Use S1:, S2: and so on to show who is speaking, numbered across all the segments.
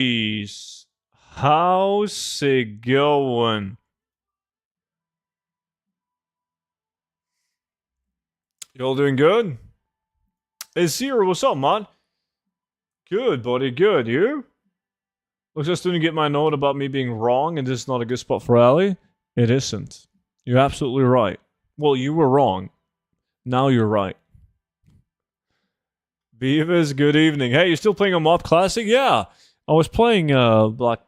S1: Jeez. How's it going? You all doing good? Hey, Zero, what's up, man? Good, buddy, good. You? Was just going to get my note about me being wrong and this is not a good spot for Ali? It isn't. You're absolutely right. Well, you were wrong. Now you're right. Beavis, good evening. Hey, you still playing a Mob Classic? Yeah. I was playing like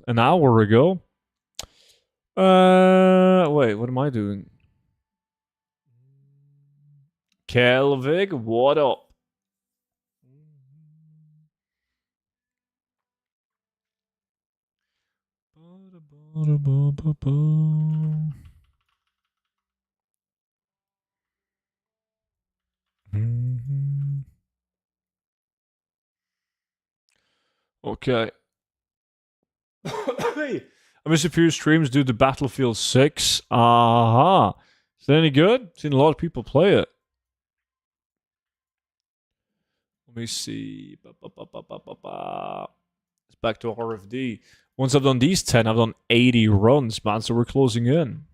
S1: an hour ago. Wait, what am I doing? Kelvig, what up? Okay. Hey, I missed a few streams due to Battlefield 6. Aha. Is that any good? Seen a lot of people play it. Let me see. It's back to RFD. Once I've done these 10, I've done 80 runs, man, so we're closing in.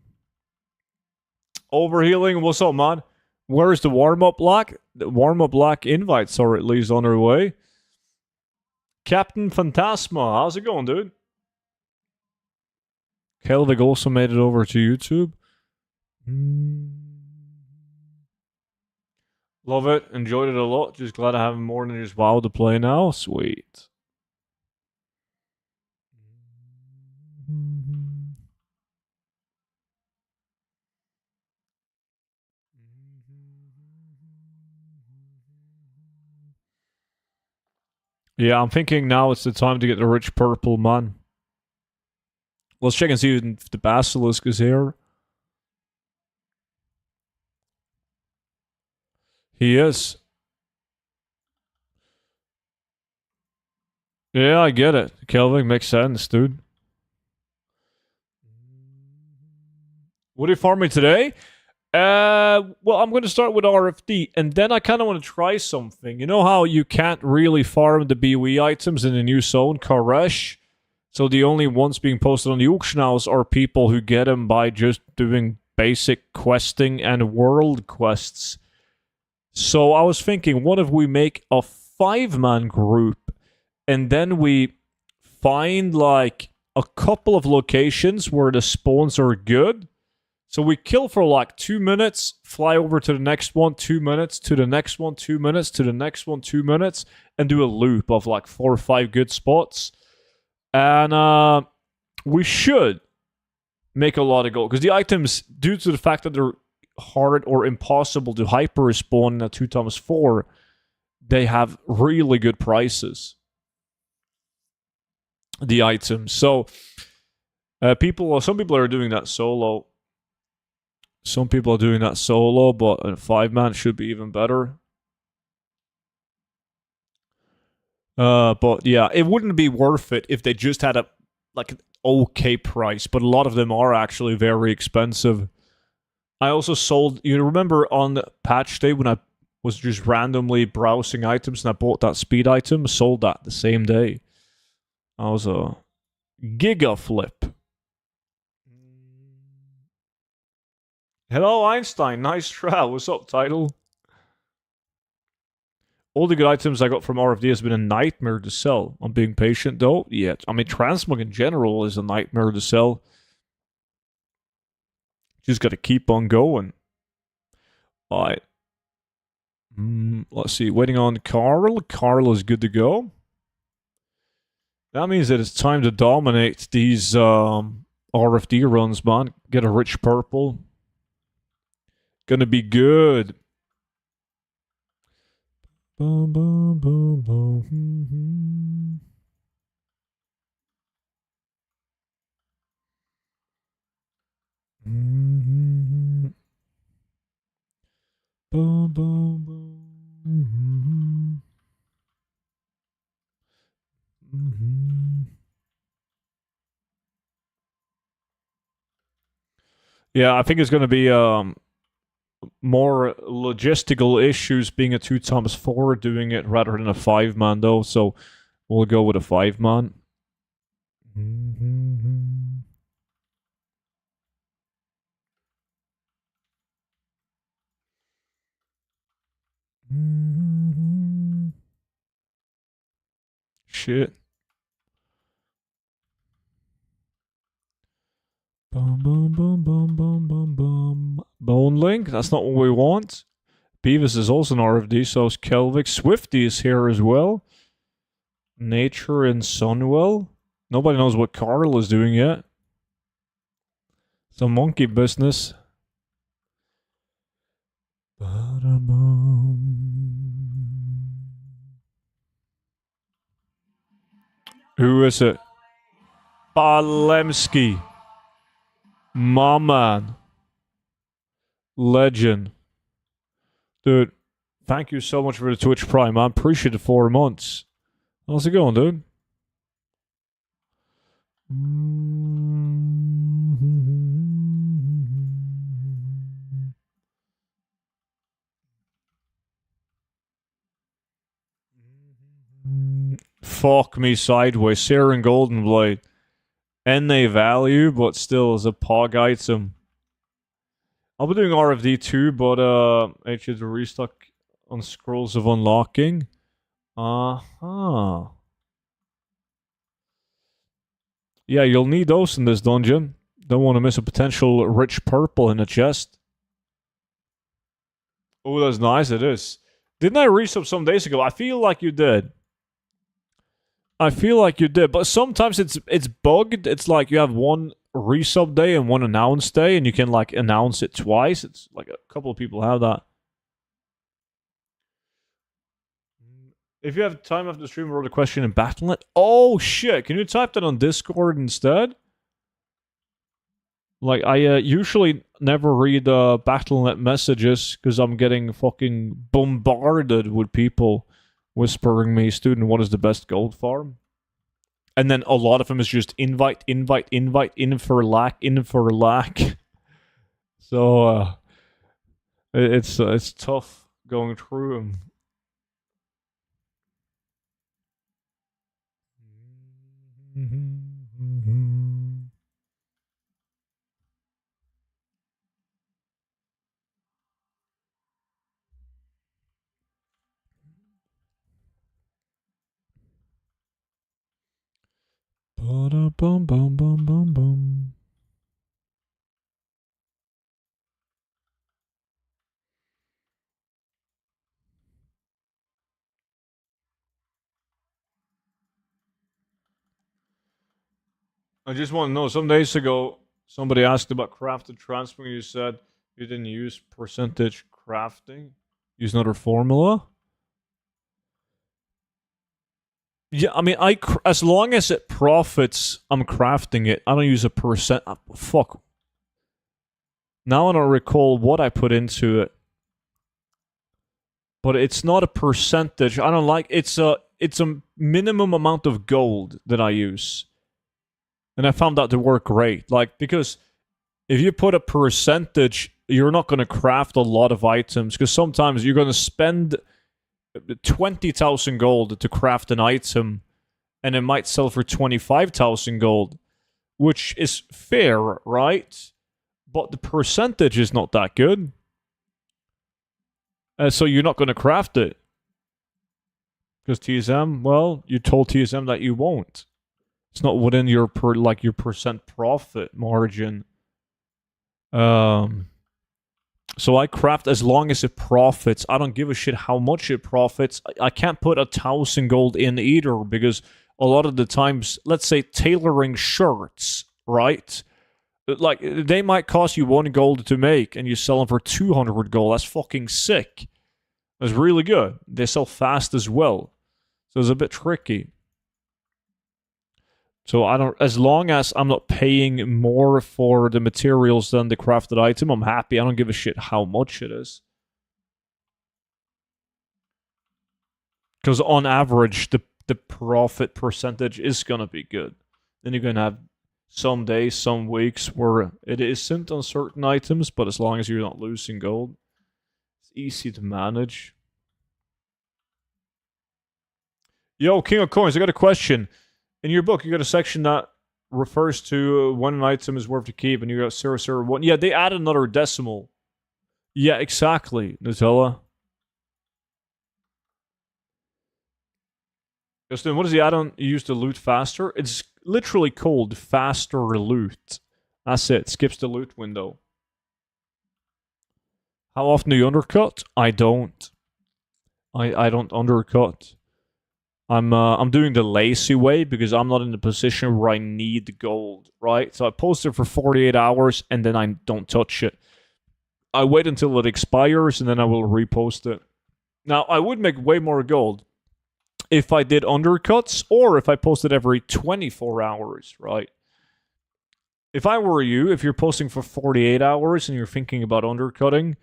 S1: Overhealing, what's up, man? Where is the warm-up block? The warm-up block invites are at least on their way. Captain Phantasma, how's it going, dude? Kelvig also made it over to YouTube. Love it. Enjoyed it a lot. Just glad I have more than just WoW to play now. Sweet. Yeah, I'm thinking now it's the time to get the rich purple, man. Let's check and see if the Basilisk is here. He is. Yeah, I get it. Kelvin makes sense, dude. What are you farming today? Well, I'm going to start with RFD, and then I kind of want to try something. You know how you can't really farm the BOE items in the new zone, Karesh? So the only ones being posted on the auction house are people who get them by just doing basic questing and world quests. So I was thinking, what if we make a 5-man group, and then we find like a couple of locations where the spawns are good? So we kill for like 2 minutes, fly over to the next one, 2 minutes, to the next one, 2 minutes, to the next one, 2 minutes, and do a loop of like 4 or 5 good spots. And we should make a lot of gold. Because the items, due to the fact that they're hard or impossible to hyper respawn in a 2x4, they have really good prices. The items. So some people are doing that solo. Some people are doing that solo, but a 5-man should be even better. But yeah, it wouldn't be worth it if they just had an okay price, but a lot of them are actually very expensive. I also sold, you remember on patch day when I was just randomly browsing items and I bought that speed item, sold that the same day. That was a giga flip. Hello, Einstein. Nice try. What's up, title? All the good items I got from RFD has been a nightmare to sell. I'm being patient, though. Yeah, I mean, transmog in general is a nightmare to sell. Just got to keep on going. All right. Let's see. Waiting on Carl. Carl is good to go. That means that it's time to dominate these RFD runs, man. Get a rich purple. Gonna be good. Boom, boom, boom, boom. Boom, boom, boom. Yeah, I think it's gonna be more logistical issues being a 2x4 doing it rather than a 5-man though, so we'll go with a 5-man. Shit. Boom, boom, boom, boom, boom, boom, boom. Bone Link, that's not what we want. Beavis is also an RFD, so is Kelvic. Swifty is here as well. Nature and Sunwell. Nobody knows what Carl is doing yet. Some monkey business. Who is it? Balemski. My man. Legend. Dude, thank you so much for the Twitch Prime. I appreciate the 4 months. How's it going, dude? Fuck me sideways. Searing Golden Blade. NA value, but still as a POG item. I'll be doing RFD too, but actually the restock on Scrolls of Unlocking. Uh-huh. Yeah, you'll need those in this dungeon. Don't want to miss a potential rich purple in a chest. Oh, that's nice, it is. Didn't I resub some days ago? I feel like you did. But sometimes it's bugged. It's like you have one resub day and one announce day, and you can like announce it twice. It's like a couple of people have that. If you have time after the stream, wrote a question in Battle.net. Oh shit! Can you type that on Discord instead? Like I usually never read Battle.net messages because I'm getting fucking bombarded with people whispering me, "Student, what is the best gold farm?" And then a lot of them is just invite, in for lack. So it's tough going through them. Bum bum bum bum bum. I just want to know. Some days ago, somebody asked about crafted transfer. You said you didn't use percentage crafting. Use another formula. Yeah, I mean, as long as it profits, I'm crafting it. I don't use a percent. Fuck. Now I don't recall what I put into it, but it's not a percentage. I don't like. It's a minimum amount of gold that I use, and I found that to work great. Like because if you put a percentage, you're not going to craft a lot of items because sometimes you're going to spend 20,000 gold to craft an item, and it might sell for 25,000 gold, which is fair, right? But the percentage is not that good. So you're not going to craft it. Because TSM, well, you told TSM that you won't. It's not within your your percent profit margin. So I craft as long as it profits. I don't give a shit how much it profits. I can't put 1,000 gold in either because a lot of the times, let's say tailoring shirts, right? Like, they might cost you 1 gold to make and you sell them for 200 gold. That's fucking sick. That's really good. They sell fast as well. So it's a bit tricky. So I don't, as long as I'm not paying more for the materials than the crafted item, I'm happy. I don't give a shit how much it is. Because on average, the profit percentage is going to be good. Then you're going to have some days, some weeks where it isn't on certain items, but as long as you're not losing gold, it's easy to manage. Yo, King of Coins, I got a question. In your book, you got a section that refers to when an item is worth to keep, and you got 001. Yeah, they added another decimal. Yeah, exactly, Nutella. Justin, what is the add-on you use to loot faster? It's literally called faster loot. That's it. Skips the loot window. How often do you undercut? I don't. I don't undercut. I'm doing the lazy way because I'm not in the position where I need the gold, right? So I post it for 48 hours and then I don't touch it. I wait until it expires and then I will repost it. Now, I would make way more gold if I did undercuts or if I posted every 24 hours, right? If I were you, if you're posting for 48 hours and you're thinking about undercutting,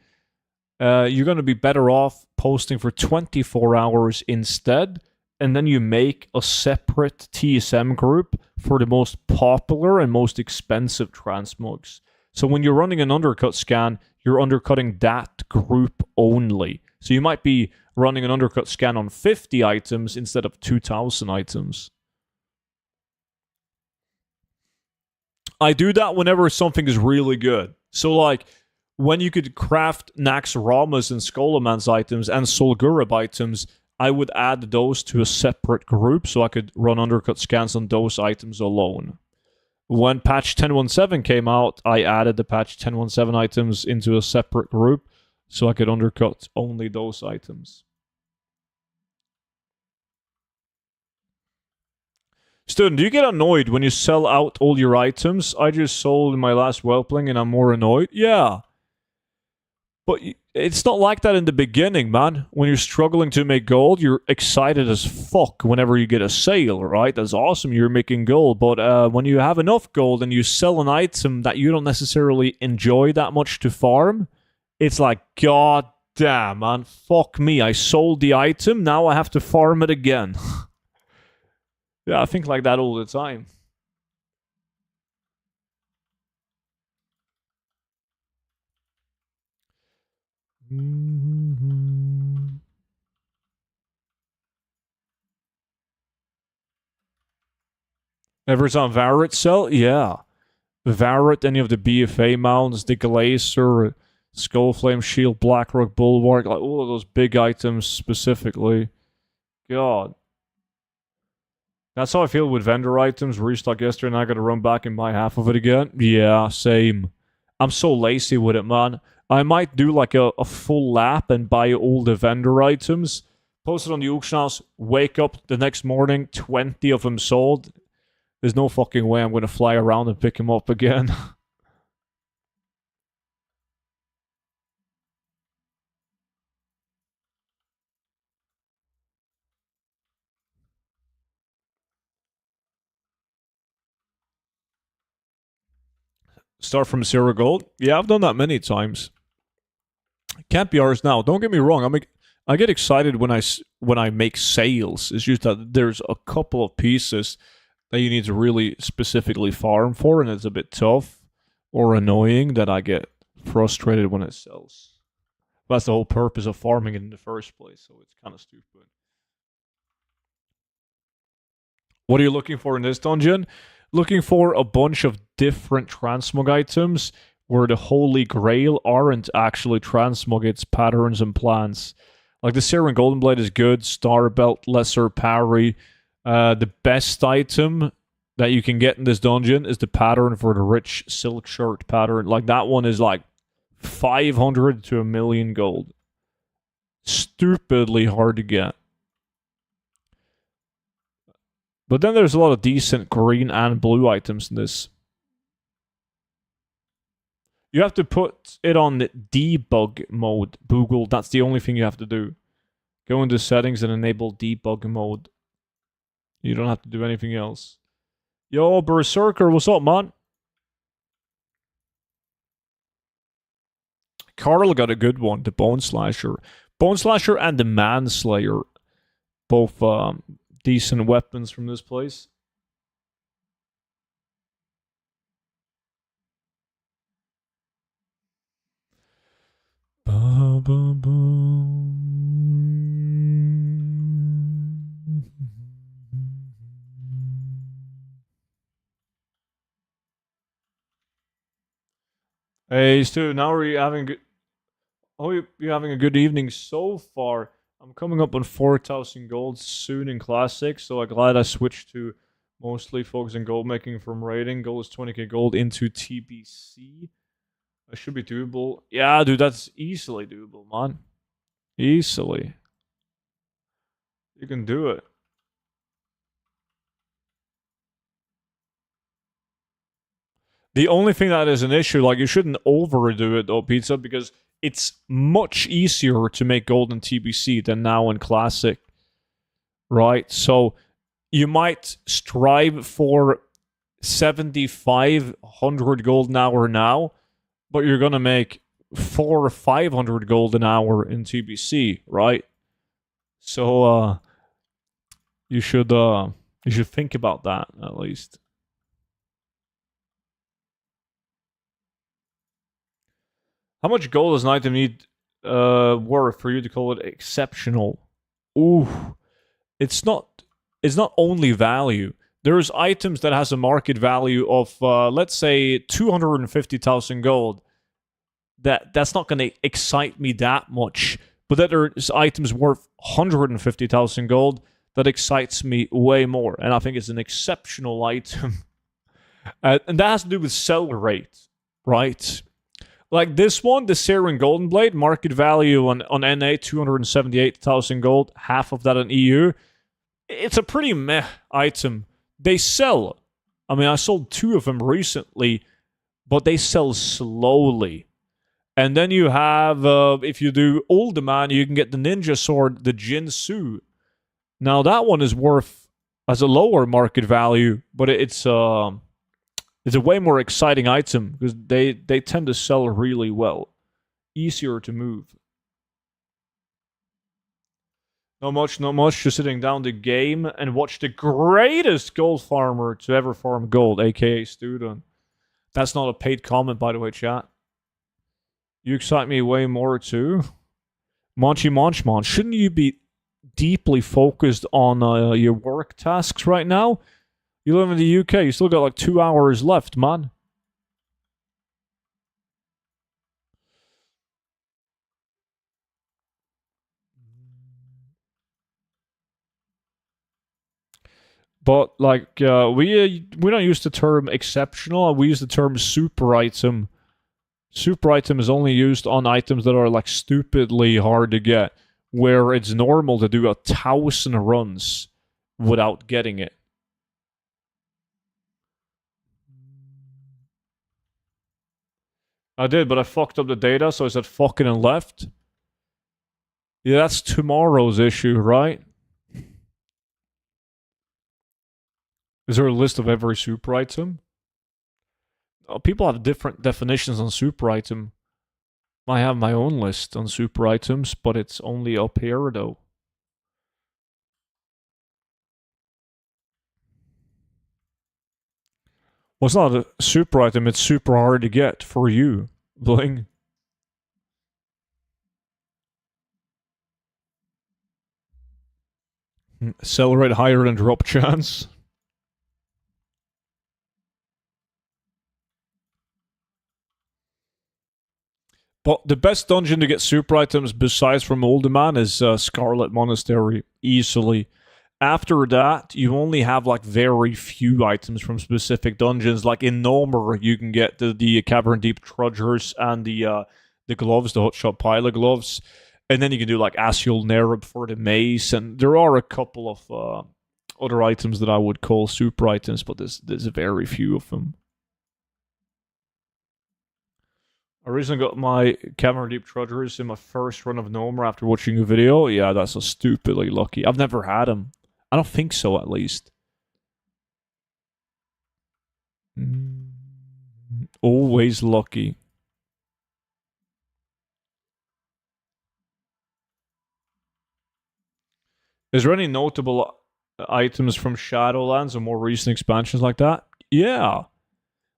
S1: you're going to be better off posting for 24 hours instead, and then you make a separate TSM group for the most popular and most expensive transmogs. So when you're running an undercut scan, you're undercutting that group only. So you might be running an undercut scan on 50 items instead of 2,000 items. I do that whenever something is really good. So like when you could craft Nax Ramas and Skolamans items and Solgurub items, I would add those to a separate group so I could run undercut scans on those items alone. When patch 10.17 came out, I added the patch 10.17 items into a separate group so I could undercut only those items. Student, do you get annoyed when you sell out all your items? I just sold in my last whelpling and I'm more annoyed. Yeah. But it's not like that in the beginning, man. When you're struggling to make gold, you're excited as fuck whenever you get a sale, right? That's awesome, you're making gold. But when you have enough gold and you sell an item that you don't necessarily enjoy that much to farm, it's like, god damn, man, fuck me. I sold the item, now I have to farm it again. Yeah, I think like that all the time. Ever on Varret sell? Yeah. Varret, any of the BFA mounts, the Glacier, Skullflame Shield, Blackrock Bulwark, like all of those big items specifically. God. That's how I feel with vendor items. Restock yesterday and I gotta run back and buy half of it again. Yeah, same. I'm so lazy with it, man. I might do like a full lap and buy all the vendor items, post it on the auction house, wake up the next morning, 20 of them sold. There's no fucking way I'm gonna fly around and pick them up again. Start from 0 gold? Yeah, I've done that many times. Can't be ours now. Don't get me wrong. I get excited when I make sales. It's just that there's a couple of pieces that you need to really specifically farm for, and it's a bit tough or annoying that I get frustrated when it sells. That's the whole purpose of farming it in the first place, so it's kind of stupid. What are you looking for in this dungeon? Looking for a bunch of different transmog items where the holy grail aren't actually transmog, it's patterns and plants. Like the Serum Golden Blade is good, Star Belt, Lesser Parry. The best item that you can get in this dungeon is the pattern for the rich silk shirt pattern. Like that one is like 500 to 1,000,000 gold. Stupidly hard to get. But then there's a lot of decent green and blue items in this. You have to put it on the debug mode, Google. That's the only thing you have to do. Go into settings and enable debug mode. You don't have to do anything else. Yo, Berserker, what's up, man? Carl got a good one, the Bone Slasher. Bone Slasher and the Manslayer. Both decent weapons from this place. Hey, Stu, now are you having good... Oh, you're having a good evening so far. I'm coming up on 4,000 gold soon in Classic, so I'm glad I switched to mostly focusing gold making from raiding. Gold is 20k gold into TBC. That should be doable. Yeah, dude, that's easily doable, man. Easily. You can do it. The only thing that is an issue, like, you shouldn't overdo it, though, Pizza, because it's much easier to make gold in TBC than now in Classic. Right? So you might strive for 7,500 gold an hour now, but you're gonna make 400 or 500 gold an hour in TBC, right? So you should think about that at least. How much gold does an item need worth for you to call it exceptional? Ooh, it's not only value. There's items that has a market value of let's say 250,000 gold. That's not going to excite me that much. But then there's items worth 150,000 gold that excites me way more, and I think it's an exceptional item. And that has to do with sell rate, right? Like this one, the Syrian Golden Blade, market value on NA 278,000 gold, half of that in EU. It's a pretty meh item. They sell. I mean, I sold 2 of them recently, but they sell slowly. And then you have, if you do Old Man, you can get the ninja sword, the Jinsu. Now that one is worth as a lower market value, but it's a way more exciting item because they tend to sell really well, easier to move. Not much. Just sitting down the game and watch the greatest gold farmer to ever farm gold, aka Student. That's not a paid comment, by the way, chat. You excite me way more too. Monchmon, shouldn't you be deeply focused on your work tasks right now? You live in the UK, you still got like 2 hours left, man. But like we don't use the term exceptional, we use the term super item. Super item is only used on items that are like stupidly hard to get, where it's normal to do 1,000 runs without getting it. I did, but I fucked up the data, so I said fucking and left. Yeah, that's tomorrow's issue, right? Is there a list of every super item? Oh, people have different definitions on super item. I have my own list on super items, but it's only up here though. Well, it's not a super item, it's super hard to get for you, Bling. Sell rate higher than drop chance. But the best dungeon to get super items besides from Olderman is Scarlet Monastery, easily. After that, you only have like very few items from specific dungeons. Like in Nomer, you can get the Cavern Deep Trudgers and the gloves, the Hotshot Pilot gloves. And then you can do like Asiel Nerub for the mace. And there are a couple of other items that I would call super items, but there's very few of them. I recently got my Cavern Deep Trudgers in my first run of Nomer after watching a video. Yeah, that's so stupidly lucky. I've never had them. I don't think so, at least. Always lucky. Is there any notable items from Shadowlands or more recent expansions like that? Yeah.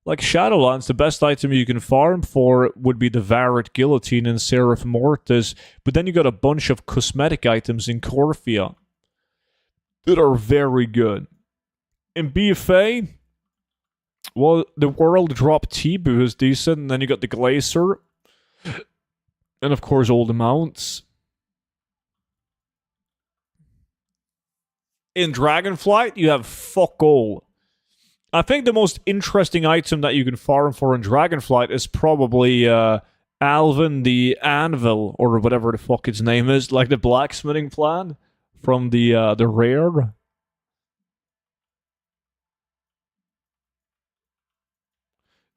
S1: Like Shadowlands, the best item you can farm for would be the Varret Guillotine and Seraph Mortis, but then you got a bunch of cosmetic items in Corfia that are very good. In BFA, well, the World Drop Tibu is decent, and then you got the Glacier, and of course all the mounts. In Dragonflight, you have fuck all. I think the most interesting item that you can farm for in Dragonflight is probably Alvin the Anvil, or whatever the fuck its name is, like the blacksmithing plan from the rare.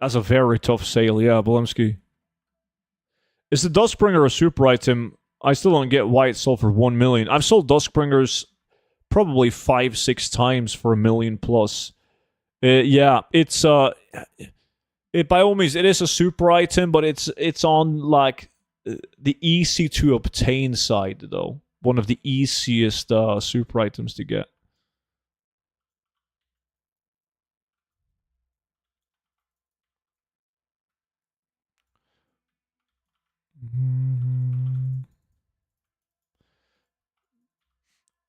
S1: That's a very tough sale, yeah, Bolemski. Is the Dustbringer a super item? I still don't get why it sold for 1 million. I've sold Dustbringers probably 5-6 times for 1 million plus. Yeah, it's it by all means it is a super item, but it's on like the easy to obtain side though. One of the easiest super items to get.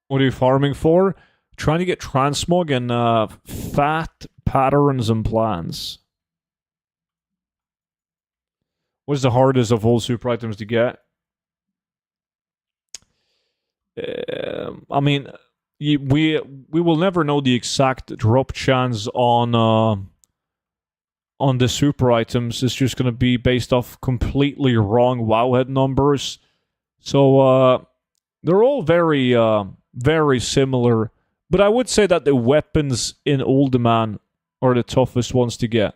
S1: What are you farming for? Trying to get transmog and fat patterns and plans. What's the hardest of all super items to get? I mean, we will never know the exact drop chance on the super items. It's just gonna be based off completely wrong Wowhead numbers. So they're all very similar. But I would say that the weapons in Uldaman are the toughest ones to get.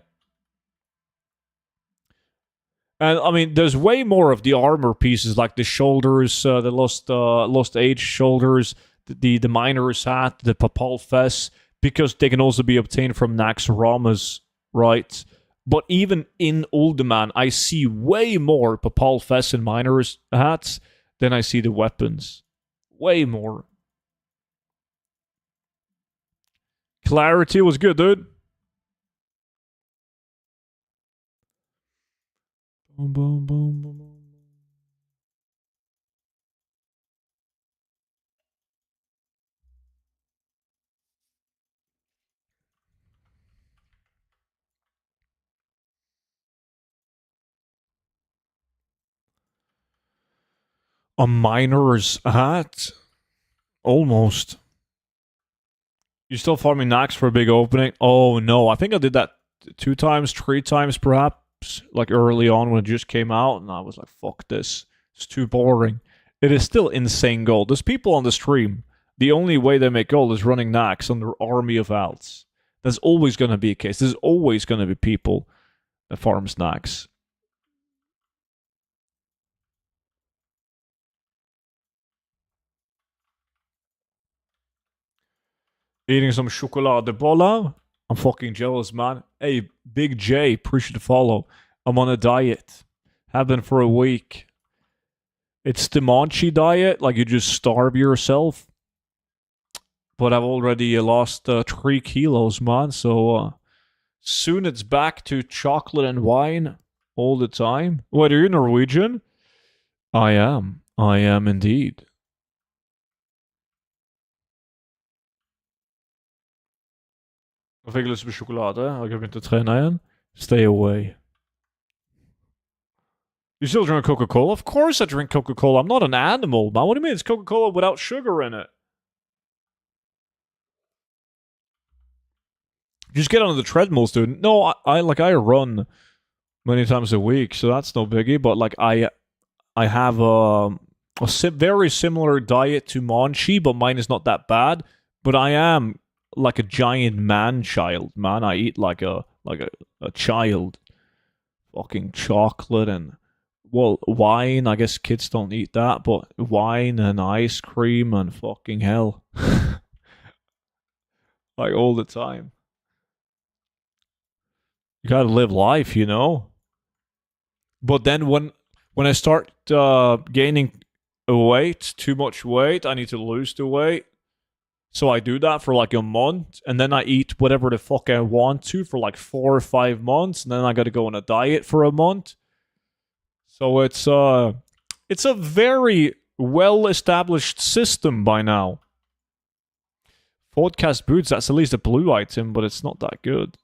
S1: And I mean, there's way more of the armor pieces, like the shoulders, the Lost Age shoulders, the Miner's hat, the Papal Fess, because they can also be obtained from Nax Ramas, right? But even in Uldaman, I see way more Papal Fess and Miner's hats than I see the weapons. Way more. Clarity was good, dude. Boom, boom, boom, boom, boom. A miner's hat? Almost. You still farming Nax for a big opening? Oh no, I think I did that 2 times, 3 times perhaps, like early on when it just came out, and I was like, fuck this. It's too boring. It is still insane gold. There's people on the stream. The only way they make gold is running Nax on their army of alts. That's always going to be a case. There's always going to be people that farm Nax. Eating some chocoladebollar? I'm fucking jealous, man. Hey, Big J, appreciate the follow. I'm on a diet. Have been for a week. It's the Monchi diet, like you just starve yourself. But I've already lost 3 kilos, man. So soon it's back to chocolate and wine all the time. Wait, are you Norwegian? I am. I am indeed. Jeg fikk lyst på sjokolade, og jeg begynte å trene igjen. Stay away. You still drink Coca-Cola? Of course I drink Coca-Cola. I'm not an animal, man. What do you mean? It's Coca-Cola without sugar in it. Just get on the treadmill, dude. No, I run many times a week, so that's no biggie. But like I have a very similar diet to Monchi, but mine is not that bad. But I am like a giant man-child, man. I eat like a child. Fucking chocolate and, well, wine. I guess kids don't eat that, but wine and ice cream and fucking hell. Like all the time. You gotta live life, you know? But then when I start gaining weight, too much weight, I need to lose the weight. So I do that for like a month, and then I eat whatever the fuck I want to for like 4 or 5 months, and then I gotta go on a diet for a month. So it's a very well-established system by now. Podcast boots, that's at least a blue item, but it's not that good.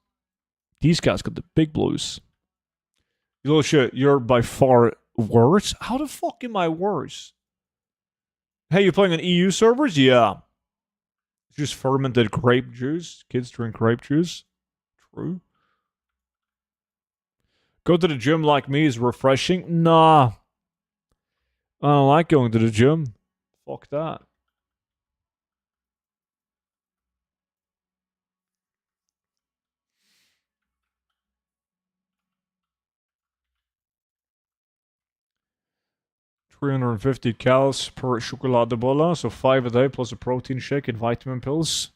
S1: These guys got the big blues. You little shit, you're by far worse? How the fuck am I worse? Hey, you playing on EU servers? Yeah. It's just fermented grape juice. Kids drink grape juice. True. Go to the gym like me is refreshing. Nah. I don't like going to the gym. Fuck that. $350 calories per chocoladebola, so 5 a day plus a protein shake and vitamin pills.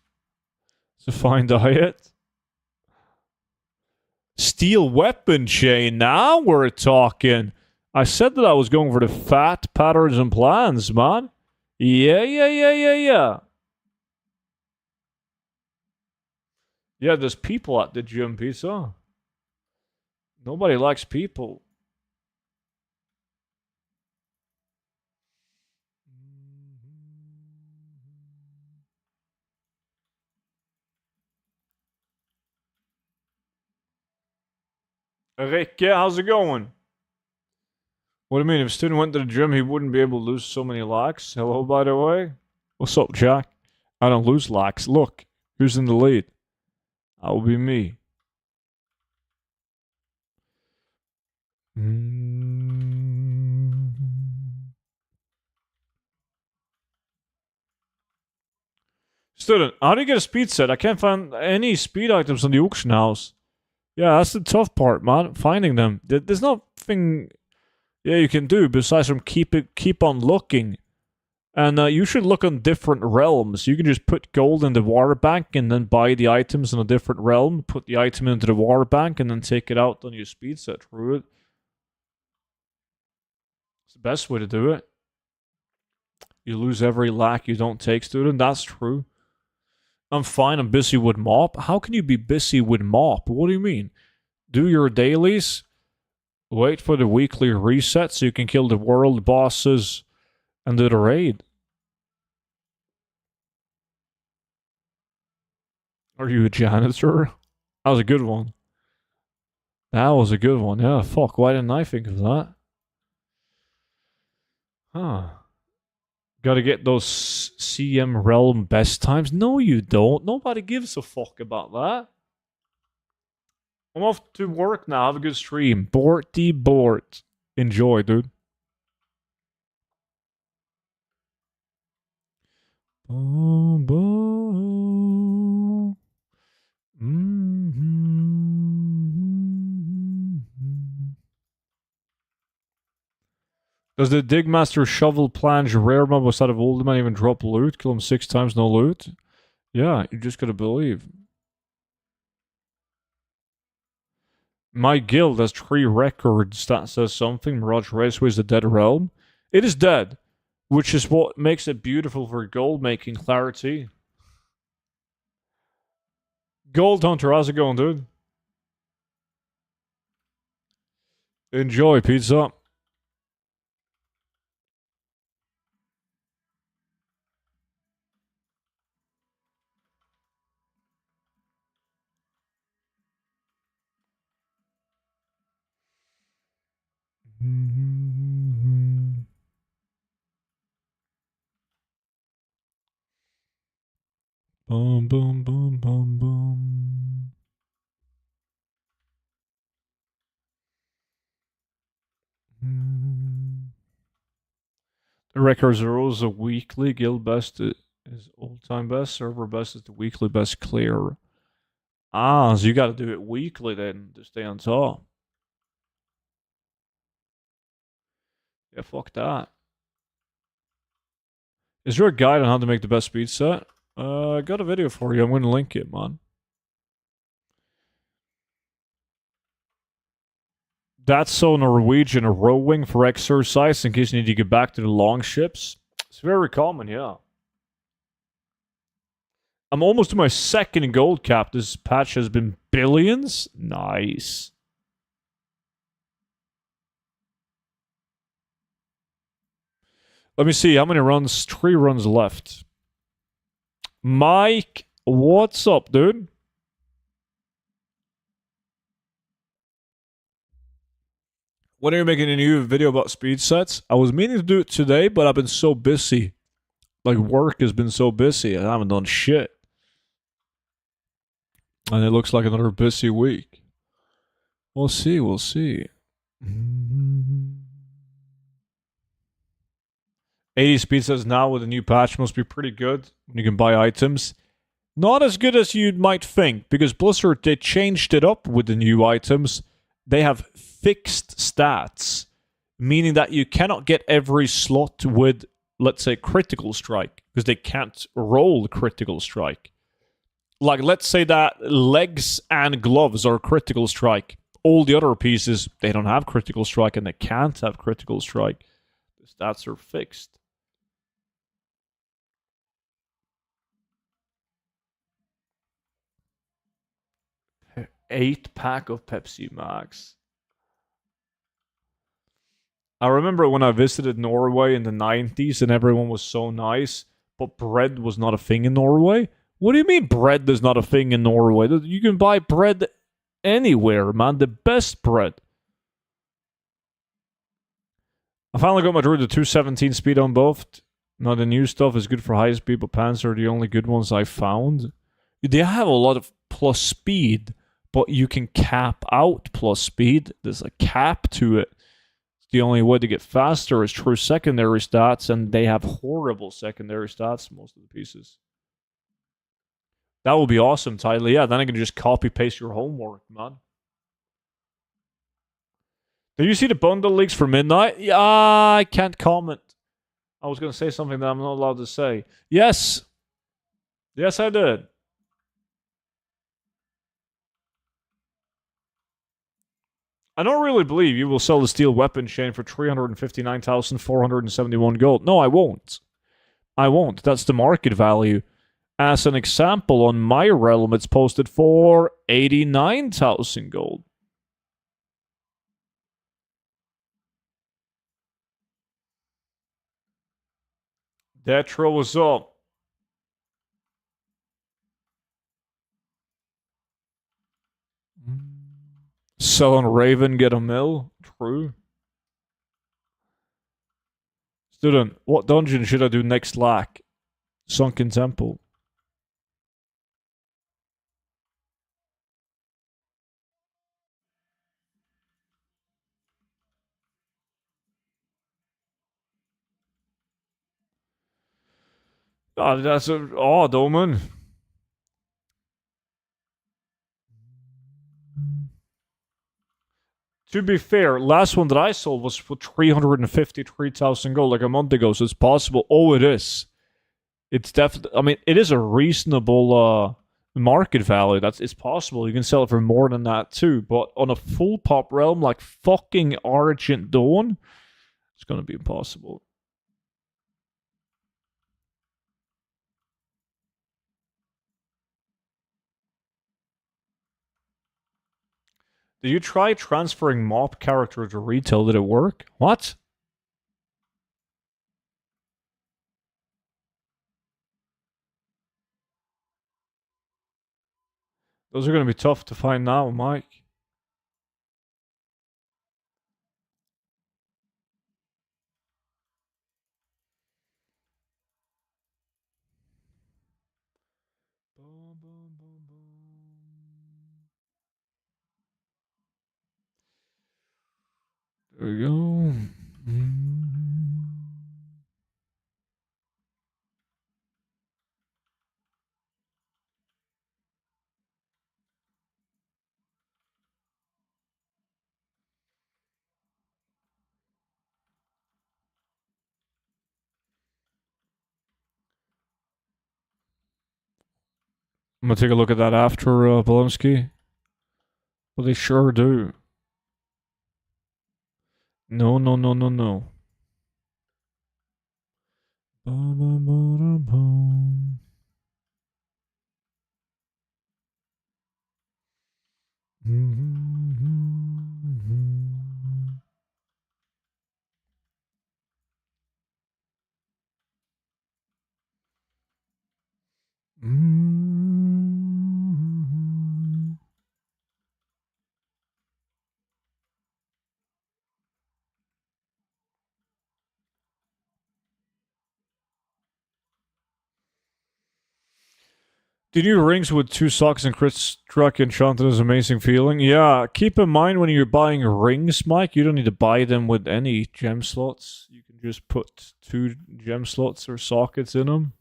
S1: It's a fine diet. Steel weapon chain, now we're talking. I said that I was going for the fat patterns and plans, man. Yeah. Yeah, there's people at the gym, pizza. Nobody likes people. Rikke, how's it going? What do you mean? If a student went to the gym, he wouldn't be able to lose so many lakhs? Hello, by the way. What's up, Jack? I don't lose lakhs. Look, who's in the lead? That will be me. Student, how do you get a speed set? I can't find any speed items on the auction house. Yeah, that's the tough part, man. Finding them. There's nothing you can do besides from keep on looking. And you should look on different realms. You can just put gold in the water bank and then buy the items in a different realm, put the item into the water bank, and then take it out on your speed set through it. It's the best way to do it. You lose every lakh you don't take, student. That's true. I'm fine. I'm busy with mop. How can you be busy with mop? What do you mean? Do your dailies. Wait for the weekly reset so you can kill the world bosses and do the raid. Are you a janitor? That was a good one. That was a good one. Yeah, fuck. Why didn't I think of that? Huh. Gotta get those CM Realm best times? No, you don't. Nobody gives a fuck about that. I'm off to work now. Have a good stream. Borty Bort. Enjoy, dude. Boom, boom. Does the Digmaster shovel plunge rare mob outside of old man even drop loot? Kill him 6 times, no loot? Yeah, you just gotta believe. My guild has 3 records. That says something. Mirage Raceway is the dead realm. It is dead, which is what makes it beautiful for gold making clarity. Gold Hunter, how's it going, dude? Enjoy, pizza. Boom, boom, boom, boom, boom. The records are also weekly. Guild best is all-time best. Server best is the weekly best clear. Ah, so you gotta do it weekly then to stay on top. Yeah, fuck that. Is there a guide on how to make the best speed set? I got a video for you. I'm gonna link it, man. That's so Norwegian rowing for exercise in case you need to get back to the long ships. It's very common, yeah. I'm almost to my 2nd gold cap. This patch has been billions. Nice. Let me see. How many runs? 3 runs left. Mike, what's up, dude? When are you making a new video about speed sets? I was meaning to do it today, but I've been so busy Like, work has been so busy, I haven't done shit. And it looks like another busy week. We'll see, we'll see. 80 speed says now with the new patch must be pretty good when you can buy items. Not as good as you might think, because Blizzard, they changed it up with the new items. They have fixed stats, meaning that you cannot get every slot with, let's say, critical strike, because they can't roll critical strike. Like, let's say that legs and gloves are critical strike. All the other pieces, they don't have critical strike, and they can't have critical strike. The stats are fixed. 8-pack of Pepsi Max. I remember when I visited Norway in the 90s and everyone was so nice, but bread was not a thing in Norway. What do you mean bread is not a thing in Norway? You can buy bread anywhere, man. The best bread. I finally got my druid to 217 speed on both. Now the new stuff is good for high speed, but pants are the only good ones I found. They have a lot of plus speed, but you can cap out plus speed. There's a cap to it. The only way to get faster is through secondary stats, and they have horrible secondary stats, most of the pieces. That would be awesome, Tyler. Yeah, then I can just copy paste your homework, man. Did you see the bundle leaks for midnight? Yeah, I can't comment. I was going to say something that I'm not allowed to say. Yes. Yes, I did. I don't really believe you will sell the steel weapon chain for 359,471 gold. No, I won't. I won't. That's the market value. As an example, on my realm, it's posted for 89,000 gold. Detro was up. Sell on Raven, get a mill. True. Student, what dungeon should I do next lack? Sunken Temple. Oh, that's an odd omen. To be fair, last one that I sold was for 353,000 gold like a month ago, so it's possible. Oh, it is. It's definitely. I mean, it is a reasonable market value. It's possible. You can sell it for more than that too. But on a full pop realm like fucking Argent Dawn, it's gonna be impossible. Did you try transferring mob character to retail? Did it work? What? Those are gonna be tough to find now, Mike. There we go. I'm gonna take a look at that after Bolensky. Well, they sure do. No, no, no, no, no. The new rings with 2 socks and crit struck enchanted is an amazing feeling. Yeah, keep in mind when you're buying rings, Mike, you don't need to buy them with any gem slots. You can just put 2 gem slots or sockets in them.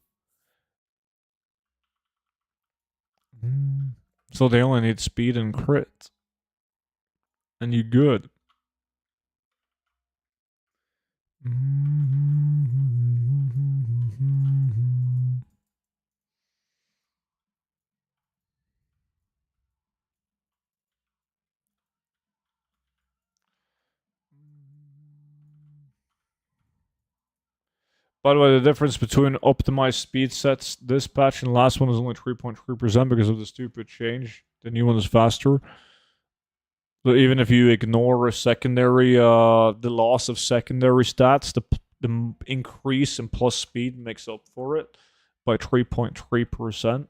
S1: So they only need speed and crit. And you're good. By the way, the difference between optimized speed sets this patch and the last one is only 3.3% because of the stupid change. The new one is faster. So even if you ignore a secondary, the loss of secondary stats, the increase in plus speed makes up for it by 3.3%.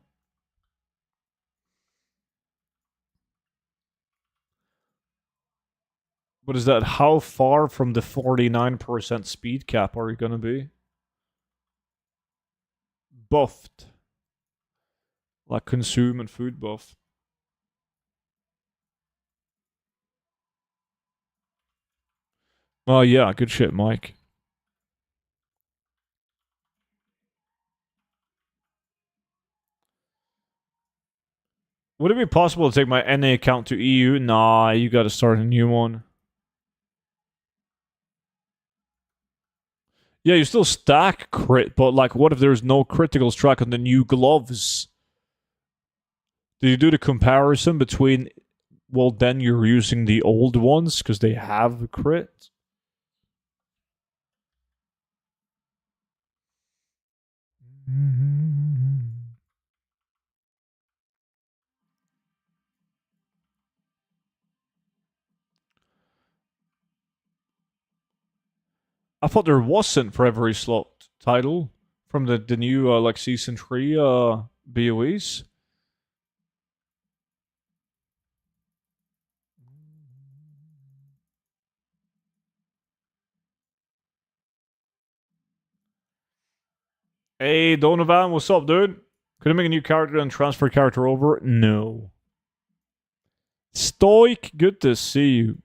S1: What is that? How far from the 49% speed cap are you going to be? Buffed. Like consume and food buff. Oh yeah, good shit, Mike. Would it be possible to take my NA account to EU? Nah, you gotta start a new one. Yeah, you still stack crit, but like, what if there's no critical strike on the new gloves? Do you do the comparison between, well, then you're using the old ones because they have crit? I thought there wasn't for every slot title from the new like season 3 BOEs. Hey Donovan, what's up, dude? Could I make a new character and transfer character over? No. Stoic, good to see you.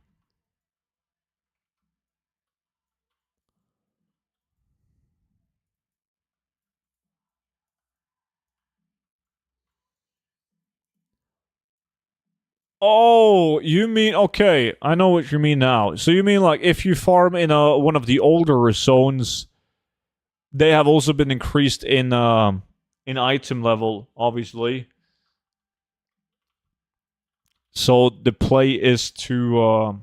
S1: Oh, you mean okay? I know what you mean now. So you mean like if you farm in one of the older zones, they have also been increased in item level, obviously. So the play is to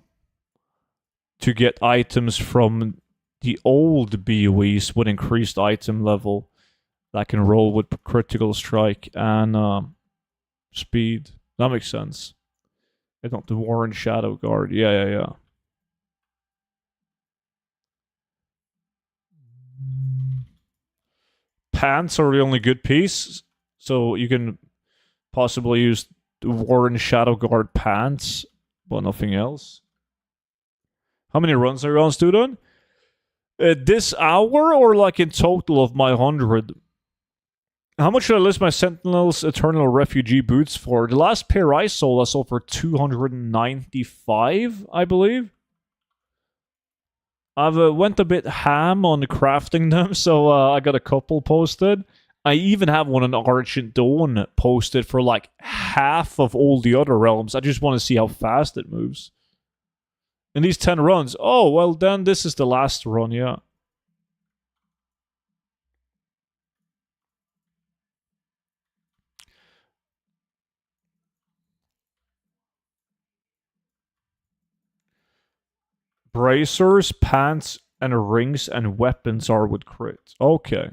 S1: get items from the old BOEs with increased item level that can roll with critical strike and speed. That makes sense. I don't the Warren Shadow Guard. Yeah. Pants are the only good piece, so you can possibly use the Warren Shadow Guard pants, but nothing else. How many runs are you on, student? This hour or like in total of my 100? How much should I list my Sentinel's Eternal Refugee boots for? The last pair I sold for 295, I believe. I've went a bit ham on crafting them, so I got a couple posted. I even have one on Argent Dawn posted for like half of all the other realms. I just want to see how fast it moves. In these 10 runs, oh, well then this is the last run, yeah. Bracers, pants, and rings and weapons are with crit. Okay.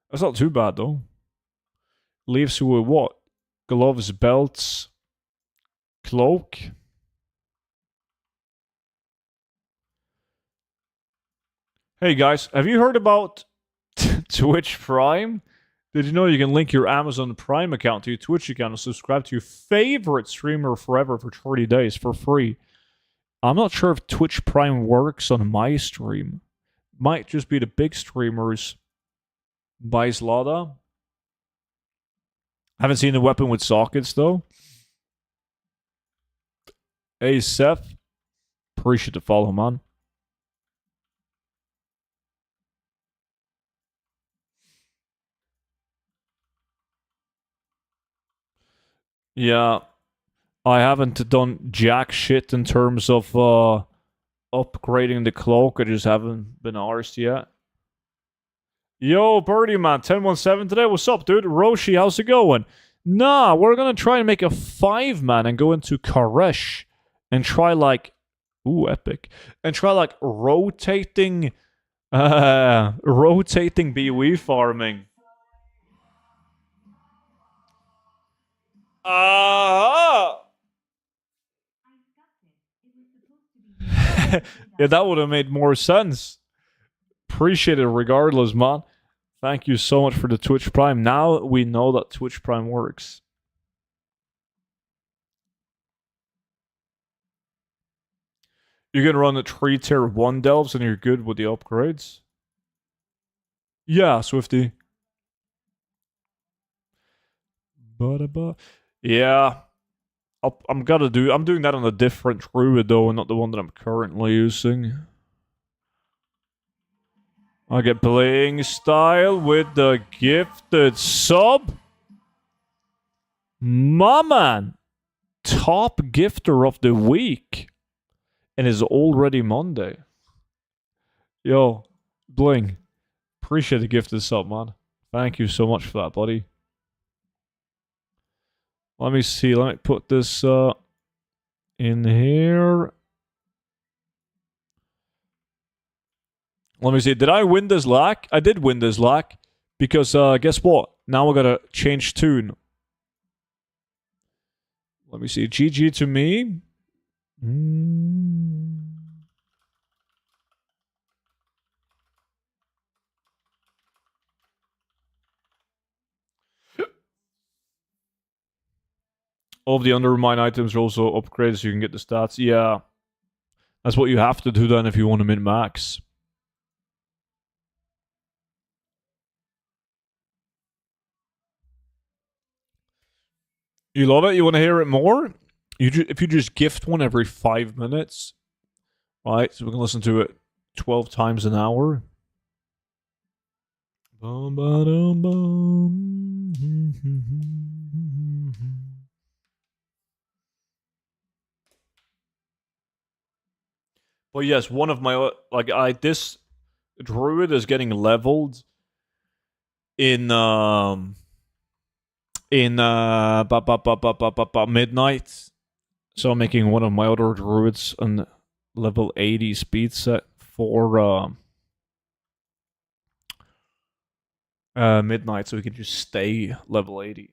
S1: That's not too bad, though. Leaves you with what? Gloves, belts, cloak. Hey guys, have you heard about Twitch Prime? Did you know you can link your Amazon Prime account to your Twitch account and subscribe to your favorite streamer forever for 30 days for free? I'm not sure if Twitch Prime works on my stream. Might just be the big streamers Buys Lada. Haven't seen the weapon with sockets though. Hey Seth. Appreciate the follow, man. Yeah. I haven't done jack shit in terms of upgrading the cloak. I just haven't been arsed yet. Yo, Birdie Man, 1017 today. What's up, dude? Roshi, how's it going? Nah, we're gonna try and make a 5-man and go into Karesh and try like, ooh, epic, and try like rotating BOE farming. Yeah, that would have made more sense. Appreciate it regardless, man. Thank you so much for the Twitch Prime. Now we know that Twitch Prime works. You can run the 3 tier 1 delves and you're good with the upgrades. Yeah, Swifty. Yeah. I'm doing that on a different druid though, and not the one that I'm currently using. I get playing style with the gifted sub. My man. Top gifter of the week. And it's already Monday. Yo, Bling. Appreciate the gifted sub, man. Thank you so much for that, buddy. Let me see. Let me put this in here. Let me see. Did I win this lack? I did win this lack. Because guess what? Now we gotta change tune. Let me see. GG to me. All of the undermine items are also upgraded so you can get the stats. Yeah. That's what you have to do then if you want to min-max. You love it? You want to hear it more? If you just gift one every 5 minutes, right? So we can listen to it 12 times an hour. Bum, ba-dum, bum. But yes, one of my this druid is getting leveled in midnight. So I'm making one of my other druids an level 80 speed set for midnight, so we can just stay level 80.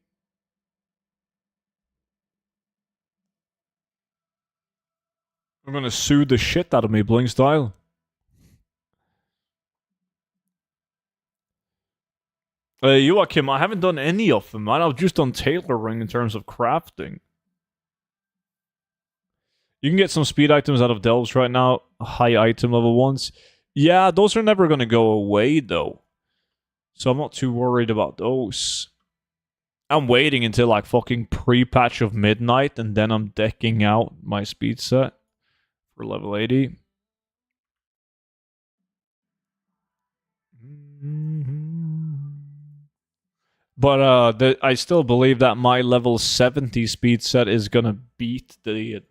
S1: I'm gonna sue the shit out of me, Bling style. Joachim, I haven't done any of them, man. I've just done tailoring in terms of crafting. You can get some speed items out of delves right now, high item level ones. Yeah, those are never gonna go away, though. So I'm not too worried about those. I'm waiting until, like, fucking pre-patch of midnight, and then I'm decking out my speed set for level 80. But I still believe that my level 70 speed set is gonna beat the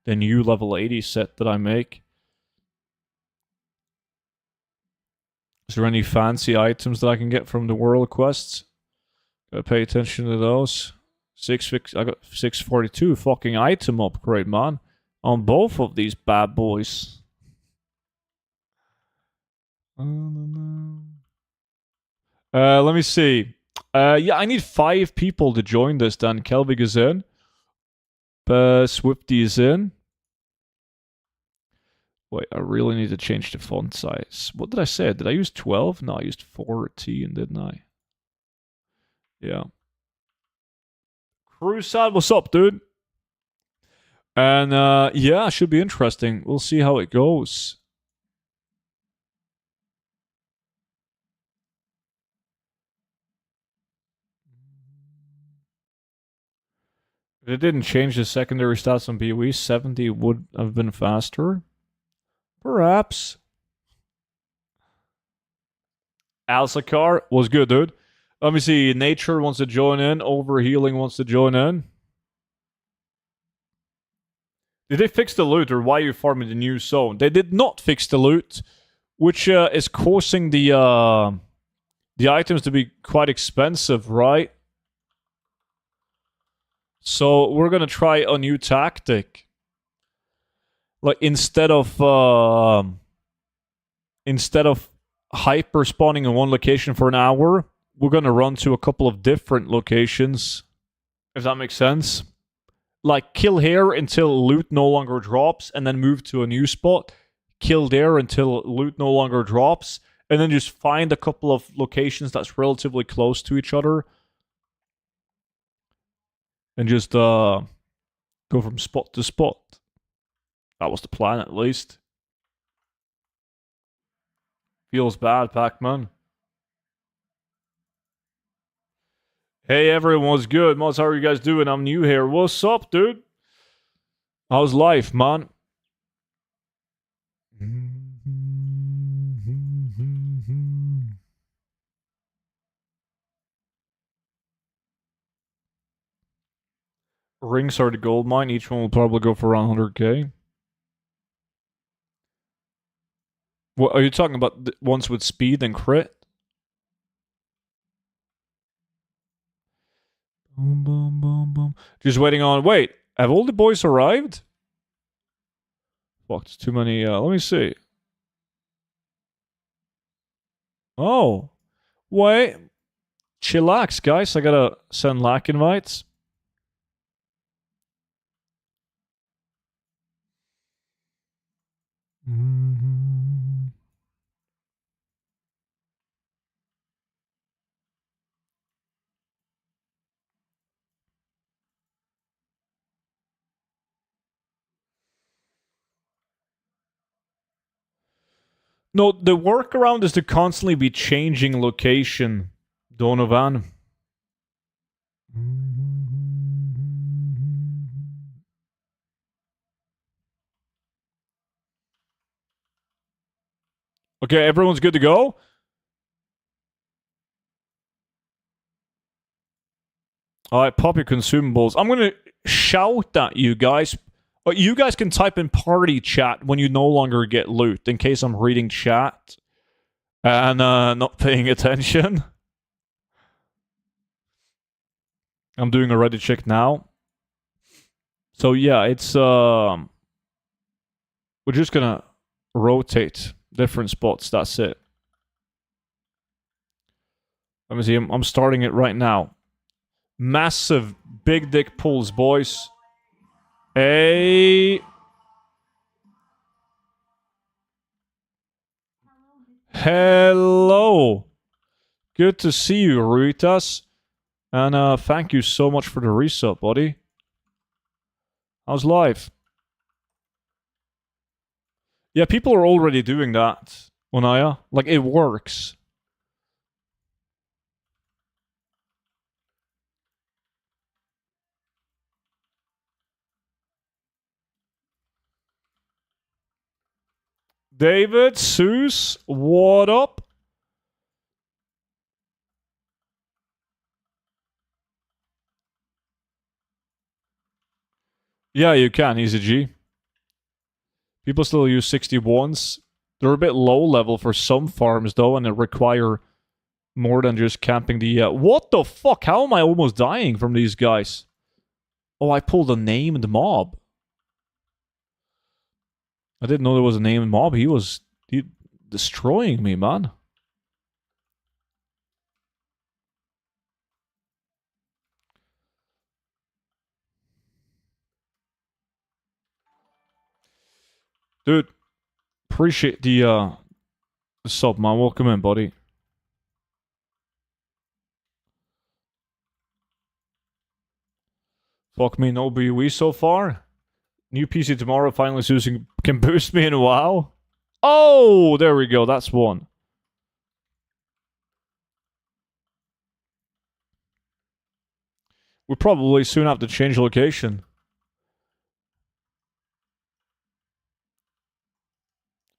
S1: new level 80 set that I make. Is there any fancy items that I can get from the world quests? Gotta pay attention to those. I got 642 fucking item upgrade, man. On both of these bad boys. Let me see. Yeah, I need 5 people to join this then. Kelvig is in. Swifty is in. Wait, I really need to change the font size. What did I say? Did I use 12? No, I used 14, didn't I? Yeah. Crusade, what's up, dude? And yeah, should be interesting. We'll see how it goes. If it didn't change the secondary stats on BOE, 70 would have been faster. Perhaps. Alsakar was good, dude. Let me see. Nature wants to join in. Overhealing wants to join in. Did they fix the loot, or why are you farming the new zone? They did not fix the loot, which is causing the items to be quite expensive, right? So we're gonna try a new tactic. Like instead of hyper spawning in one location for an hour, we're gonna run to a couple of different locations. If that makes sense. Like kill here until loot no longer drops, and then move to a new spot. Kill there until loot no longer drops, and then just find a couple of locations that's relatively close to each other. And just go from spot to spot. That was the plan, at least. Feels bad, Pac-Man. Hey, everyone's good. Mods, how are you guys doing? I'm new here. What's up, dude? How's life, man? Rings are the gold mine. Each one will probably go for around 100k. What are you talking about? The ones with speed and crit? Boom, boom, boom, boom. Just waiting on. Wait, have all the boys arrived? Fuck, there's too many. Let me see. Oh, wait. Chillax, guys. I gotta send lack invites. No, the workaround is to constantly be changing location, Donovan. Okay, everyone's good to go? Alright, pop your consumables. I'm gonna shout at you guys. You guys can type in party chat when you no longer get loot, in case I'm reading chat and not paying attention. I'm doing a Reddit check now. So yeah, it's we're just gonna rotate different spots, that's it. Let me see, I'm starting it right now. Massive big dick pulls, boys. Hey. Hello. Good to see you, Ruitas. And thank you so much for the resub, buddy. How's life? Yeah, people are already doing that, Onaya. Like, it works. David, Seuss, what up? Yeah, you can, Easy G. People still use 61s. They're a bit low level for some farms, though, and they require more than just camping the... What the fuck? How am I almost dying from these guys? Oh, I pulled a named mob. I didn't know there was a named mob. He destroying me, man. Dude, appreciate the sub, man. Welcome in, buddy. Fuck me, no BOE so far. New PC tomorrow, finally using can boost me in WoW. Oh, there we go. That's one. We probably soon have to change location.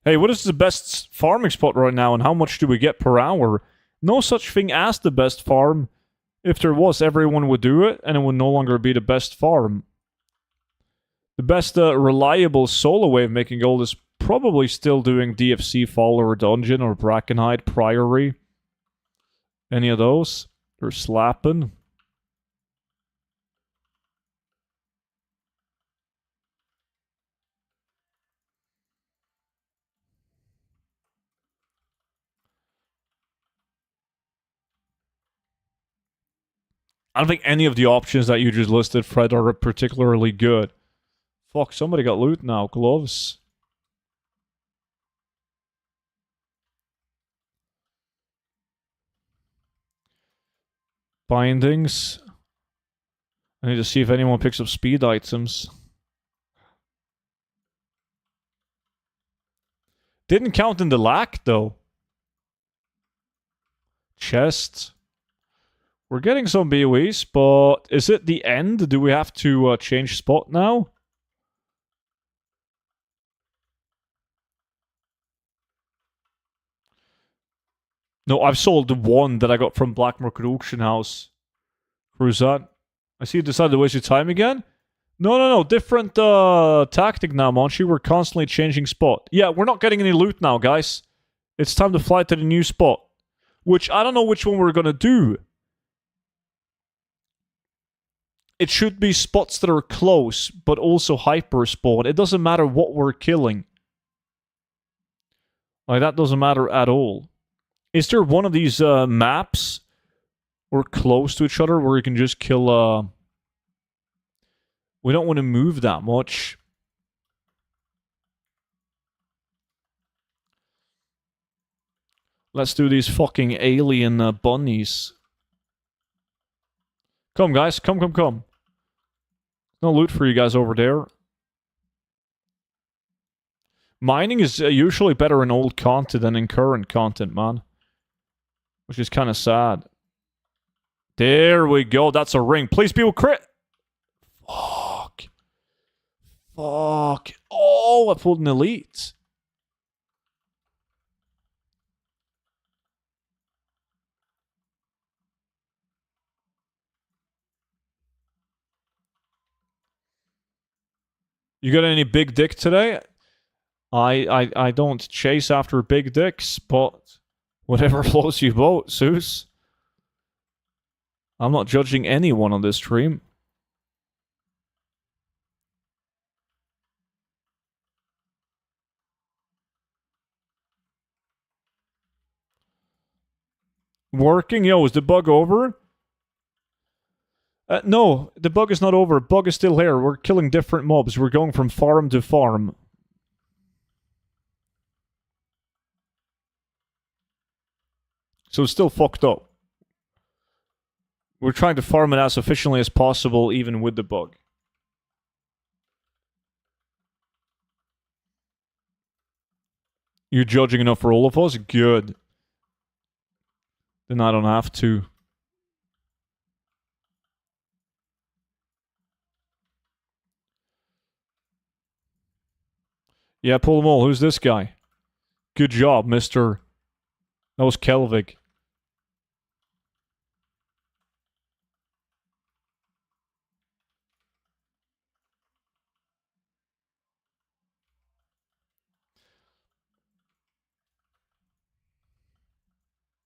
S1: Hey, what is the best farming spot right now, and how much do we get per hour? No such thing as the best farm. If there was, everyone would do it, and it would no longer be the best farm. The best reliable solo way of making gold is probably still doing DFC Follower Dungeon or Brackenhide Priory. Any of those? Or slapping. I don't think any of the options that you just listed, Fred, are particularly good. Fuck, somebody got loot now. Gloves. Bindings. I need to see if anyone picks up speed items. Didn't count in the lack, though. Chest. We're getting some BOEs, but is it the end? Do we have to change spot now? No, I've sold the one that I got from Black Market Auction House. Who's that? I see you decided to waste your time again? No. Different tactic now, Monchi. We're constantly changing spot. Yeah, we're not getting any loot now, guys. It's time to fly to the new spot. Which, I don't know which one we're gonna do. It should be spots that are close, but also hyper spawn. It doesn't matter what we're killing. Like, that doesn't matter at all. Is there one of these maps or close to each other where you can just kill... We don't want to move that much. Let's do these fucking alien bunnies. Come, guys. Come. No loot for you guys over there. Mining is usually better in old content than in current content, man. Which is kind of sad. There we go. That's a ring. Please be a crit. Fuck. Oh, I pulled an elite. You got any big dick today? I don't chase after big dicks, but whatever floats your boat, Zeus. I'm not judging anyone on this stream. Working? Yo, is the bug over? No, the bug is not over. Bug is still here. We're killing different mobs. We're going from farm to farm. So it's still fucked up. We're trying to farm it as efficiently as possible, even with the bug. You're judging enough for all of us? Good. Then I don't have to. Yeah, pull them all. Who's this guy? Good job, Mr. That was Kelvig.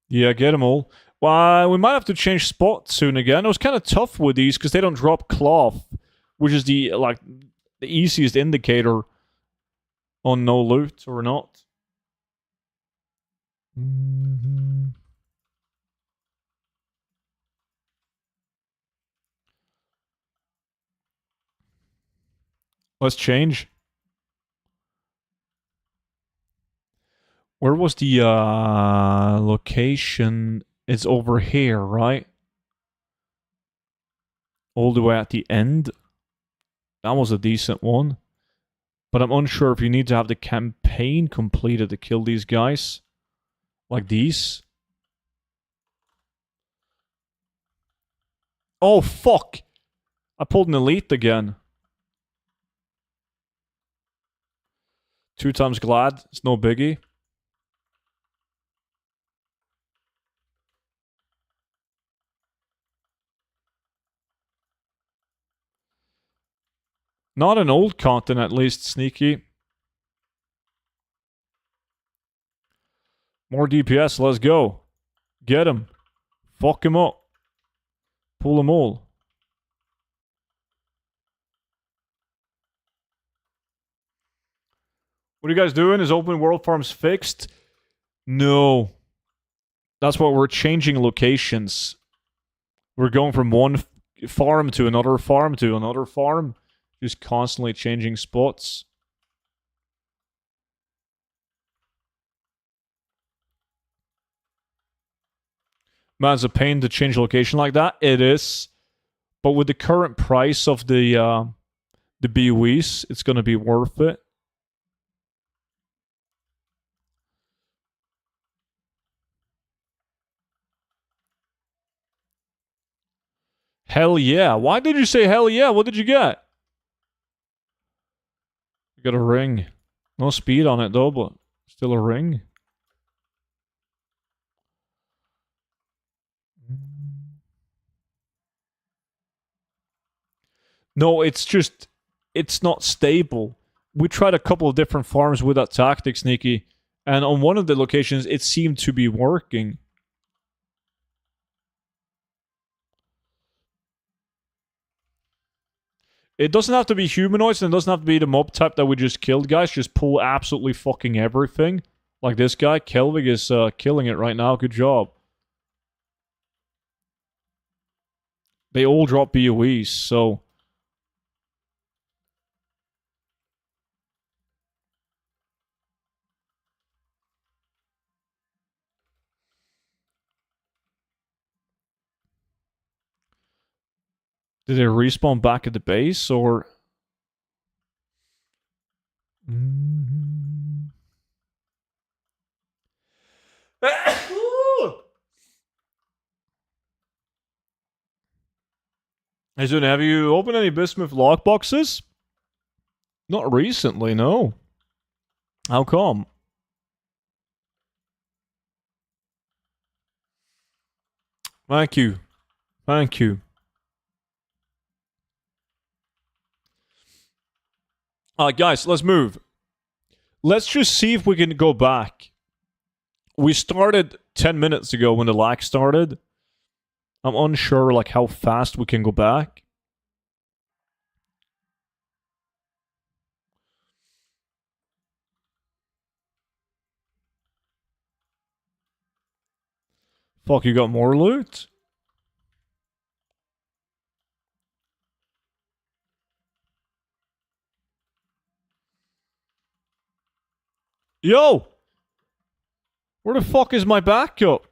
S1: Yeah, get them all. Well, we might have to change spot soon again. It was kind of tough with these because they don't drop cloth, which is the easiest indicator on no loot or not. Let's change. Where was the location? It's over here, right? All the way at the end. That was a decent one. But I'm unsure if you need to have the campaign completed to kill these guys. Like these. Oh, fuck! I pulled an elite again. 2 times glad. It's no biggie. Not an old content, at least, sneaky. More DPS, let's go. Get him. Fuck him up. Pull them all. What are you guys doing? Is open world farms fixed? No. That's why we're changing locations. We're going from one farm to another farm to another farm. Just constantly changing spots. Man, it's a pain to change location like that. It is. But with the current price of the BOEs, it's going to be worth it. Hell yeah. Why did you say hell yeah? What did you get? You got a ring. No speed on it though, but still a ring. No, it's just, it's not stable. We tried a couple of different farms with that tactic, Sneaky, and on one of the locations, it seemed to be working. It doesn't have to be humanoids, and it doesn't have to be the mob type that we just killed, guys. Just pull absolutely fucking everything. Like this guy, Kelvig is killing it right now. Good job. They all drop BOEs, so... Did they respawn back at the base, or... Hey, Zune, have you opened any Bismuth lockboxes? Not recently, no. How come? Thank you. Thank you. Alright, guys, let's move. Let's just see if we can go back. We started 10 minutes ago when the lag started. I'm unsure, like, how fast we can go back. Fuck, you got more loot? Yo! Where the fuck is my backup?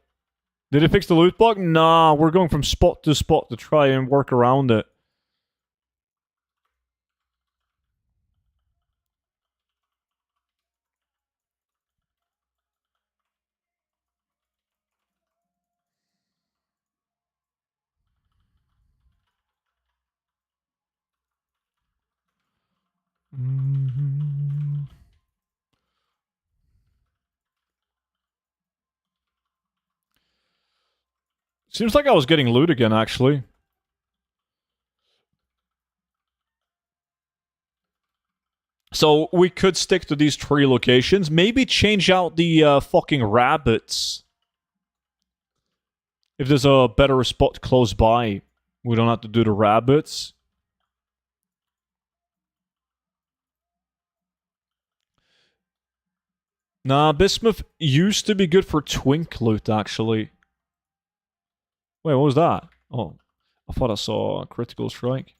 S1: Did it fix the loot bug? Nah, we're going from spot to spot to try and work around it. Seems like I was getting loot again, actually. So we could stick to these 3 locations. Maybe change out the fucking rabbits. If there's a better spot close by, we don't have to do the rabbits. Nah, Bismuth used to be good for twink loot, actually. Wait, what was that? Oh, I thought I saw a critical strike.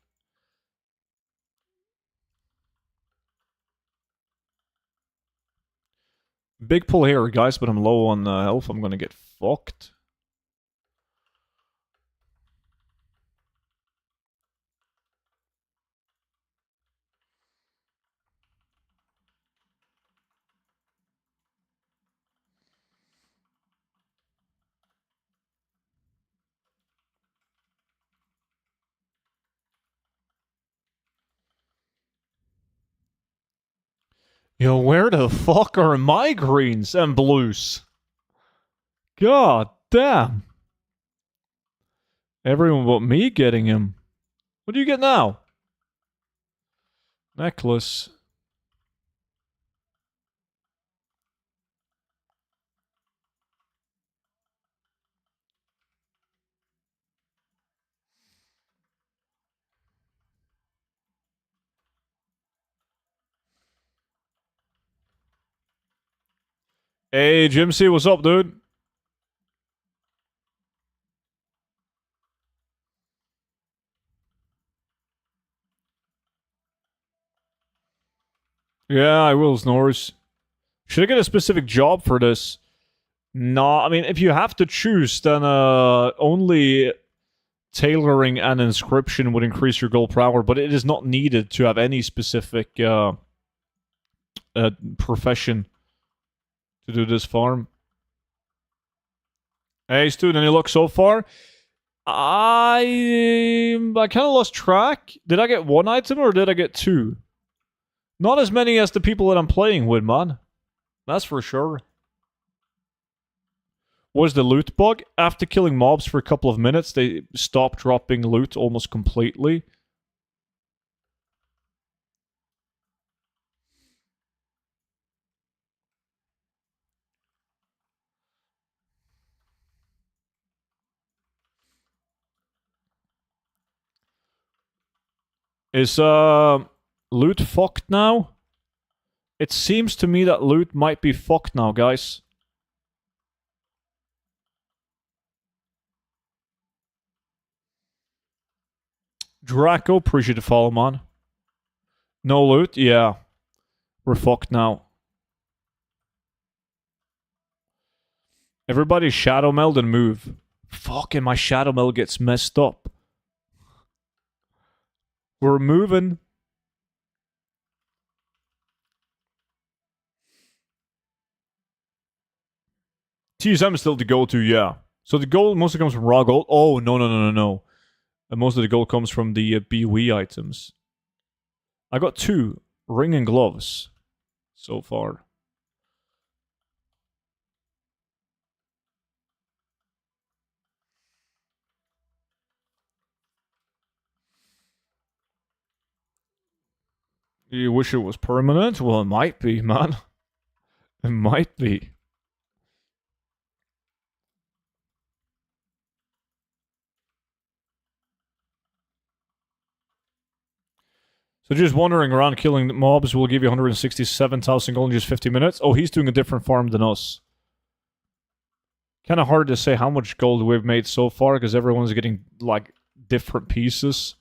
S1: Big pull here, guys, but I'm low on health. I'm gonna get fucked. Yo, where the fuck are my greens and blues? God damn. Everyone but me getting him. What do you get now? Necklace. Hey, Jim C, what's up, dude? Yeah, I will, Snores. Should I get a specific job for this? No, I mean, if you have to choose, then only tailoring and inscription would increase your gold per hour, but it is not needed to have any specific profession to do this farm. Hey, Stu, any luck so far? I kind of lost track. Did I get one item or did I get two? Not as many as the people that I'm playing with, man. That's for sure. Was the loot bug? After killing mobs for a couple of minutes, they stopped dropping loot almost completely. Is loot fucked now? It seems to me that loot might be fucked now, guys. Draco, appreciate the follow, man. No loot? Yeah. We're fucked now. Everybody shadow meld and move. Fucking my shadow meld gets messed up. We're moving. TSM is still the go-to, yeah. So the gold mostly comes from raw gold. Oh, no. And most of the gold comes from the BWE items. I got 2 ring and gloves so far. You wish it was permanent? Well, it might be, man. It might be. So just wandering around killing mobs will give you 167,000 gold in just 50 minutes. Oh, he's doing a different farm than us. Kind of hard to say how much gold we've made so far because everyone's getting, like, different pieces.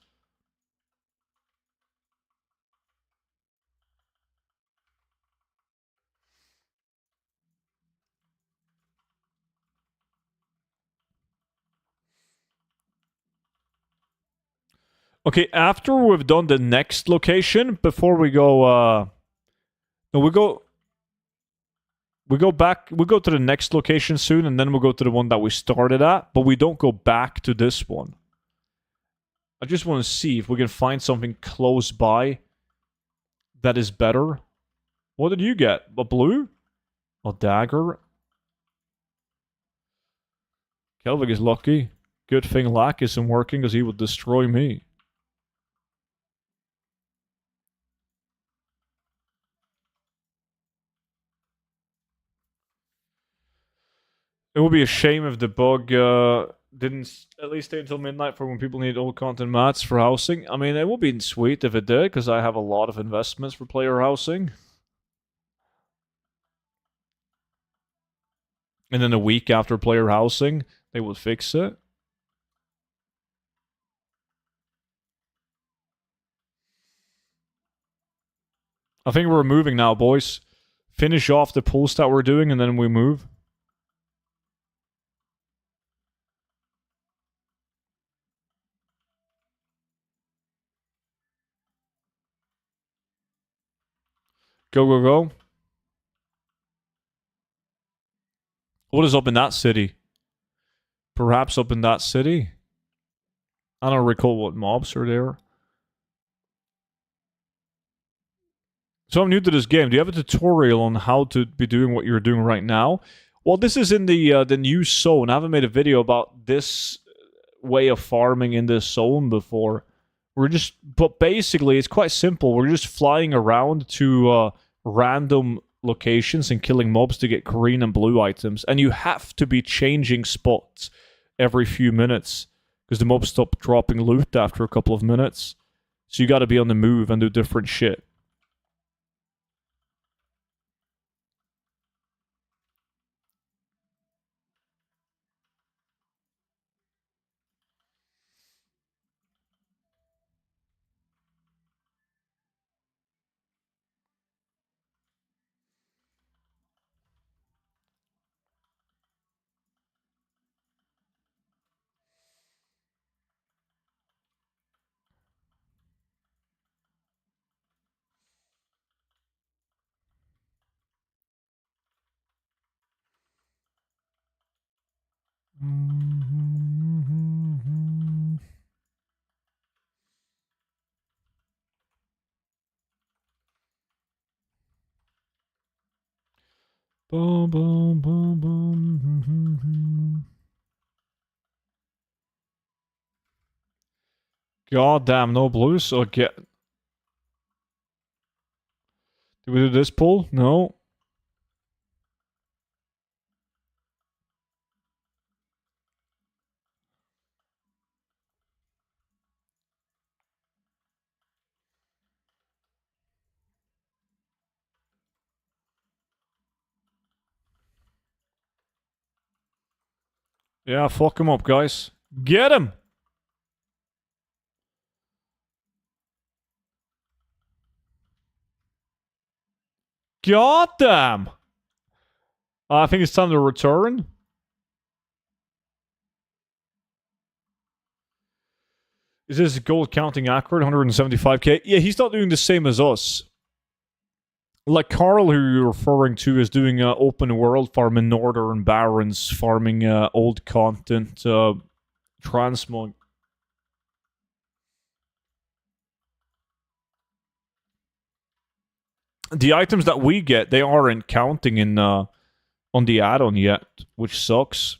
S1: Okay, after we've done the next location, before we go, no, we go back, we go to the next location soon, and then we'll go to the one that we started at, but we don't go back to this one. I just want to see if we can find something close by that is better. What did you get? A blue? A dagger? Kelvig is lucky. Good thing Lack isn't working, because he would destroy me. It would be a shame if the bug didn't at least stay until midnight for when people need old content mats for housing. I mean, it would be sweet if it did, because I have a lot of investments for player housing. And then a week after player housing, they would fix it. I think we're moving now, boys. Finish off the pulls that we're doing, and then we move. Go, go, go. What is up in that city? Perhaps up in that city? I don't recall what mobs are there. So I'm new to this game. Do you have a tutorial on how to be doing what you're doing right now? Well, this is in the new zone. I haven't made a video about this way of farming in this zone before. But basically, it's quite simple. We're just flying around to random locations and killing mobs to get green and blue items. And you have to be changing spots every few minutes because the mobs stop dropping loot after a couple of minutes. So you got to be on the move and do different shit. Boom, boom, boom, boom. God damn, no blues. So get. Did we do this pull? No. Yeah, fuck him up, guys. Get him! God damn! I think it's time to return. Is this gold counting accurate? 175k? Yeah, he's not doing the same as us. Like Carl, who you're referring to, is doing open world farm in Northern Barrens, farming old content, transmog. The items that we get, they aren't counting in on the add-on yet, which sucks.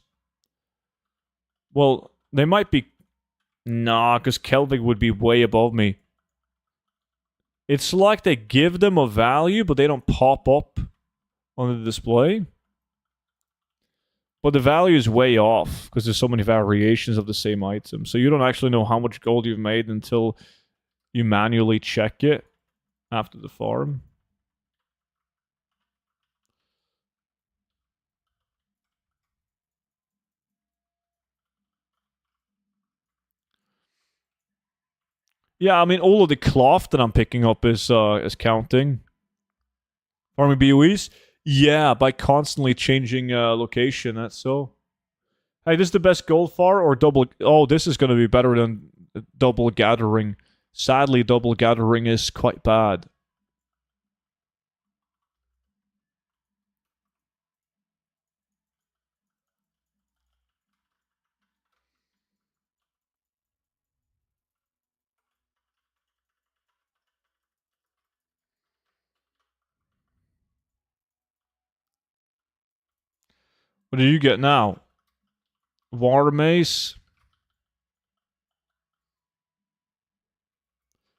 S1: Well, they might be. Nah, because Kelvig would be way above me. It's like they give them a value, but they don't pop up on the display. But the value is way off because there's so many variations of the same item. So you don't actually know how much gold you've made until you manually check it after the farm. Yeah, I mean, all of the cloth that I'm picking up is counting. Farming BOEs? Yeah, by constantly changing location, that's so. Hey, this is the best gold far or double? Oh, this is going to be better than double gathering. Sadly, double gathering is quite bad. What do you get now? War mace.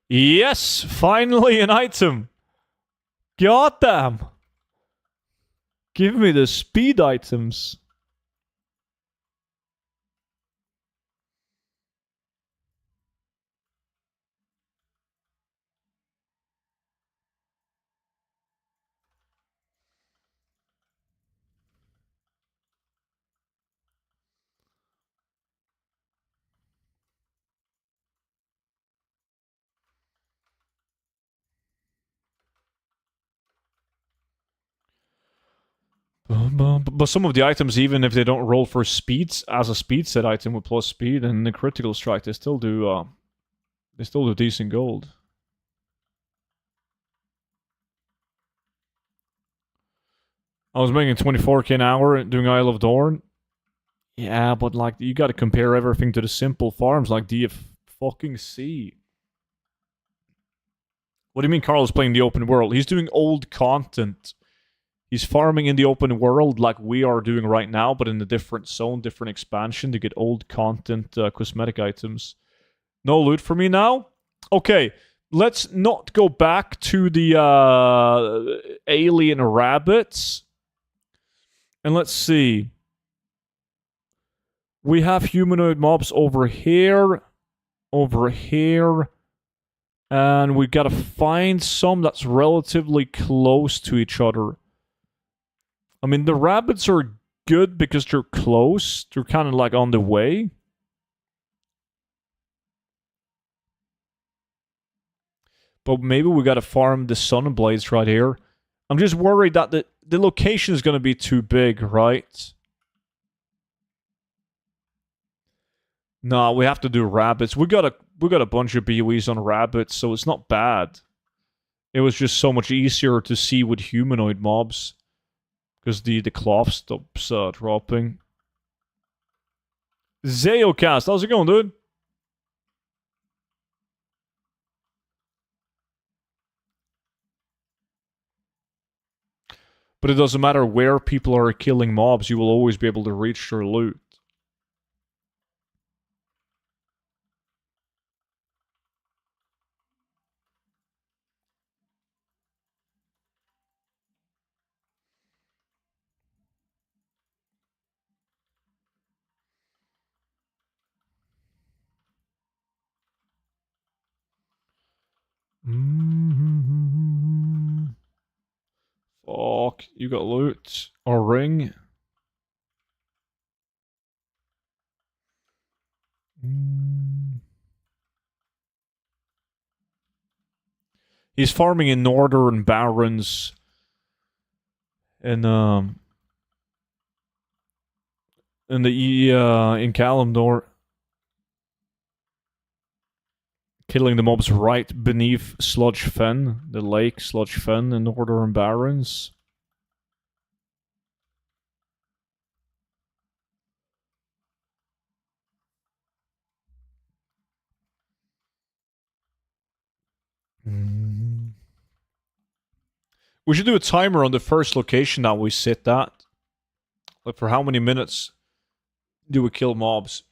S1: Yes, finally an item. God damn. Give me the speed items. But some of the items, even if they don't roll for speeds as a speed set item with plus speed and the critical strike, they still do decent gold. I was making 24k an hour doing Isle of Dorn. Yeah, but like you got to compare everything to the simple farms. Like, do you fucking see? What do you mean Carl is playing the open world? He's doing old content. He's farming in the open world like we are doing right now, but in a different zone, different expansion to get old content cosmetic items. No loot for me now? Okay, let's not go back to the alien rabbits. And let's see. We have humanoid mobs over here. Over here. And we gotta find some that's relatively close to each other. I mean, the rabbits are good because they're close. They're kind of like on the way. But maybe we gotta farm the sunblades right here. I'm just worried that the location is gonna be too big, right? No, we have to do rabbits. We got a bunch of BOEs on rabbits, so it's not bad. It was just so much easier to see with humanoid mobs. Because the cloth stops dropping. Zeocast, how's it going, dude? But it doesn't matter where people are killing mobs, you will always be able to reach their loot. Fuck, you got loot. Or ring. He's farming in Northern Barrens. In Kalimdor. Killing the mobs right beneath Sludge Fen, the lake Sludge Fen in Northern Barrens. We should do a timer on the first location that we sit at. Like, for how many minutes do we kill mobs?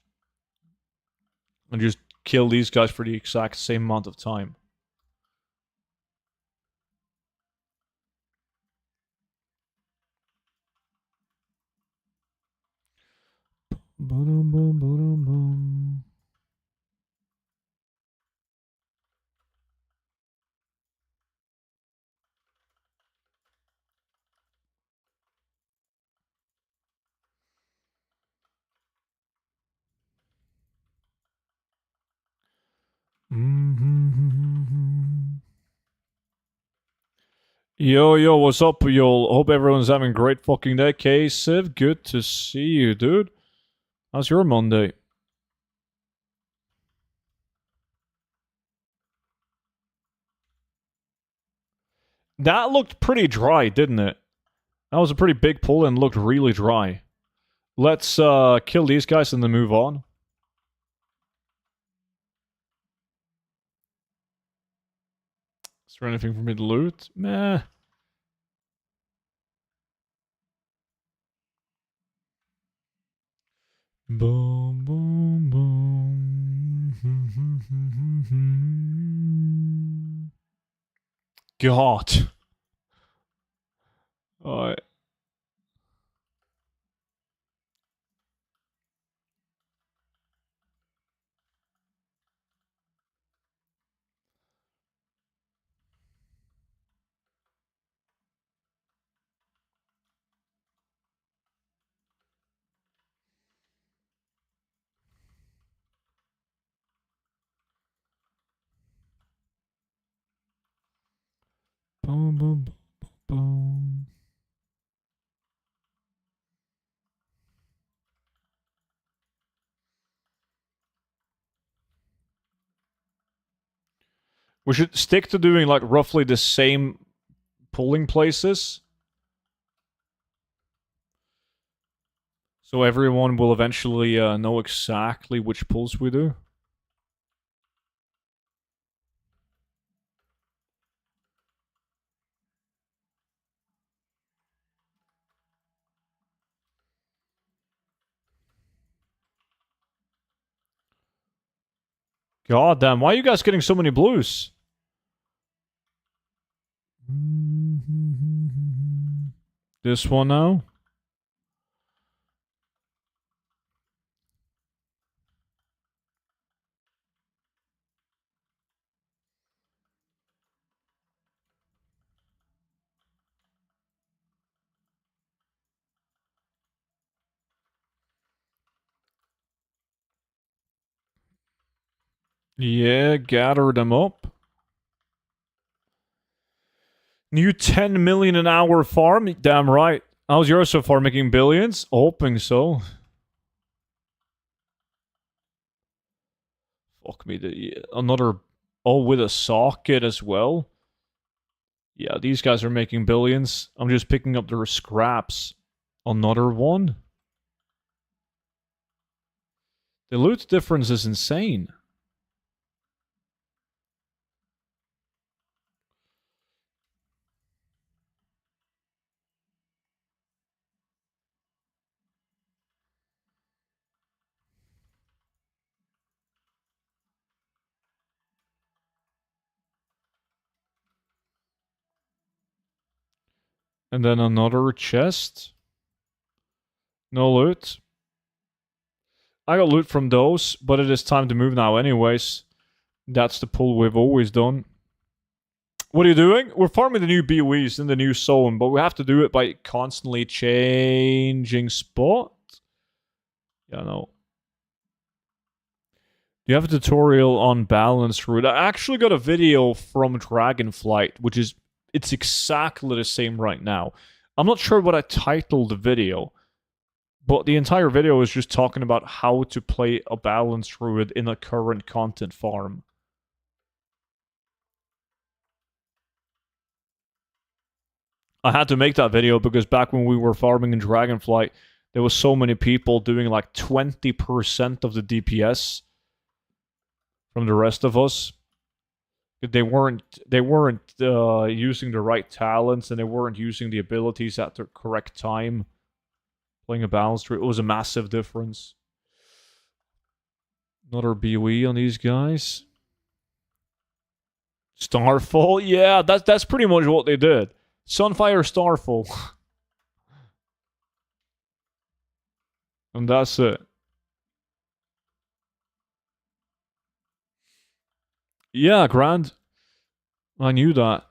S1: And just kill these guys for the exact same amount of time. Yo, what's up, y'all? Hope everyone's having a great fucking day. K-Civ, good to see you, dude. How's your Monday? That looked pretty dry, didn't it? That was a pretty big pull and looked really dry. Let's kill these guys and then move on. Is there anything for me to loot? Meh. Boom, boom, boom. God. Alright. Boom, boom, boom, boom. We should stick to doing like roughly the same pulling places. So everyone will eventually know exactly which pulls we do. God damn, why are you guys getting so many blues? This one now? Yeah, gather them up. New 10 million an hour farm? Damn right. How's yours so far? Making billions? Hoping so. Fuck me. Another... Oh, with a socket as well? Yeah, these guys are making billions. I'm just picking up their scraps. Another one? The loot difference is insane. And then another chest. No loot. I got loot from those, but it is time to move now anyways. That's the pull we've always done. What are you doing? We're farming the new BOEs in the new zone, but we have to do it by constantly changing spot. Yeah, no. Do you have a tutorial on balanced route? I actually got a video from Dragonflight, which is... It's exactly the same right now. I'm not sure what I titled the video, but the entire video is just talking about how to play a balanced druid in a current content farm. I had to make that video because back when we were farming in Dragonflight, there was so many people doing like 20% of the DPS from the rest of us. They weren't using the right talents, and they weren't using the abilities at the correct time. Playing a balanced druid, it was a massive difference. Another BOE on these guys. Starfall? Yeah, that's pretty much what they did. Sunfire, Starfall. And that's it. Yeah, Grand. I knew that.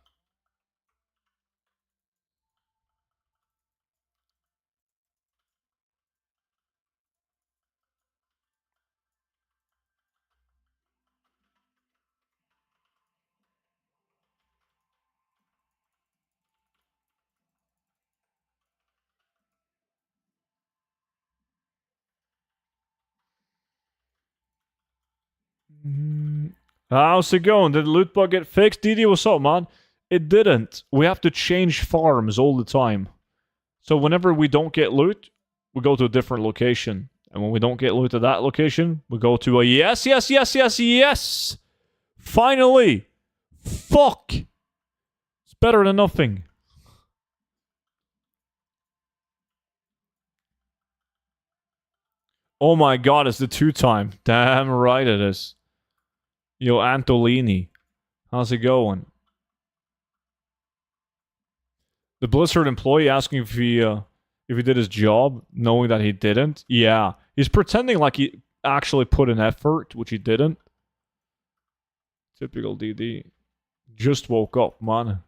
S1: How's it going? Did the loot bug get fixed? DD, what's up, man? It didn't. We have to change farms all the time. So whenever we don't get loot, we go to a different location. And when we don't get loot at that location, we go to a yes, yes, yes, yes, yes! Finally! Fuck! It's better than nothing. Oh my god, it's the 2-time. Damn right it is. Yo, Antolini. How's it going? The Blizzard employee asking if he did his job, knowing that he didn't. Yeah. He's pretending like he actually put an effort, which he didn't. Typical DD. Just woke up, man.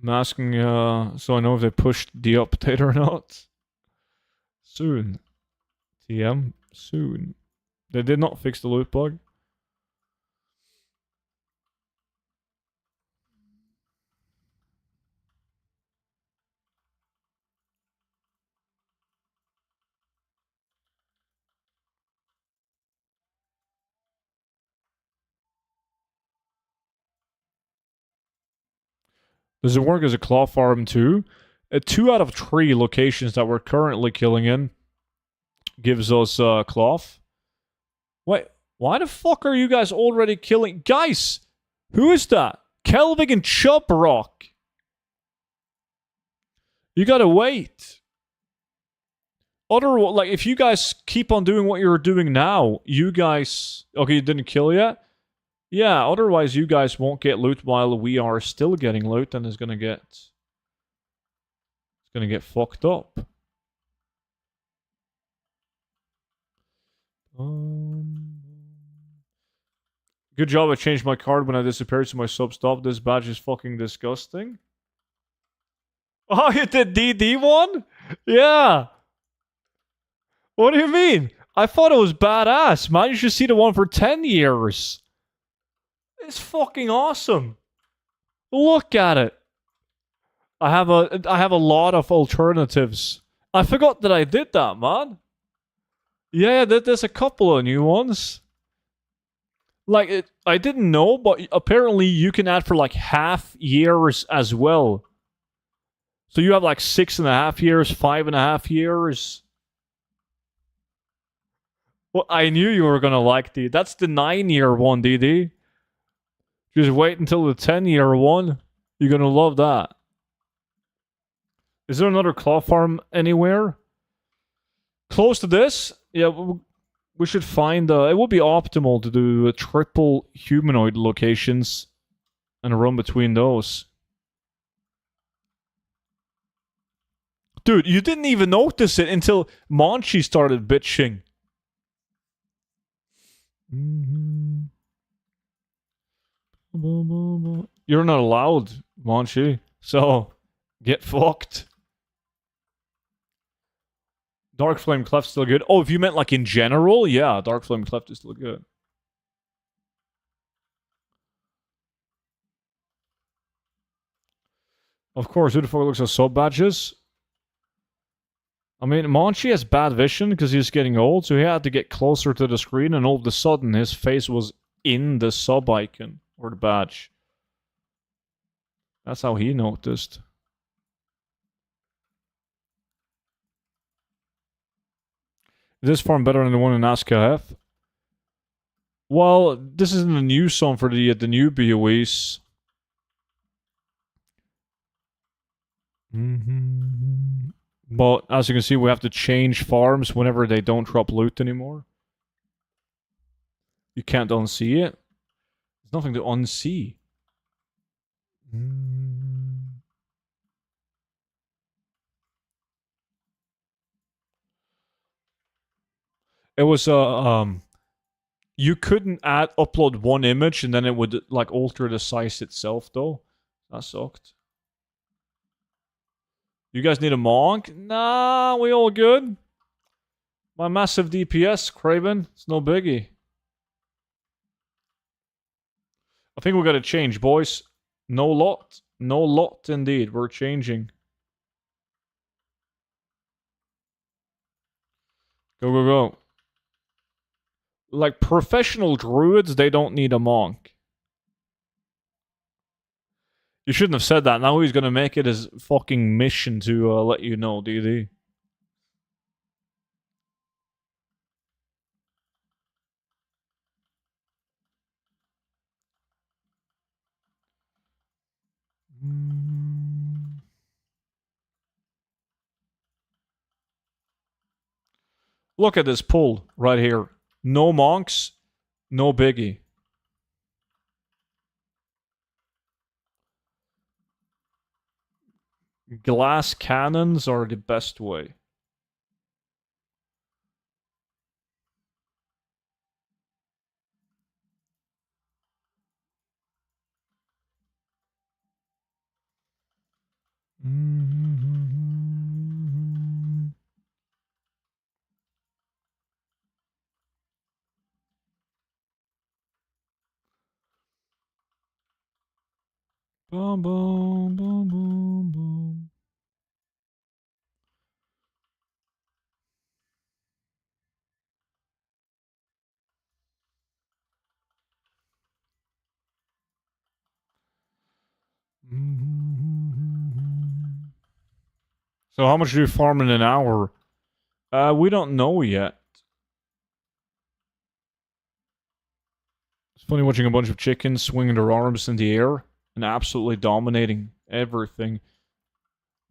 S1: I'm asking, so I know if they pushed the update or not. Soon. TM. Soon. They did not fix the loot bug. Does it work as a claw farm too? 2 out of 3 locations that we're currently killing in gives us cloth. Wait, why the fuck are you guys already killing? Guys! Who is that? Kelvig and Chubrock. You gotta wait. Like, if you guys keep on doing what you're doing now, you guys... Okay, you didn't kill yet? Yeah, otherwise you guys won't get loot while we are still getting loot, and it's gonna get... It's gonna get fucked up. Good job, I changed my card when I disappeared, so my sub stopped. This badge is fucking disgusting. Oh, you did DD1? Yeah. What do you mean? I thought it was badass, man. You should see the one for 10 years. It's fucking awesome. Look at it. I have a lot of alternatives. I forgot that I did that, man. Yeah, there's a couple of new ones. Like, I didn't know, but apparently you can add for like half years as well. So you have like 6.5 years, 5.5 years. Well, I knew you were gonna like the... That's the 9-year one, DD. Just wait until the 10-year one. You're gonna love that. Is there another claw farm anywhere? Close to this? Yeah, we should find... it would be optimal to do triple humanoid locations and run between those. Dude, you didn't even notice it until Monchi started bitching. You're not allowed, Monchi. So, get fucked. Dark Flame Cleft still good. Oh, if you meant like in general, yeah, Dark Flame Cleft is still good. Of course, who the fuck looks at sub badges? I mean, Monchi has bad vision because he's getting old, so he had to get closer to the screen, and all of a sudden his face was in the sub icon, or the badge. That's how he noticed. Is this farm better than the one in AskF? Well, this isn't a new song for the new BOEs. But as you can see, we have to change farms whenever they don't drop loot anymore. You can't unsee it. There's nothing to unsee. It was you couldn't upload one image and then it would like alter the size itself though. That sucked. You guys need a monk? Nah, we all good. My massive DPS, Craven. It's no biggie. I think we gotta change, boys. No lot. No lot indeed. We're changing. Go, go, go. Like, professional druids, they don't need a monk. You shouldn't have said that. Now he's gonna make it his fucking mission to let you know, DD. Look at this pull right here. No monks, no biggie. Glass cannons are the best way. Boom, boom, boom, boom, boom. So how much do you farm in an hour? We don't know yet. Funny watching a bunch of chickens swinging their arms in the air and absolutely dominating everything.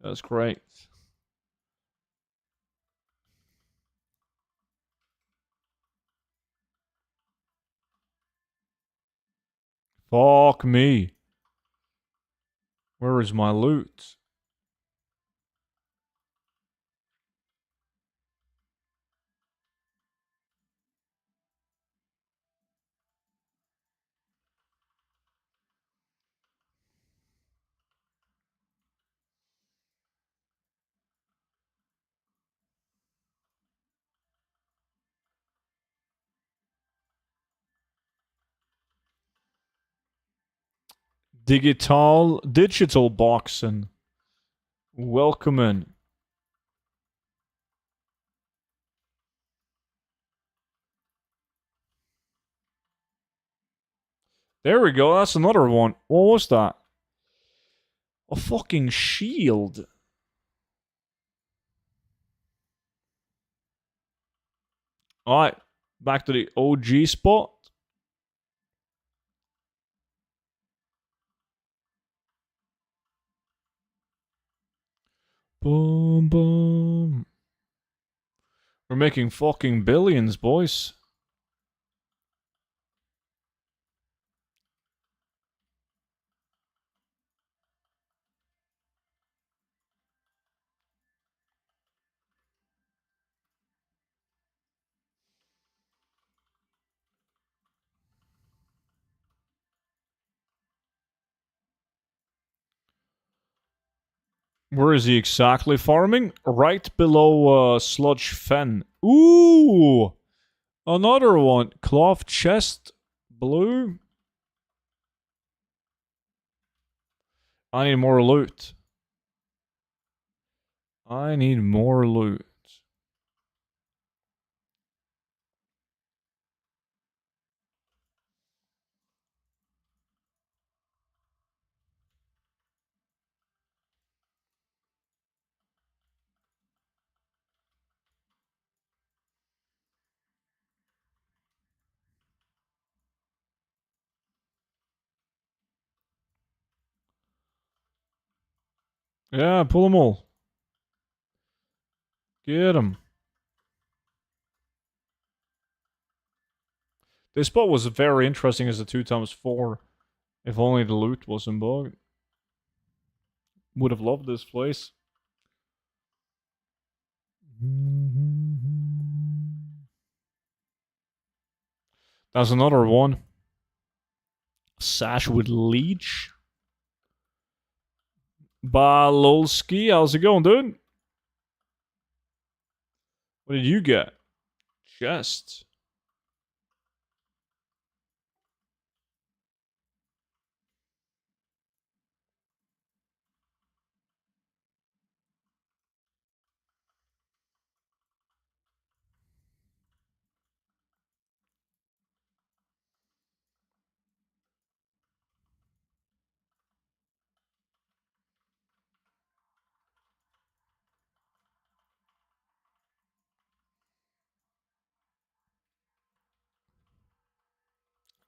S1: That's great. Fuck me. Where is my loot? Digital boxing. Welcome in. There we go, that's another one. What was that? A fucking shield. Alright, back to the OG spot. Boom, boom. We're making fucking billions, boys. Where is he exactly farming? Right below Sludge Fen. Ooh! Another one. Cloth chest. Blue. I need more loot. I need more loot. Yeah, pull them all. Get them. This spot was very interesting as a 2x4. If only the loot wasn't bugged. Would have loved this place. That's another one. Sash with Leech. Balolski, how's it going, dude? What did you get? Chest.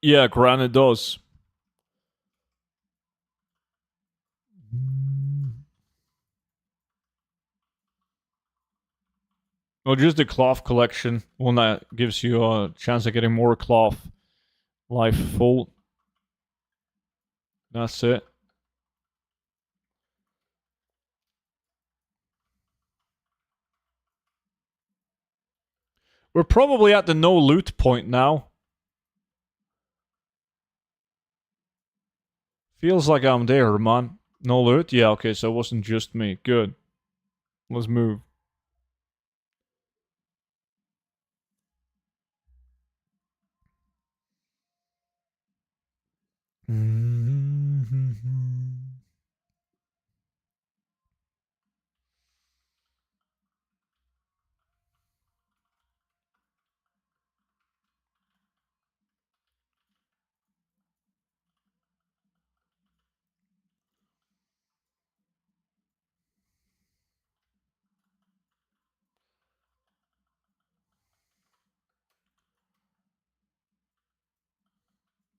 S1: Yeah, granite does. Oh, just the cloth collection. One that gives you a chance of getting more cloth. Life full. That's it. We're probably at the no loot point now. Feels like I'm there, man. No loot? Yeah, okay, so it wasn't just me. Good. Let's move.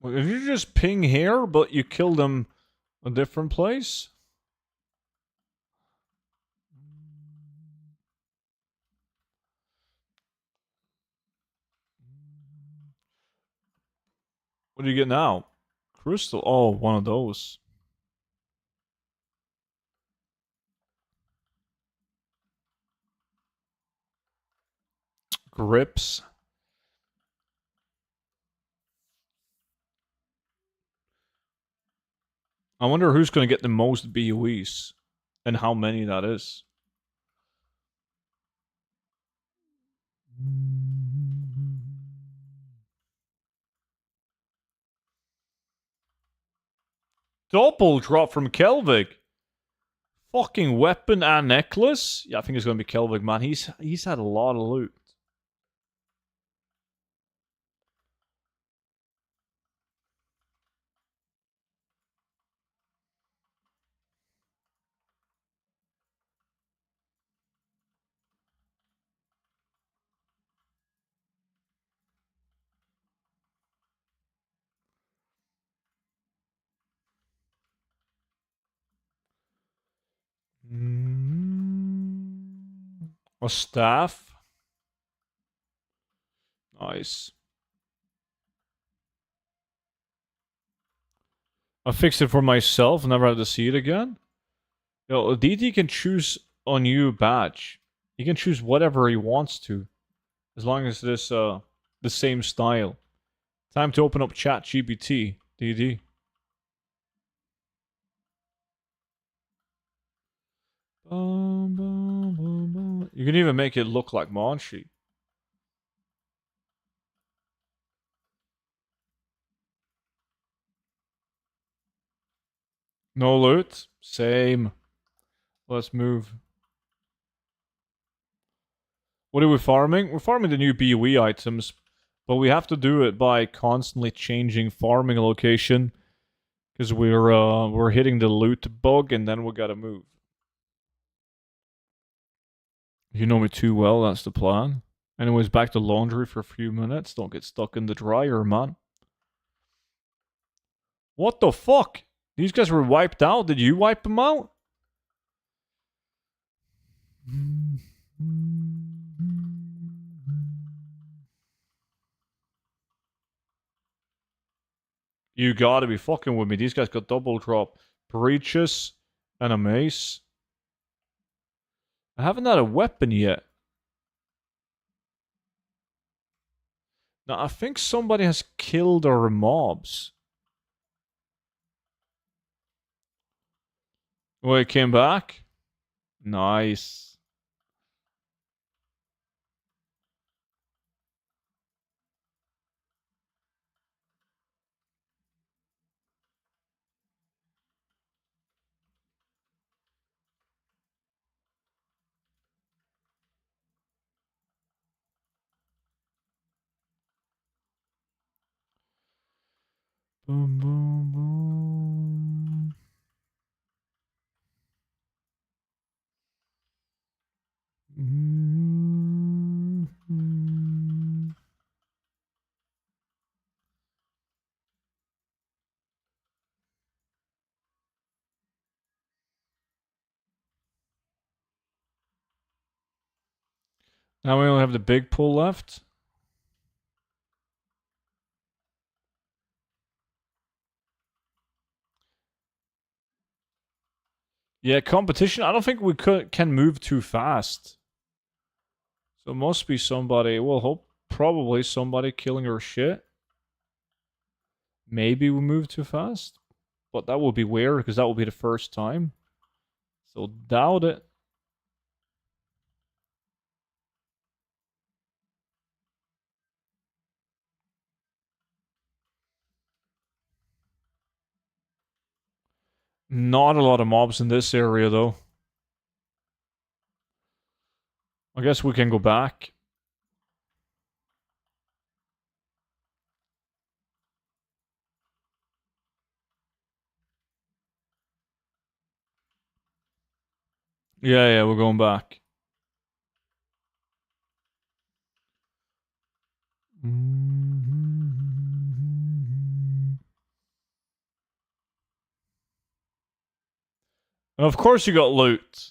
S1: Did you just ping here, but you killed them a different place? What do you get now? Crystal. Oh, one of those. Grips. I wonder who's going to get the most BOEs and how many that is. Double drop from Kelvig. Fucking weapon and necklace? Yeah, I think it's going to be Kelvig, man. He's had a lot of loot. A staff. Nice. I fixed it for myself. Never had to see it again. Yo, DT can choose a new badge. He can choose whatever he wants to, as long as it's the same style. Time to open up Chat GPT, DD. You can even make it look like Monshi. No loot? Same. Let's move. What are we farming? We're farming the new BOE items, but we have to do it by constantly changing farming location, because we're hitting the loot bug, and then we gotta move. You know me too well, that's the plan. Anyways, back to laundry for a few minutes. Don't get stuck in the dryer, man. What the fuck? These guys were wiped out? Did you wipe them out? You gotta be fucking with me. These guys got double drop. Breaches and a mace. I haven't had a weapon yet. Now, I think somebody has killed our mobs. Oh, it came back? Nice. Boom, boom, boom. Now we only have the big pool left. Yeah, competition. I don't think we can move too fast. So it must be somebody. We'll hope probably somebody killing our shit. Maybe we move too fast, but that would be weird because that will be the first time. So doubt it. Not a lot of mobs in this area though. I guess we can go back. Yeah, we're going back. And of course you got loot.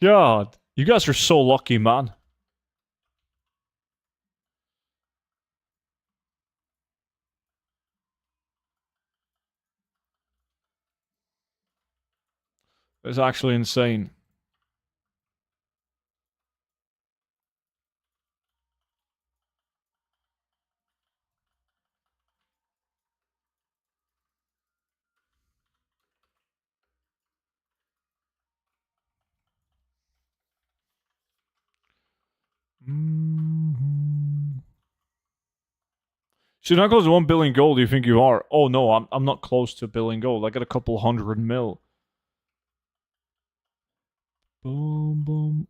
S1: God, you guys are so lucky, man. It's actually insane. Mm-hmm. So you're not close to 1 billion gold, you think you are? Oh no, I'm not close to a billion gold. I got a couple 100 mil. Boom, boom.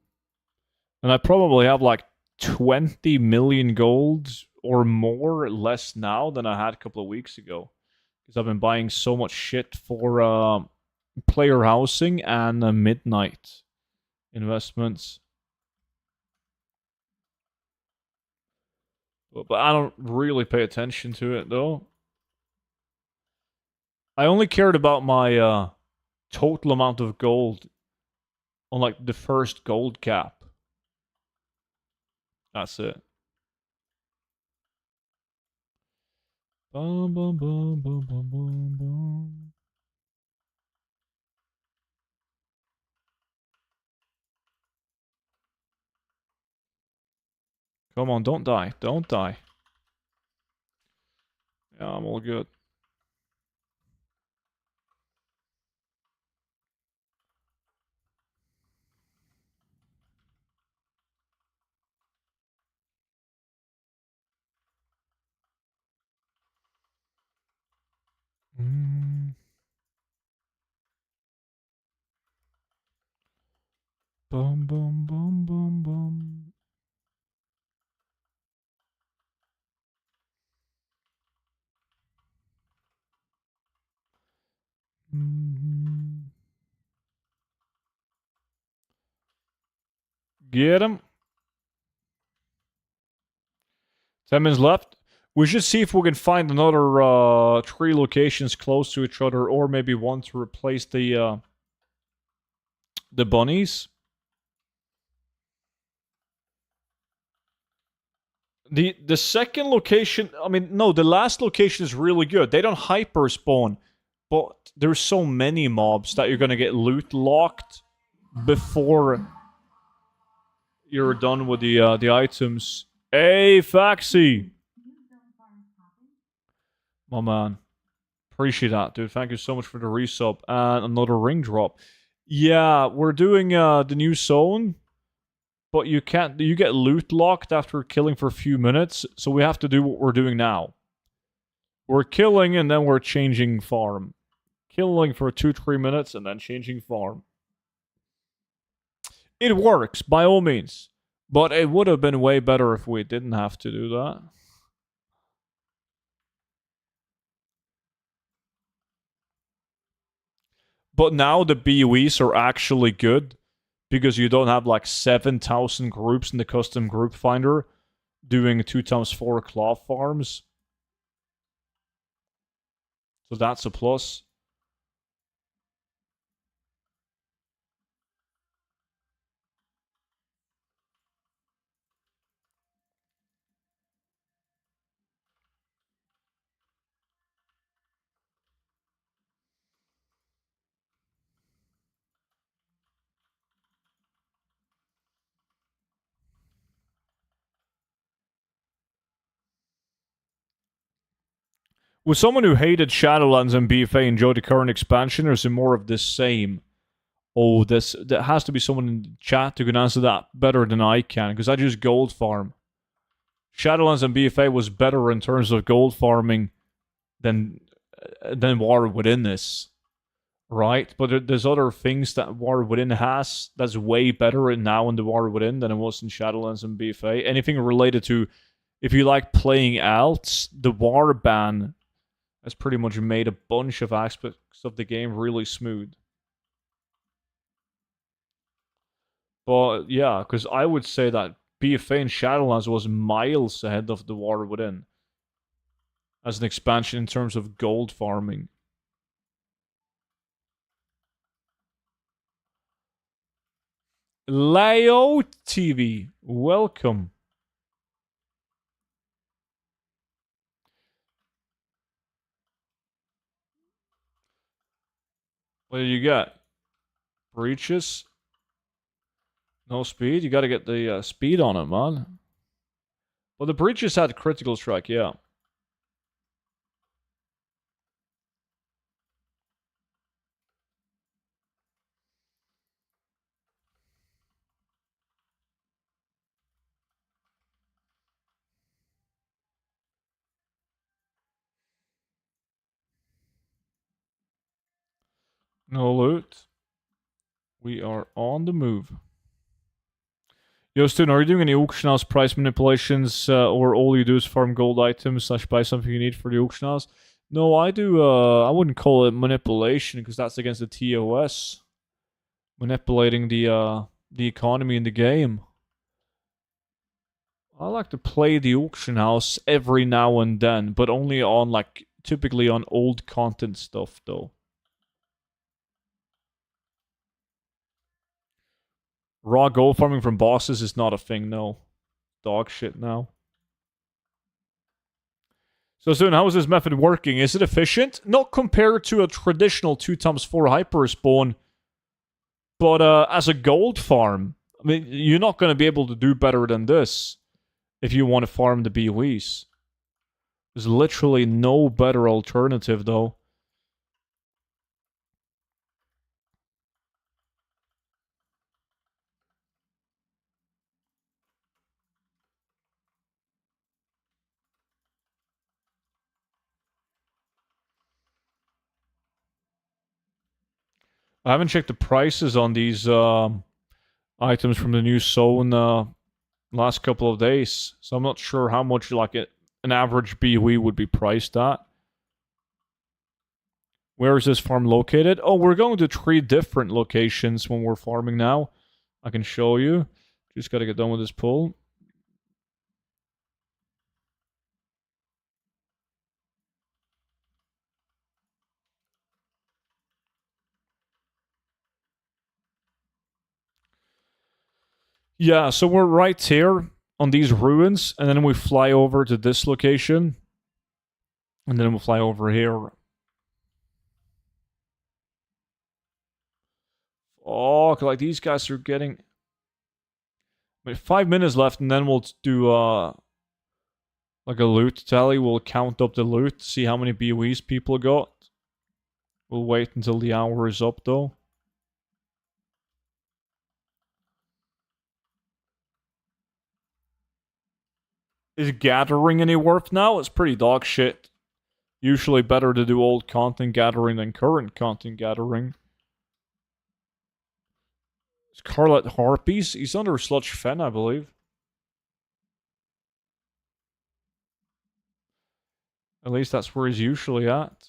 S1: And I probably have like 20 million gold or more less now than I had a couple of weeks ago. Because I've been buying so much shit for player housing and midnight investments. But I don't really pay attention to it though. I only cared about my total amount of gold on like the first gold cap. That's it. Bum, bum, bum, bum, bum, bum, bum. Come on, don't die. Don't die. Yeah, I'm all good. Mm. Bum, bum, bum, bum, bum. Mm-hmm. Get him. 10 minutes left. We should see if we can find another 3 locations close to each other, or maybe one to replace the bunnies. The second location, I mean, no, the last location is really good. They don't hyper spawn, but there's so many mobs that you're gonna get loot locked before you're done with the items. Hey, Faxi, my man, appreciate that, dude. Thank you so much for the resub and another ring drop. Yeah, we're doing the new zone, but you can't. You get loot locked after killing for a few minutes, so we have to do what we're doing now. We're killing and then we're changing farm. Killing for 2-3 minutes and then changing farm. It works, by all means. But it would have been way better if we didn't have to do that. But now the BUEs are actually good because you don't have like 7,000 groups in the custom group finder doing 2x4 claw farms. So that's a plus. With someone who hated Shadowlands and BFA enjoyed the current expansion, or is it more of the same? Oh, there has to be someone in the chat who can answer that better than I can, because I just gold farm. Shadowlands and BFA was better in terms of gold farming than War Within this, right? But there's other things that War Within has that's way better now in the War Within than it was in Shadowlands and BFA. Anything related to, if you like playing alts, the War ban has pretty much made a bunch of aspects of the game really smooth. But yeah, because I would say that BFA and Shadowlands was miles ahead of the War Within as an expansion in terms of gold farming. Leo TV, welcome. What do you got? Breaches? No speed? You gotta get the speed on it, man. Well, the breaches had critical strike, yeah. No loot. We are on the move. Yo, student, are you doing any auction house price manipulations, or all you do is farm gold items / buy something you need for the auction house? No, I do. I wouldn't call it manipulation because that's against the TOS. Manipulating the economy in the game. I like to play the auction house every now and then, but only on like typically on old content stuff though. Raw gold farming from bosses is not a thing, no. Dog shit now. So soon, how is this method working? Is it efficient? Not compared to a traditional 2x4 hyper spawn, but as a gold farm, I mean, you're not going to be able to do better than this if you want to farm the BOEs. There's literally no better alternative, though. I haven't checked the prices on these items from the new zone last couple of days, so I'm not sure how much like an average BOE would be priced at. Where is this farm located? Oh, we're going to 3 different locations when we're farming now. I can show you. Just gotta get done with this pull. Yeah, so we're right here on these ruins, and then we fly over to this location. And then we'll fly over here. Oh, like these guys are getting... Wait, 5 minutes left, and then we'll do like a loot tally. We'll count up the loot, see how many BOEs people got. We'll wait until the hour is up, though. Is gathering any worth now? It's pretty dog shit. Usually better to do old content gathering than current content gathering. Scarlet Harpies? He's under Sludge Fen, I believe. At least that's where he's usually at.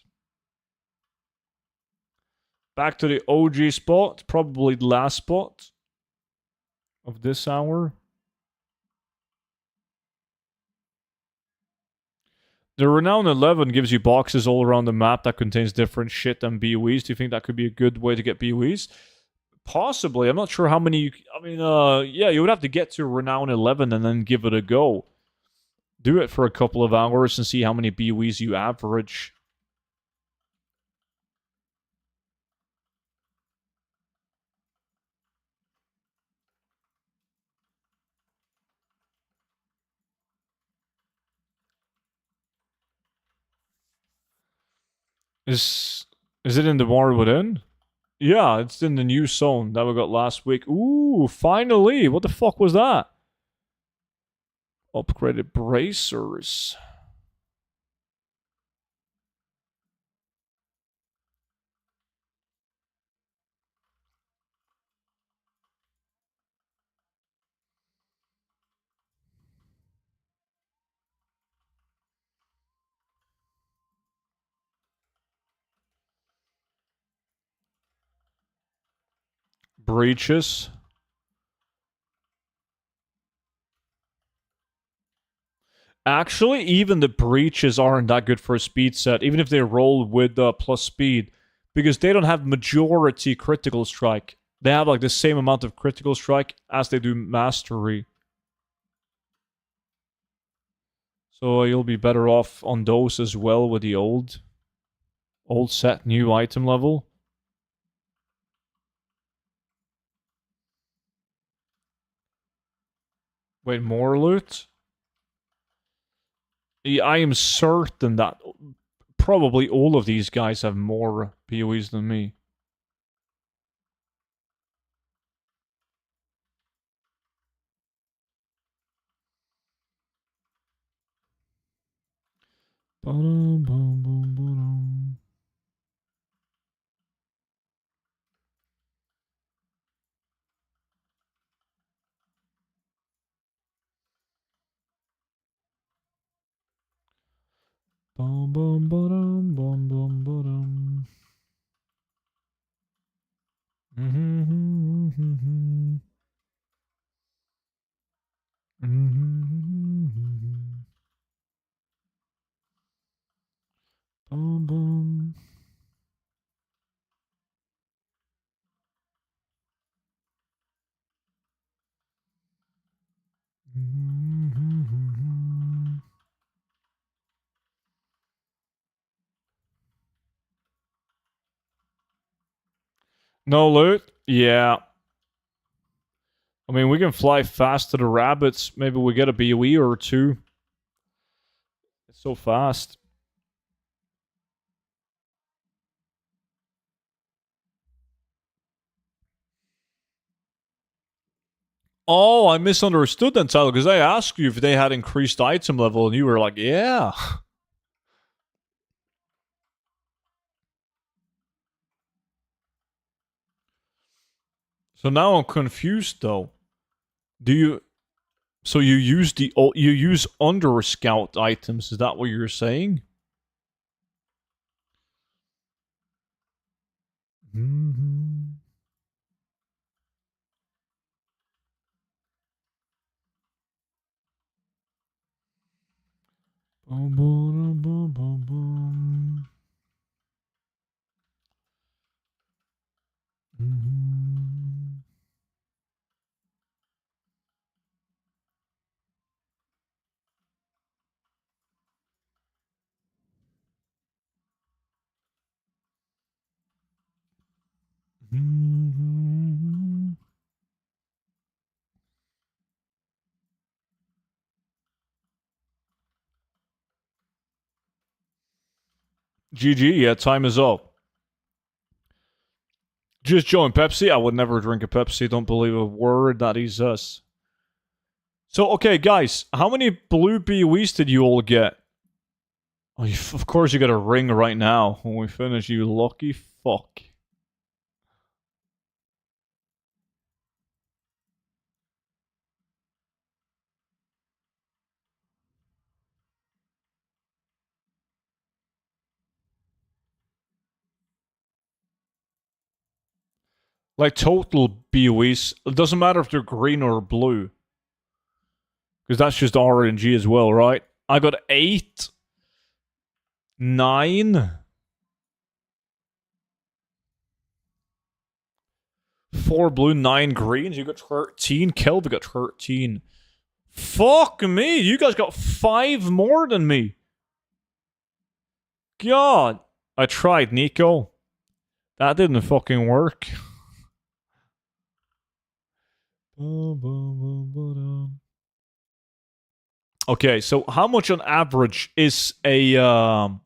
S1: Back to the OG spot. Probably the last spot of this hour. The Renown 11 gives you boxes all around the map that contains different shit and BOEs. Do you think that could be a good way to get BOEs? Possibly. I'm not sure how many I mean, yeah, you would have to get to Renown 11 and then give it a go. Do it for a couple of hours and see how many BOEs you average. Is it in the War Within? Yeah, it's in the new zone that we got last week. Ooh, finally! What the fuck was that? Upgraded bracers. Breaches. Actually, even the breaches aren't that good for a speed set, even if they roll with plus speed, because they don't have majority critical strike. They have like the same amount of critical strike as they do mastery. So you'll be better off on those as well with the old set, new item level. Wait, more loot? Yeah, I am certain that probably all of these guys have more PoEs than me. Ba-dum, bum, bum, ba-dum. Bum, bum, ba-dum, bum, bum, ba-dum. Mm-hmm. Bum, bum. No loot? Yeah. I mean, we can fly fast to the rabbits. Maybe we get a BOE or two. It's so fast. Oh, I misunderstood then, Tyler, because I asked you if they had increased item level, and you were like, yeah. So now I'm confused, though. Do you... So you use you use under scout items, is that what you're saying? Mm-hmm. Bum, bum, bum, bum, bum. Mm-hmm. Mm-hmm. GG, yeah, time is up. Just join Pepsi. I would never drink a Pepsi. Don't believe a word that he says. So, okay, guys, how many blue BOEs did you all get? Oh, of course you got a ring right now when we finish, you lucky fuck. Like total BOEs. It doesn't matter if they're green or blue. Because that's just RNG as well, right? I got 8, 9, 4 blue, 9 greens. You got 13. Kelvin got 13. Fuck me. You guys got 5 more than me. God. I tried, Nico. That didn't fucking work. Okay, so how much on average is a well,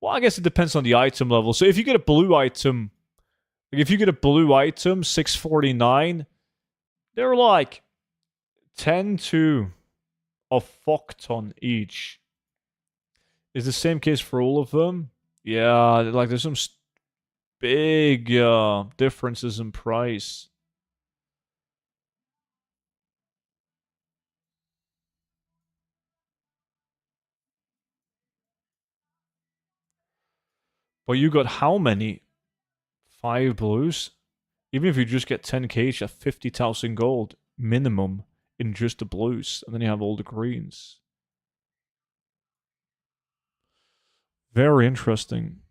S1: I guess it depends on the item level. So if you get a blue item, like if you get a blue item, 649, they're like 10 to a fuck ton each. Is the same case for all of them? Yeah, like there's some big differences in price. But you got how many? 5 blues? Even if you just get 10k, you have 50,000 gold minimum in just the blues, and then you have all the greens. Very interesting.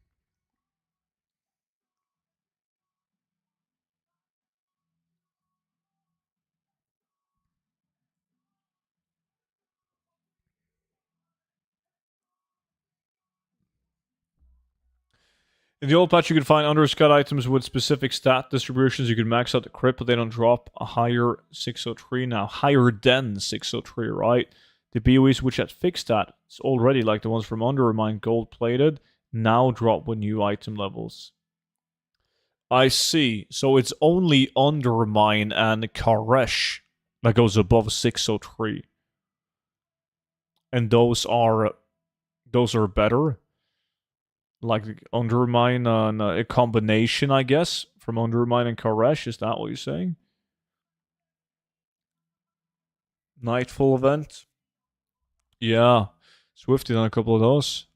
S1: In the old patch, you could find underscut items with specific stat distributions. You could max out the crit, but they don't drop a higher 603 now. Higher than 603, right? The BOEs which had fixed stats already, like the ones from Undermine gold plated, now drop with new item levels. I see. So it's only Undermine and Karesh that goes above 603. And those are better. Like Undermine and a combination, I guess, from Undermine and Karesh. Is that what you're saying? Nightfall event. Yeah. Swifty done a couple of those.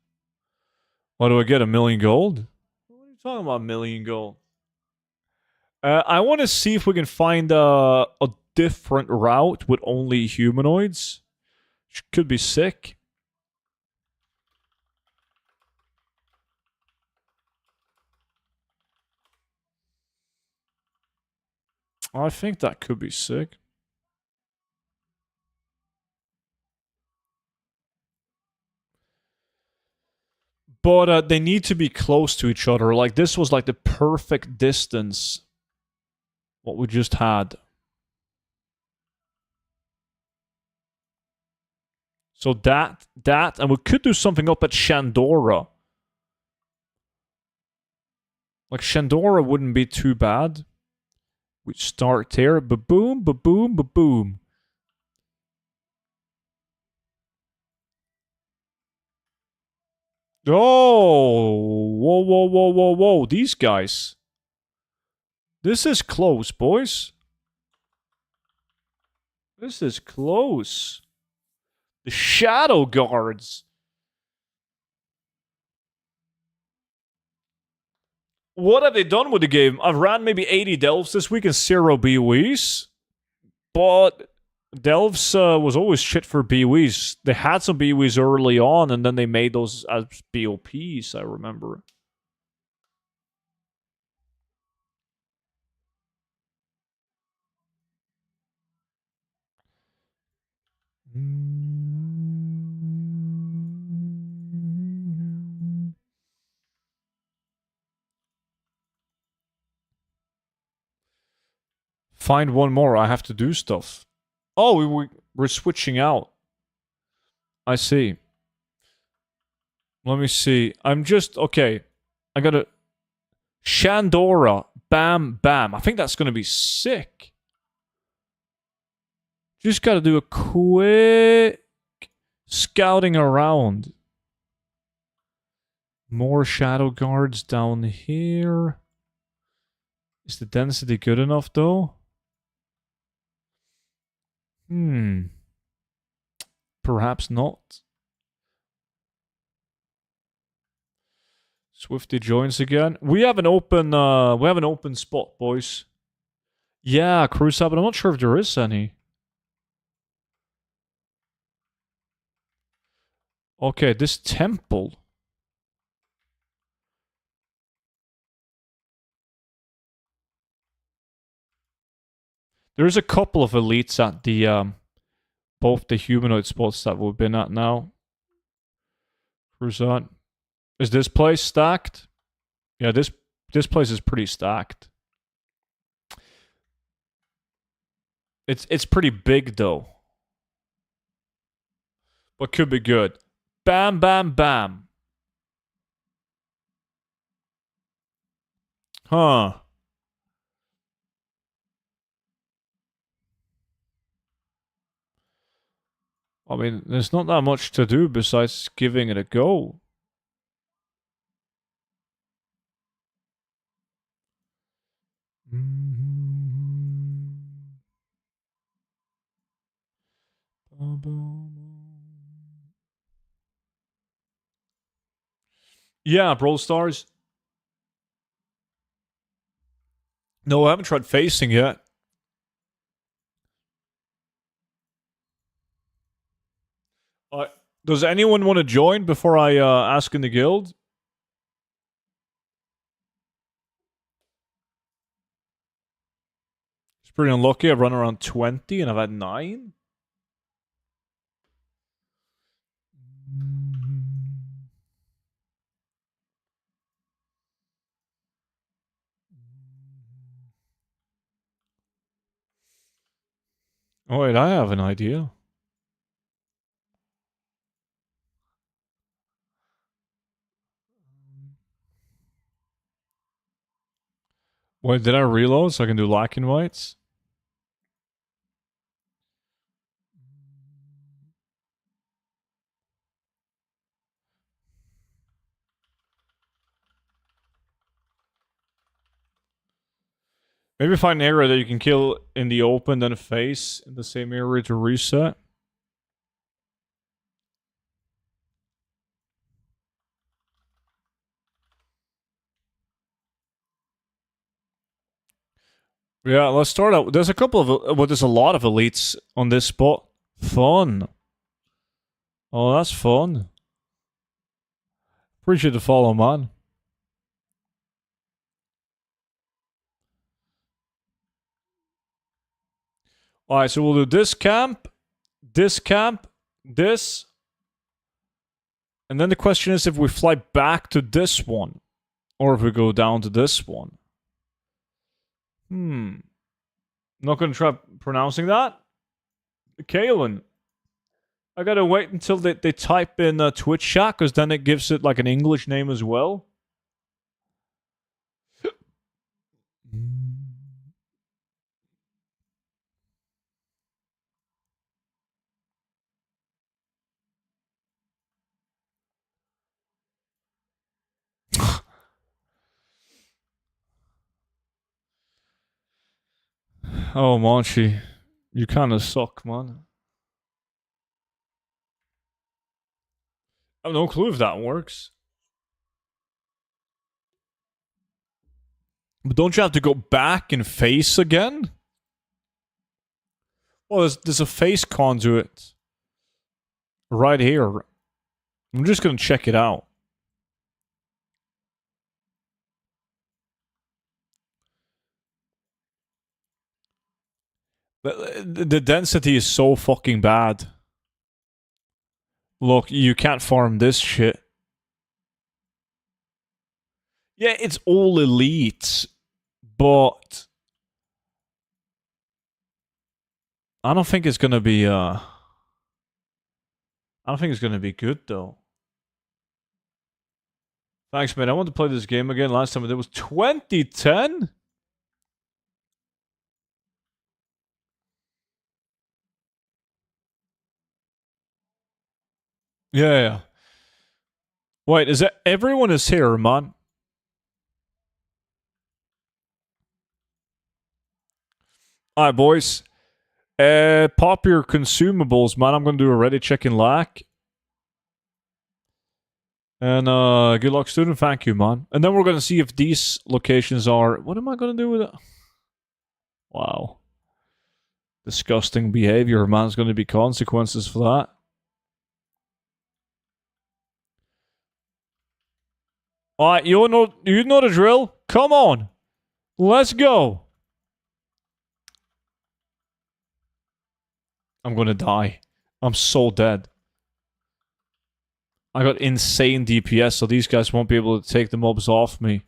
S1: What do I get? 1,000,000 gold? What are you talking about, 1,000,000 gold? I want to see if we can find a different route with only humanoids. Which could be sick. I think that could be sick. But they need to be close to each other. Like, this was like the perfect distance. What we just had. So that, and we could do something up at Shandora. Like, Shandora wouldn't be too bad. We start there. Ba-boom, ba-boom, ba-boom. Oh! Whoa, whoa, whoa, whoa, whoa. These guys. This is close, boys. This is close. The Shadow Guards. What have they done with the game? I've ran maybe 80 Delves this week and 0 BOEs. But Delves was always shit for BOEs. They had some BOEs early on, and then they made those as BOPs, I remember. Find one more. I have to do stuff. Oh, we're switching out. I see. Let me see. I'm just... Okay. I gotta... Shandora. Bam, bam. I think that's gonna be sick. Just gotta do a quick scouting around. More shadow guards down here. Is the density good enough, though? Perhaps not. Swifty joins again. We have an open spot, boys. Yeah, Crusader, but I'm not sure if there is any. Okay, this temple. There's a couple of elites at the both the humanoid spots that we've been at now. Cruzat. Is this place stacked? Yeah, this place is pretty stacked. It's pretty big though. But could be good. Bam, bam, bam. Huh. I mean, there's not that much to do besides giving it a go. Yeah, Brawl Stars. No, I haven't tried facing yet. Does anyone want to join before I ask in the guild? It's pretty unlucky. I've run around 20 and I've had 9. Oh, wait, I have an idea. Wait, did I reload so I can do lack invites? Maybe find an area that you can kill in the open, then face in the same area to reset. Yeah, let's start out. There's a couple of, well, there's a lot of elites on this spot. Fun. Oh, that's fun. Appreciate the follow, man. Alright, so we'll do this camp, this camp, this. And then the question is if we fly back to this one, or if we go down to this one. Not gonna try pronouncing that. Kalen. I gotta wait until they type in Twitch chat, because then it gives it like an English name as well. Oh, Monchi. You kinda suck, man. I have no clue if that works. But don't you have to go back and face again? Well, there's a face conduit right here. I'm just gonna check it out. The density is so fucking bad. Look, you can't farm this shit. Yeah, it's all elites, but I don't think it's gonna be I don't think it's gonna be good though. Thanks, man. I want to play this game again. Last time it was 2010? Yeah. Wait, is that everyone is here, man? Alright, boys. Pop your consumables, man. I'm gonna do a ready check in lack. And good luck, student. Thank you, man. And then we're gonna see if these locations are. What am I gonna do with it? Wow. Disgusting behavior, man. There's gonna be consequences for that. Alright, you know the drill. Come on. Let's go. I'm gonna die. I'm so dead. I got insane DPS, so these guys won't be able to take the mobs off me.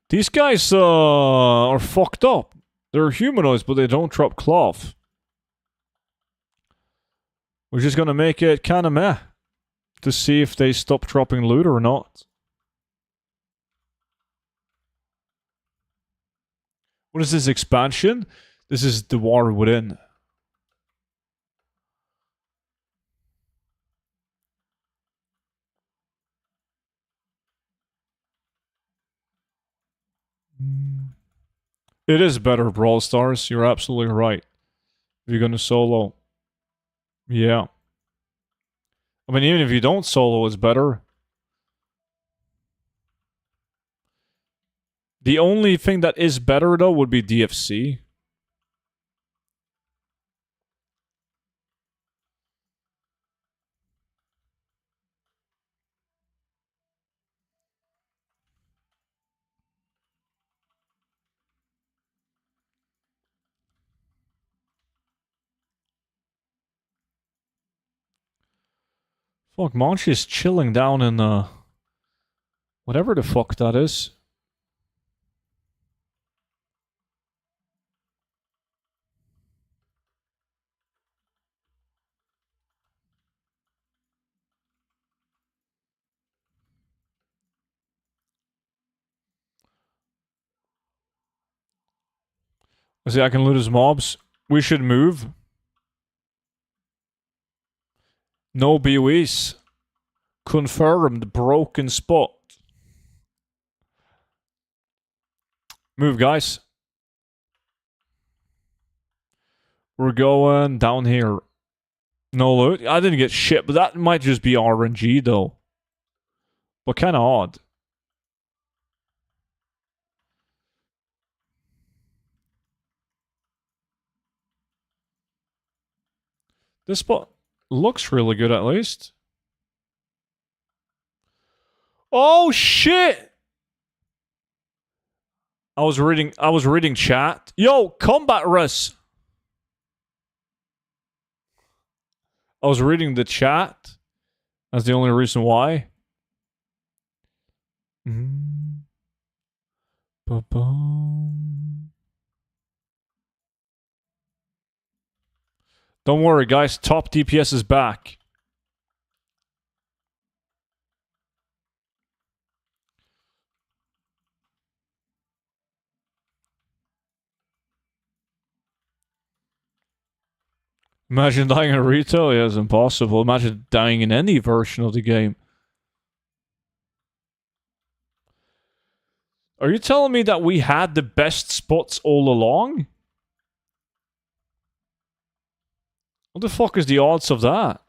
S1: These guys are fucked up. They're humanoids, but they don't drop cloth. We're just gonna make it kinda meh. To see if they stop dropping loot or not. What is this expansion? This is the War Within. It is better, Brawl Stars. You're absolutely right. If you're gonna solo. Yeah. I mean, even if you don't solo, it's better. The only thing that is better, though, would be DFC. Fuck, Monchi's chilling down in, whatever the fuck that is. See, I can loot his mobs. We should move. No BOEs. Confirmed broken spot. Move, guys. We're going down here. No loot. I didn't get shit, but that might just be RNG, though. But kind of odd. This spot looks really good, at least. Oh, shit! I was reading chat. Yo, combat res. I was reading the chat. That's the only reason why. Don't worry, guys. Top DPS is back. Imagine dying in retail? Yeah, it's impossible. Imagine dying in any version of the game. Are you telling me that we had the best spots all along? What the fuck is the odds of that?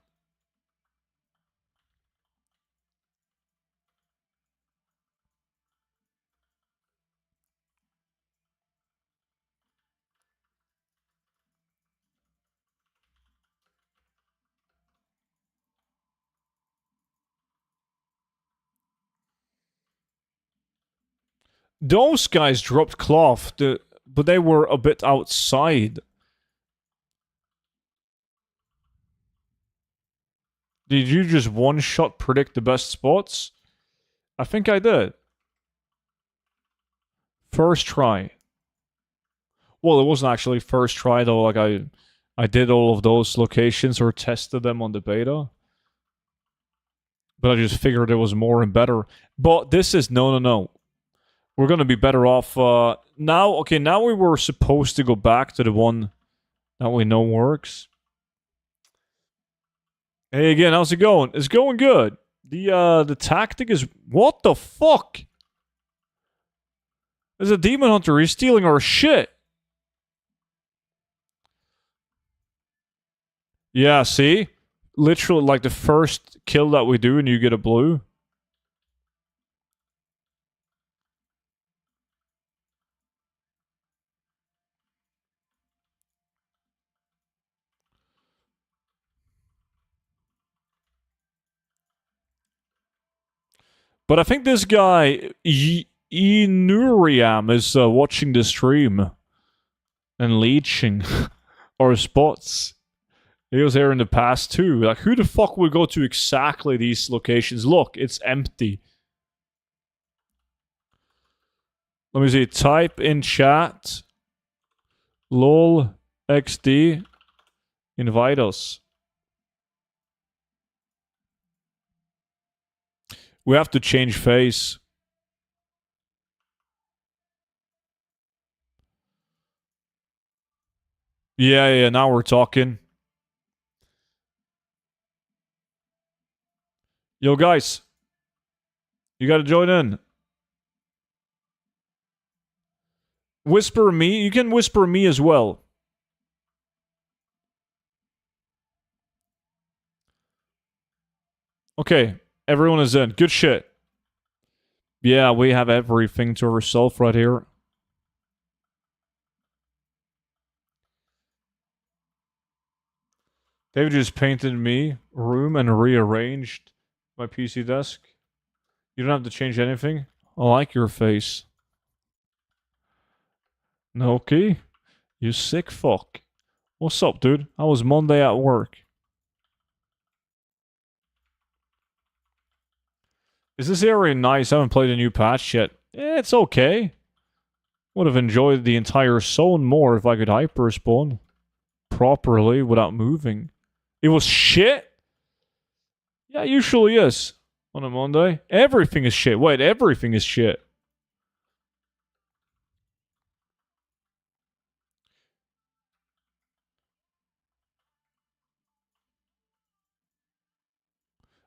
S1: Those guys dropped cloth, but they were a bit outside. Did you just one-shot predict the best spots? I think I did. First try. Well, it wasn't actually first try though. Like I did all of those locations or tested them on the beta. But I just figured it was more and better. But this is no. We're gonna be better off now. Okay, now we were supposed to go back to the one that we know works. Hey again, how's it going? It's going good. The tactic is what the fuck? There's a demon hunter. He's stealing our shit. Yeah, see? Literally like the first kill that we do and you get a blue. But I think this guy, Inuriam, is watching the stream and leeching our spots. He was here in the past too. Like, who the fuck would go to exactly these locations? Look, it's empty. Let me see. Type in chat. LOL XD. Invite us. We have to change face. Yeah, now we're talking. Yo, guys. You gotta join in. Whisper me. You can whisper me as well. Okay, everyone is in. Good shit. Yeah, we have everything to ourselves right here. David just painted me room and rearranged my PC desk. You don't have to change anything. I like your face. No key? You sick fuck. What's up, dude? How was Monday at work? Is this area nice? I haven't played a new patch yet. It's okay. Would have enjoyed the entire zone more if I could hyper spawn properly without moving. It was shit? Yeah, it usually is on a Monday. Everything is shit. Wait, everything is shit.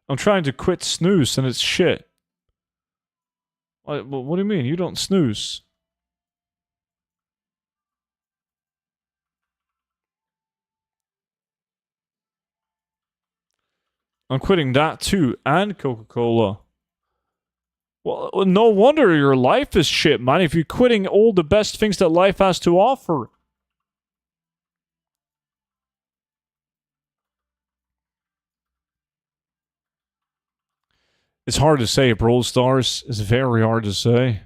S1: I'm trying to quit snooze and it's shit. What do you mean? You don't snooze. I'm quitting that too, and Coca-Cola. Well, no wonder your life is shit, man, if you're quitting all the best things that life has to offer. It's hard to say, Brawl Stars. It's very hard to say.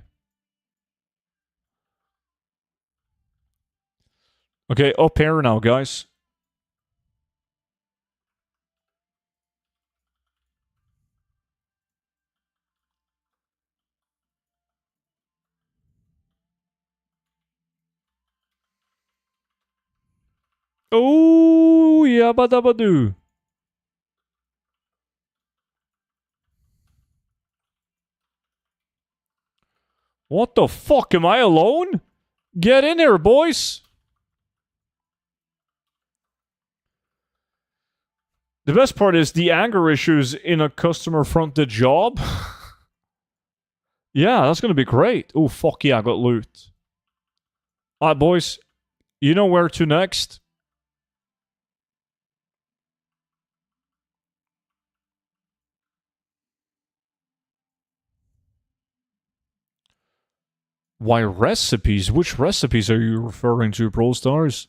S1: Okay, up here now, guys. Oh, yabba-dabba-doo. What the fuck? Am I alone? Get in here, boys. The best part is the anger issues in a customer-fronted job. Yeah, that's gonna be great. Oh, fuck yeah, I got loot. Alright, boys. You know where to next? Why recipes? Which recipes are you referring to, Brawl Stars?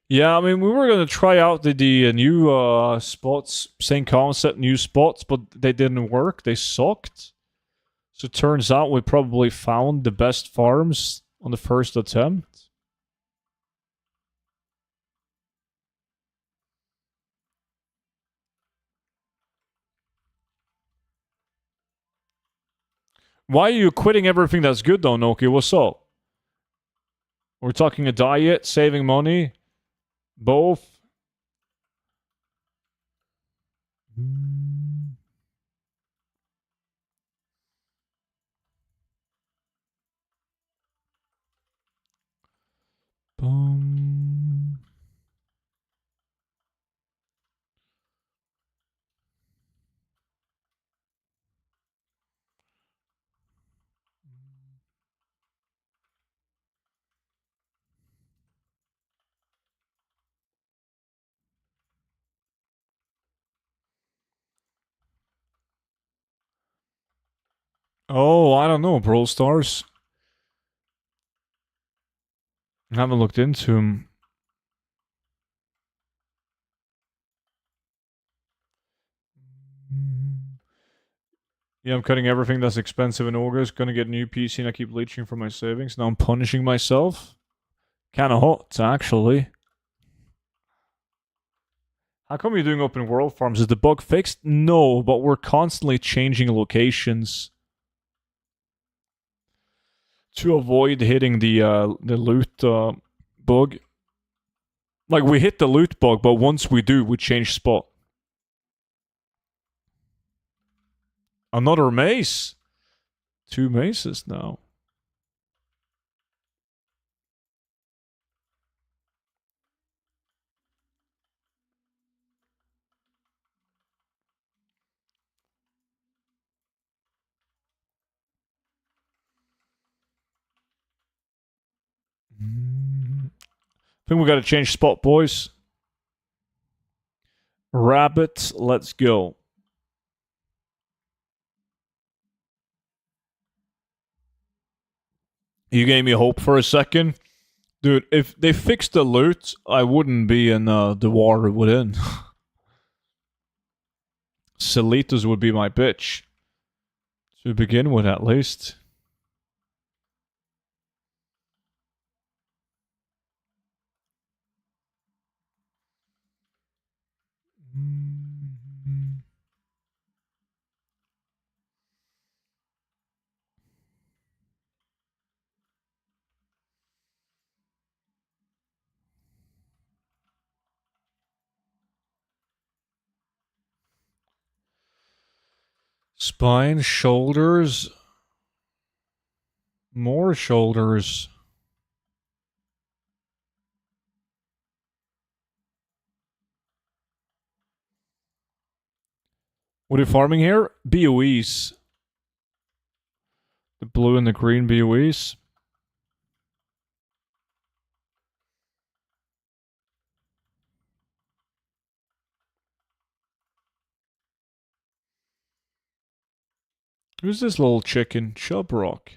S1: Yeah, I mean, we were gonna try out the new spots, same concept, new spots, but they didn't work. They sucked. So it turns out we probably found the best farms on the first attempt. Why are you quitting everything that's good though, Noki? What's up? We're talking a diet, saving money, both. Boom. Oh, I don't know, Brawl Stars. I haven't looked into him. Yeah, I'm cutting everything that's expensive in August. Gonna get a new PC and I keep leeching from my savings. Now I'm punishing myself. Kinda hot, actually. How come you're doing open world farms? Is the bug fixed? No, but we're constantly changing locations to avoid hitting the loot bug. Like, we hit the loot bug, but once we do, we change spot. Another mace. 2 maces now. I think we gotta change spot, boys. Rabbit, let's go. You gave me hope for a second. Dude, if they fixed the loot, I wouldn't be in the war within. Selitas would be my bitch. To begin with, at least. Spine, shoulders. More shoulders. What are you farming here? BOEs. The blue and the green BOEs. Who's this little chicken? Chubrock.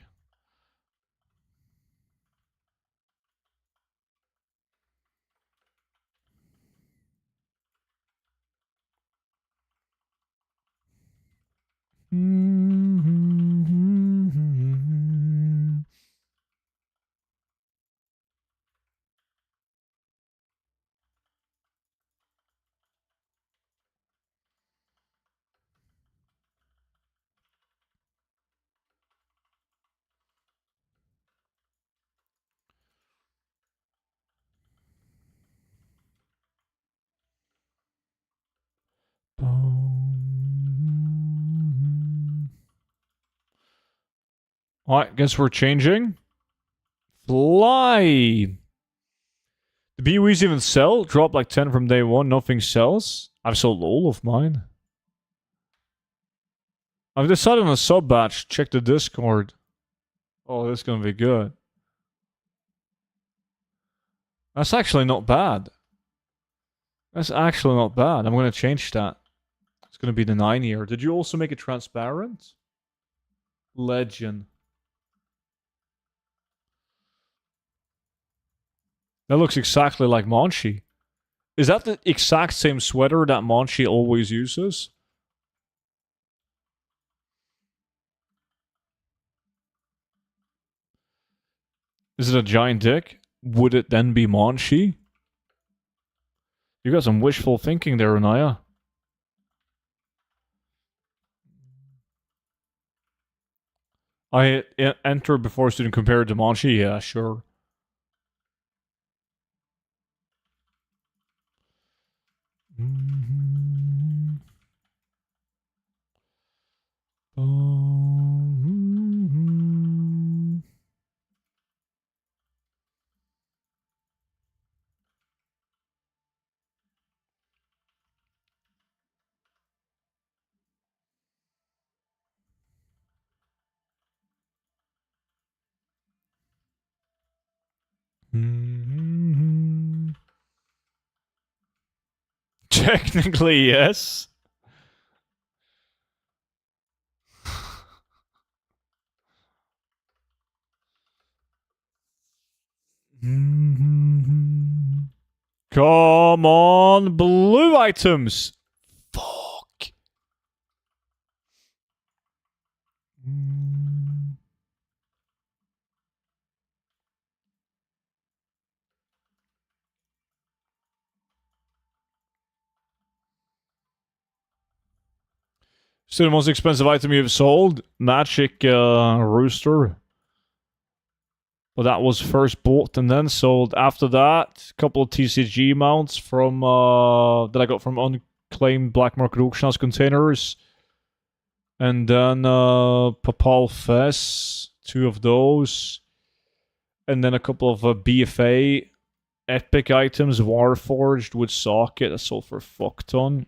S1: Alright, guess we're changing. Fly! The BOEs even sell? Drop like 10 from day one, nothing sells? I've sold all of mine. I've decided on a sub batch. Check the Discord. Oh, this is gonna be good. That's actually not bad. That's actually not bad. I'm gonna change that. It's gonna be the 9-year. Did you also make it transparent? Legend. That looks exactly like Monchi. Is that the exact same sweater that Monchi always uses? Is it a giant dick? Would it then be Monchi? You got some wishful thinking there, Anaya. I entered before student compared to Monchi? Yeah, sure. Technically, yes. Come on, blue items. Fuck. Still the most expensive item you've sold? Magic Rooster. Well, that was first bought and then sold. After that, a couple of TCG mounts from that I got from unclaimed black market auction house containers. And then Papal Fess, 2 of those. And then a couple of BFA epic items, Warforged with socket, that sold for a fuck ton.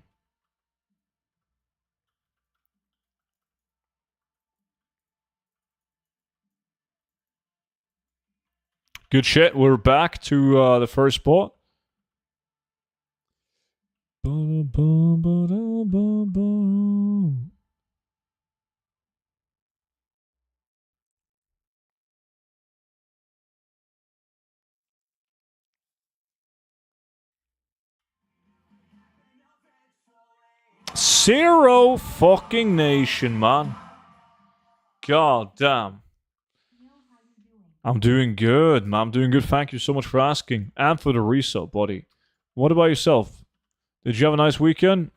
S1: Good shit, we're back to the first spot. Zero fucking nation, man. God damn. I'm doing good, man. I'm doing good. Thank you so much for asking. And for the resub, buddy. What about yourself? Did you have a nice weekend?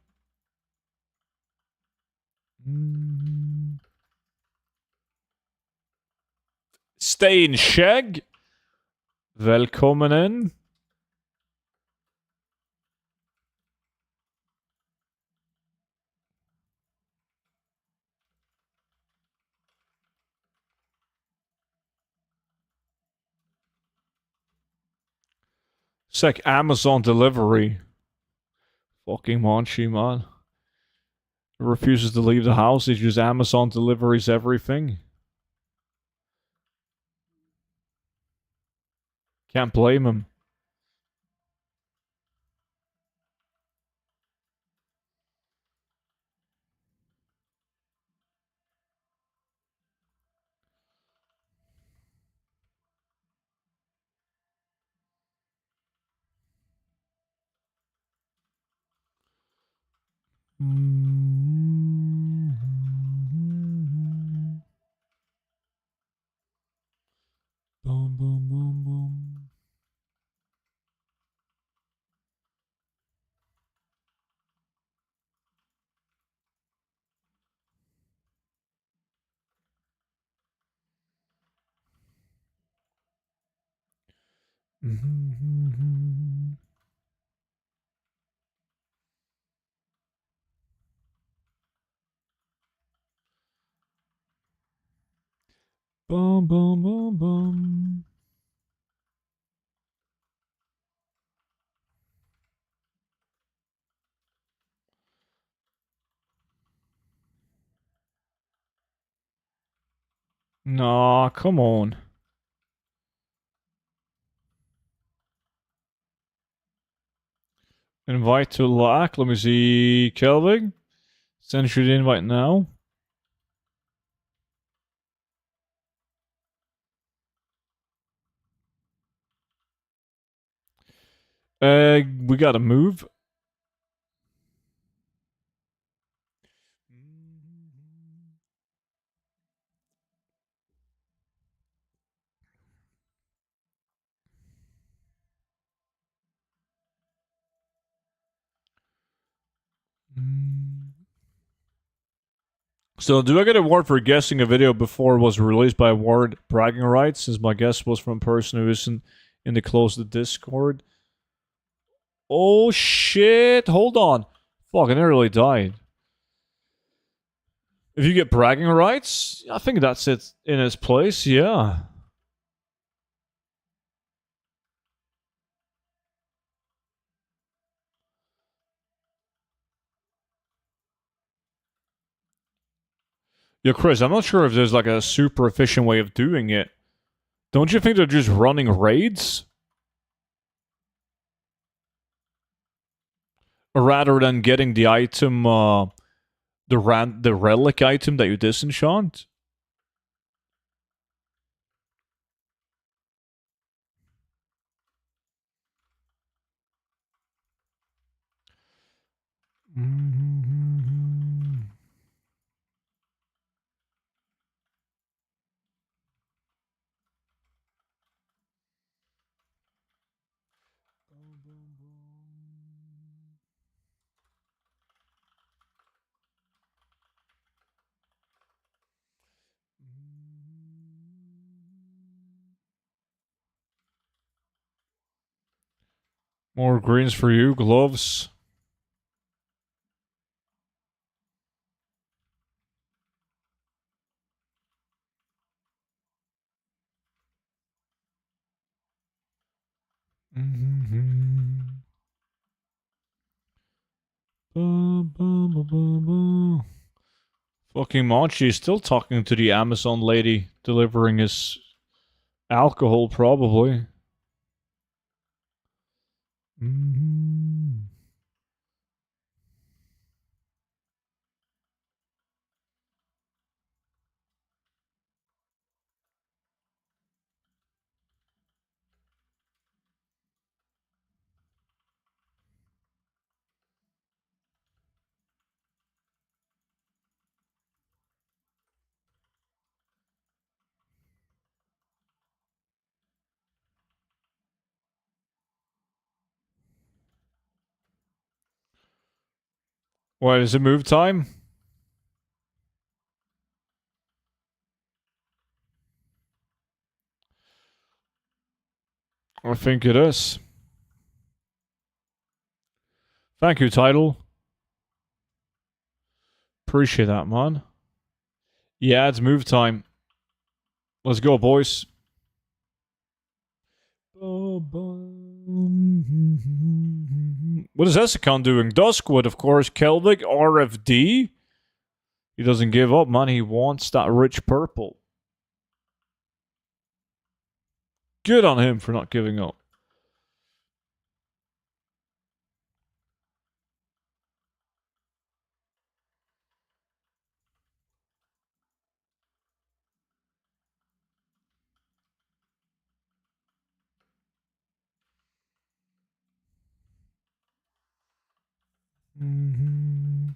S1: Stay in Shag. Välkommen in. It's like Amazon delivery. Fucking Monchi, man. Refuses to leave the house. He just Amazon deliveries everything. Can't blame him. Boom, boom, boom, boom. Boom, boom, boom, boom. Nah, come on. Invite to lock. Let me see. Kelvin? Send you the invite now. We gotta move. So, do I get a award for guessing a video before it was released by award bragging rights? Since my guess was from a person who isn't in the closed Discord. Oh shit! Hold on. Fuck, I nearly died. If you get bragging rights, I think that's it in its place. Yeah. Yo, Chris, I'm not sure if there's like a super efficient way of doing it. Don't you think they're just running raids? Rather than getting the item, the relic item that you disenchant? More greens for you, gloves. Fucking Monchi is still talking to the Amazon lady delivering his alcohol, probably. What, is it move time? I think it is. Thank you, title. Appreciate that, man. Yeah, it's move time. Let's go, boys. What is Essicon doing? Duskwood, of course. Kelvig, RFD. He doesn't give up, man. He wants that rich purple. Good on him for not giving up. Mm-hmm.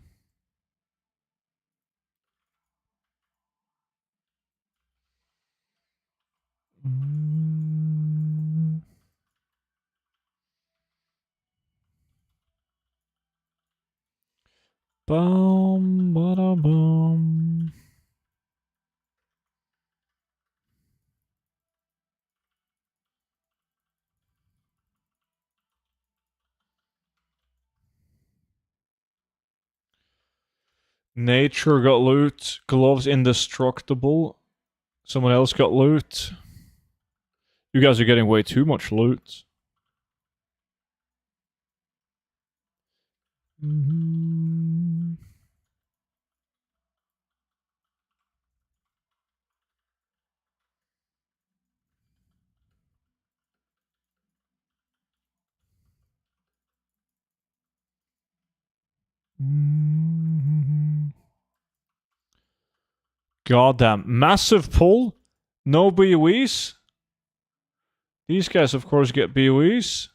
S1: Mm-hmm. Bum, bada, bum. Nature got loot. Gloves indestructible. Someone else got loot. You guys are getting way too much loot. Mm-hmm. Mm-hmm. Goddamn. Massive pull. No BOEs. These guys, of course, get BOEs.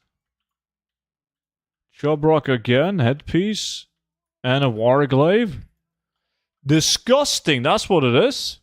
S1: Job rock again. Headpiece. And a warglaive. Disgusting. That's what it is.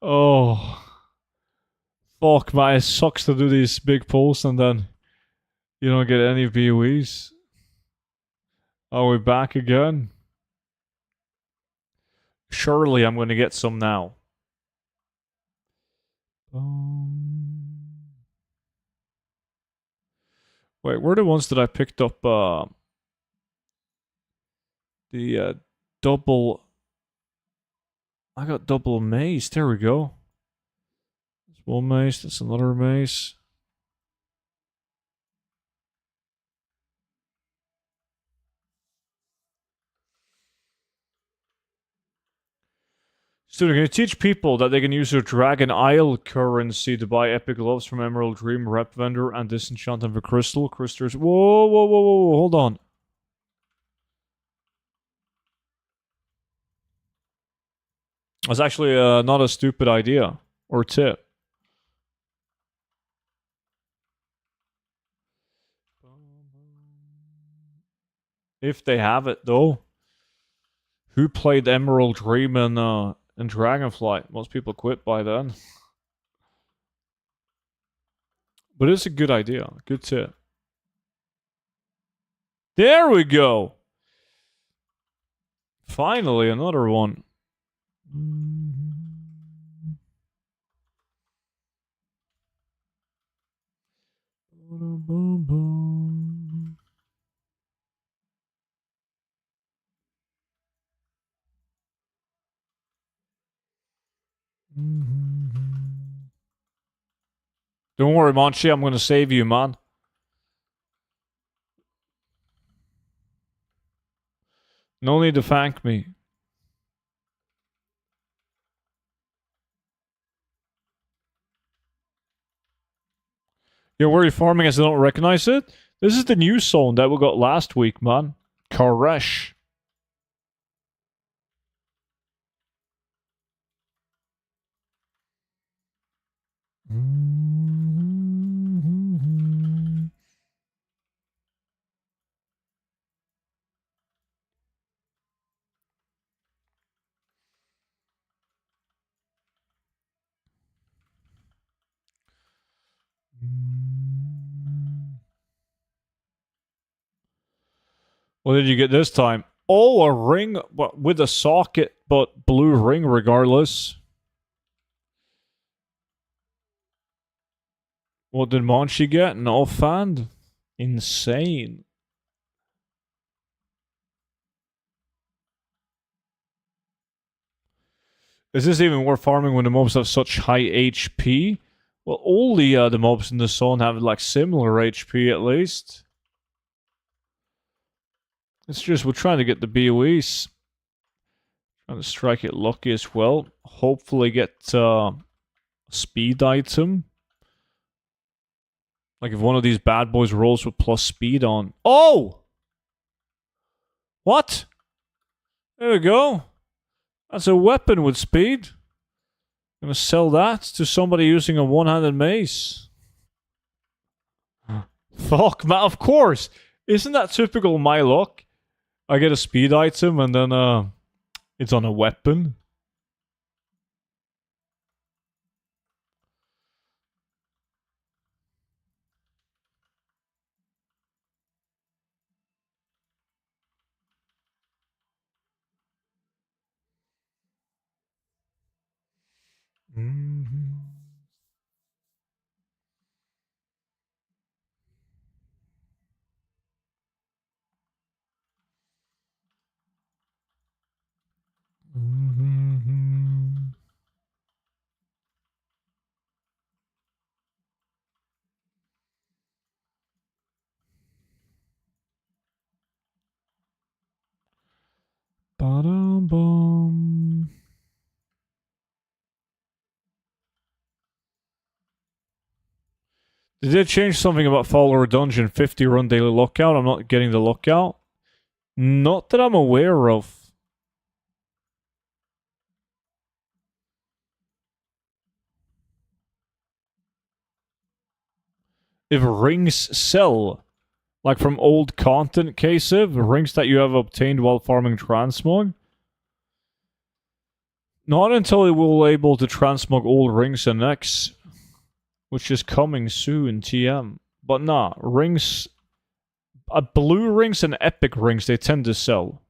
S1: Oh. Fuck, man. It sucks to do these big pulls and then you don't get any BOEs. Are we back again? Surely I'm going to get some now. Wait, where are the ones that I picked up? The double. I got double mace. There we go. That's one mace. That's another mace. Student, can you teach people that they can use their Dragon Isle currency to buy epic gloves from Emerald Dream, Rep Vendor, and Disenchant them for Crystal? Crystals. Whoa, whoa, whoa, whoa, hold on. That's actually not a stupid idea or tip. If they have it, though. Who played Emerald Dream and Dragonflight? Most people quit by then. But it's a good idea. Good tip. There we go. Finally, another one. Don't worry, Monchi. I'm going to save you, man. No need to thank me. You're worried farming as I don't recognize it? This is the new zone that we got last week, man. Koresh. What did you get this time? Oh, a ring with a socket, but blue ring regardless. What did Monchi get? An offhand? Insane. Is this even worth farming when the mobs have such high HP? Well, all the mobs in the zone have like similar HP at least. It's just we're trying to get the BOEs. Trying to strike it lucky as well. Hopefully get a speed item. Like if one of these bad boys rolls with plus speed on. Oh! What? There we go. That's a weapon with speed. I'm gonna sell that to somebody using a one-handed mace. Fuck, man, of course. Isn't that typical my luck? I get a speed item and then it's on a weapon. Mm-hmm. Mm-hmm. Ba-dum-bum. Did they change something about follower dungeon 50 run daily lookout? I'm not getting the lookout. Not that I'm aware of. If rings sell, like from old content case-if, rings that you have obtained while farming transmog, not until we will able to transmog all rings and X, which is coming soon, TM. But nah, rings, blue rings and epic rings, they tend to sell.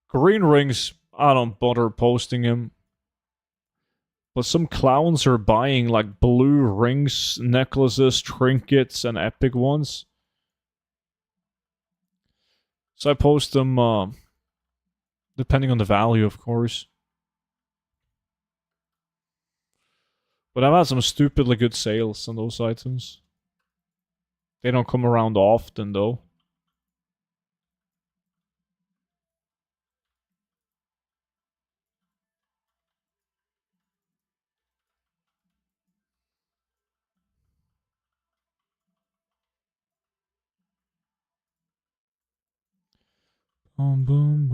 S1: Green rings, I don't bother posting them. But some clowns are buying like blue rings, necklaces, trinkets, and epic ones. So I post them, depending on the value, of course. But I've had some stupidly good sales on those items. They don't come around often, though. Boom, boom,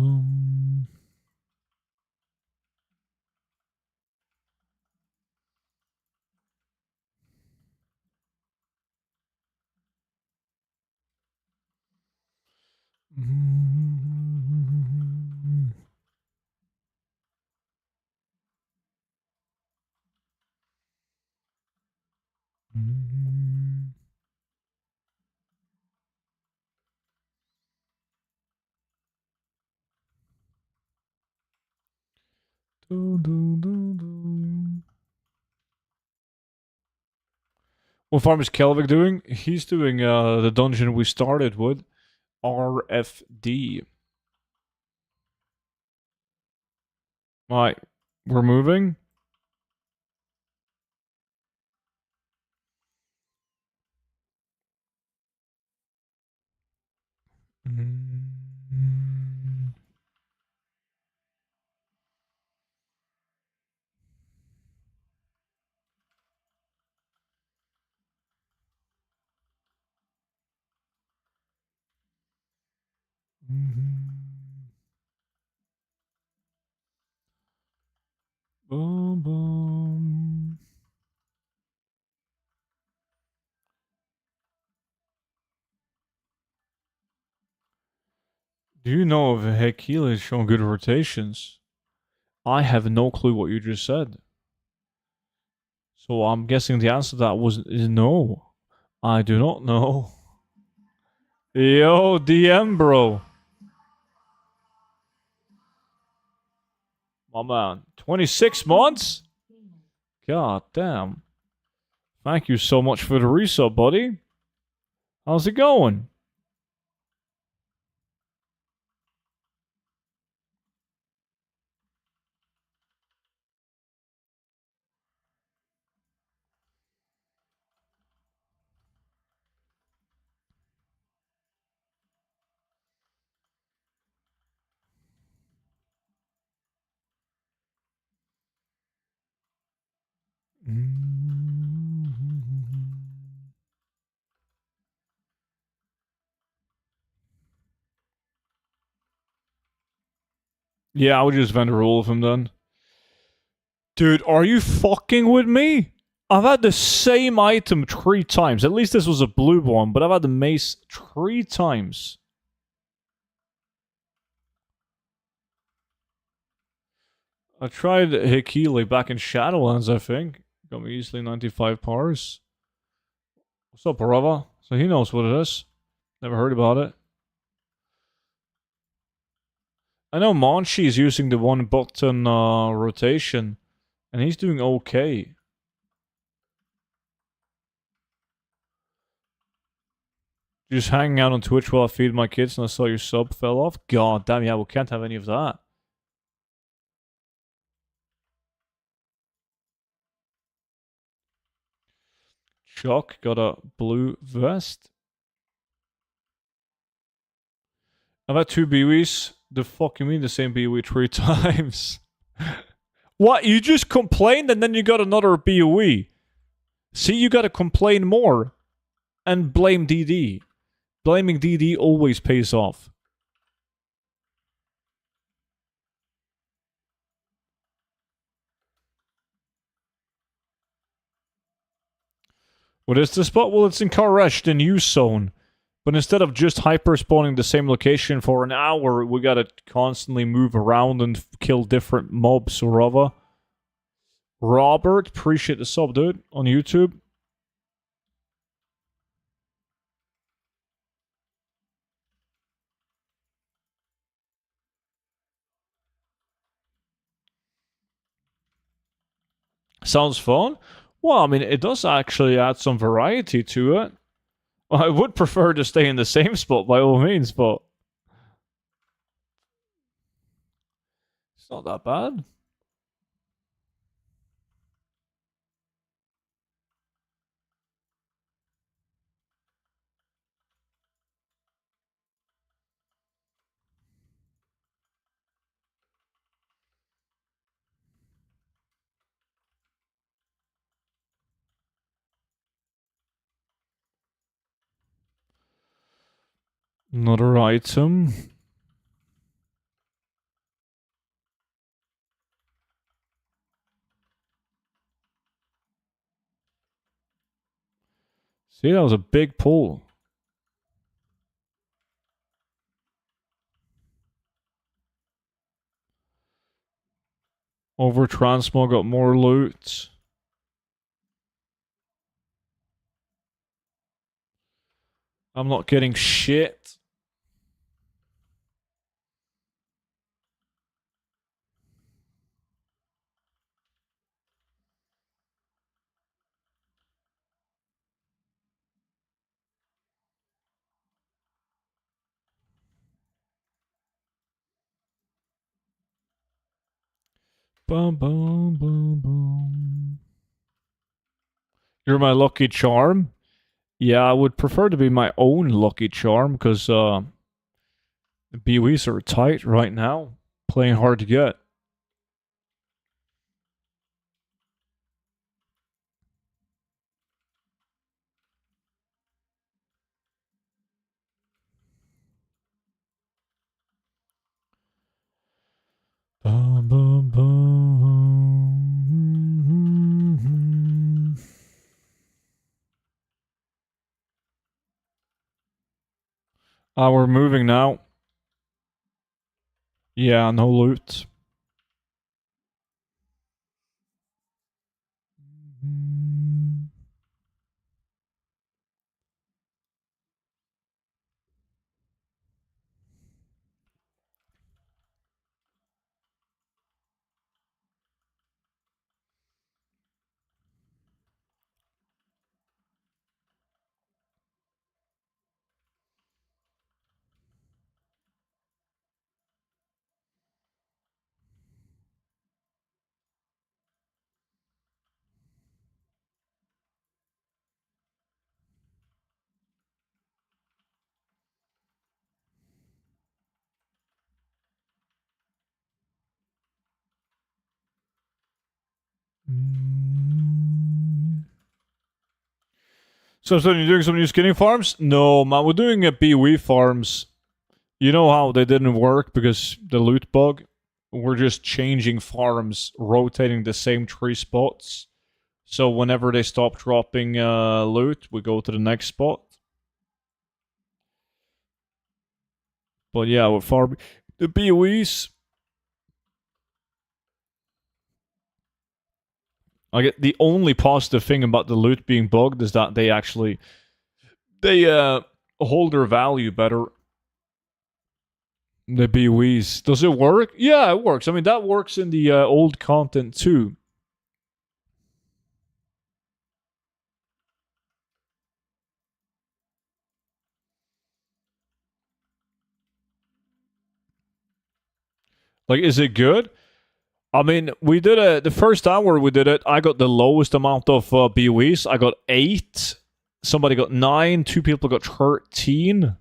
S1: boom. What farm is Kelvik doing? He's doing the dungeon we started with. RFD. Right. We're moving. Boom, boom. Do you know if Hekila is showing good rotations? I have no clue what you just said. So I'm guessing the answer to that is no. I do not know. Yo, DM, bro. My man. 26 months? God damn. Thank you so much for the resub, buddy. How's it going? Yeah, I would just vendor all of them then. Dude, are you fucking with me? I've had the same item 3 times. At least this was a blue one, but I've had the mace 3 times. I tried Hikili back in Shadowlands, I think. Got me easily 95 powers. What's up, brother? So he knows what it is. Never heard about it. I know Monchi is using the 1 button rotation, and he's doing okay. Just hanging out on Twitch while I feed my kids and I saw your sub fell off? God damn, yeah, we can't have any of that. Chuck got a blue vest. I've had 2 Biwis. The fuck you mean the same Biwi 3 times? What? You just complained and then you got another Biwi? See, you gotta complain more. And blame DD. Blaming DD always pays off. What is the spot? Well, it's in Karesh, the new zone. But instead of just hyper spawning the same location for an hour, we gotta constantly move around and kill different mobs or other. Robert, appreciate the sub, dude, on YouTube. Sounds fun. Well, I mean, it does actually add some variety to it. I would prefer to stay in the same spot by all means, but it's not that bad. Another item. See, that was a big pull. Over Transmo got more loot. I'm not getting shit. Boom, boom, boom, boom. You're my lucky charm? Yeah, I would prefer to be my own lucky charm because the BWs are tight right now. Playing hard to get. Boom, boom, boom. We're moving now. Yeah, no loot. So you're doing some new skinning farms? No, man, we're doing a BOE farms. You know how they didn't work because the loot bug? We're just changing farms, rotating the same 3 spots. So whenever they stop dropping loot, we go to the next spot. But yeah, we're farming the BOEs. I get the only positive thing about the loot being bugged is that they hold their value better. The BOEs. Does it work? Yeah, it works. I mean, that works in the old content too. Like, is it good? I mean, we did it the first hour we did it. I got the lowest amount of BOEs. I got 8. Somebody got 9. 2 people got 13.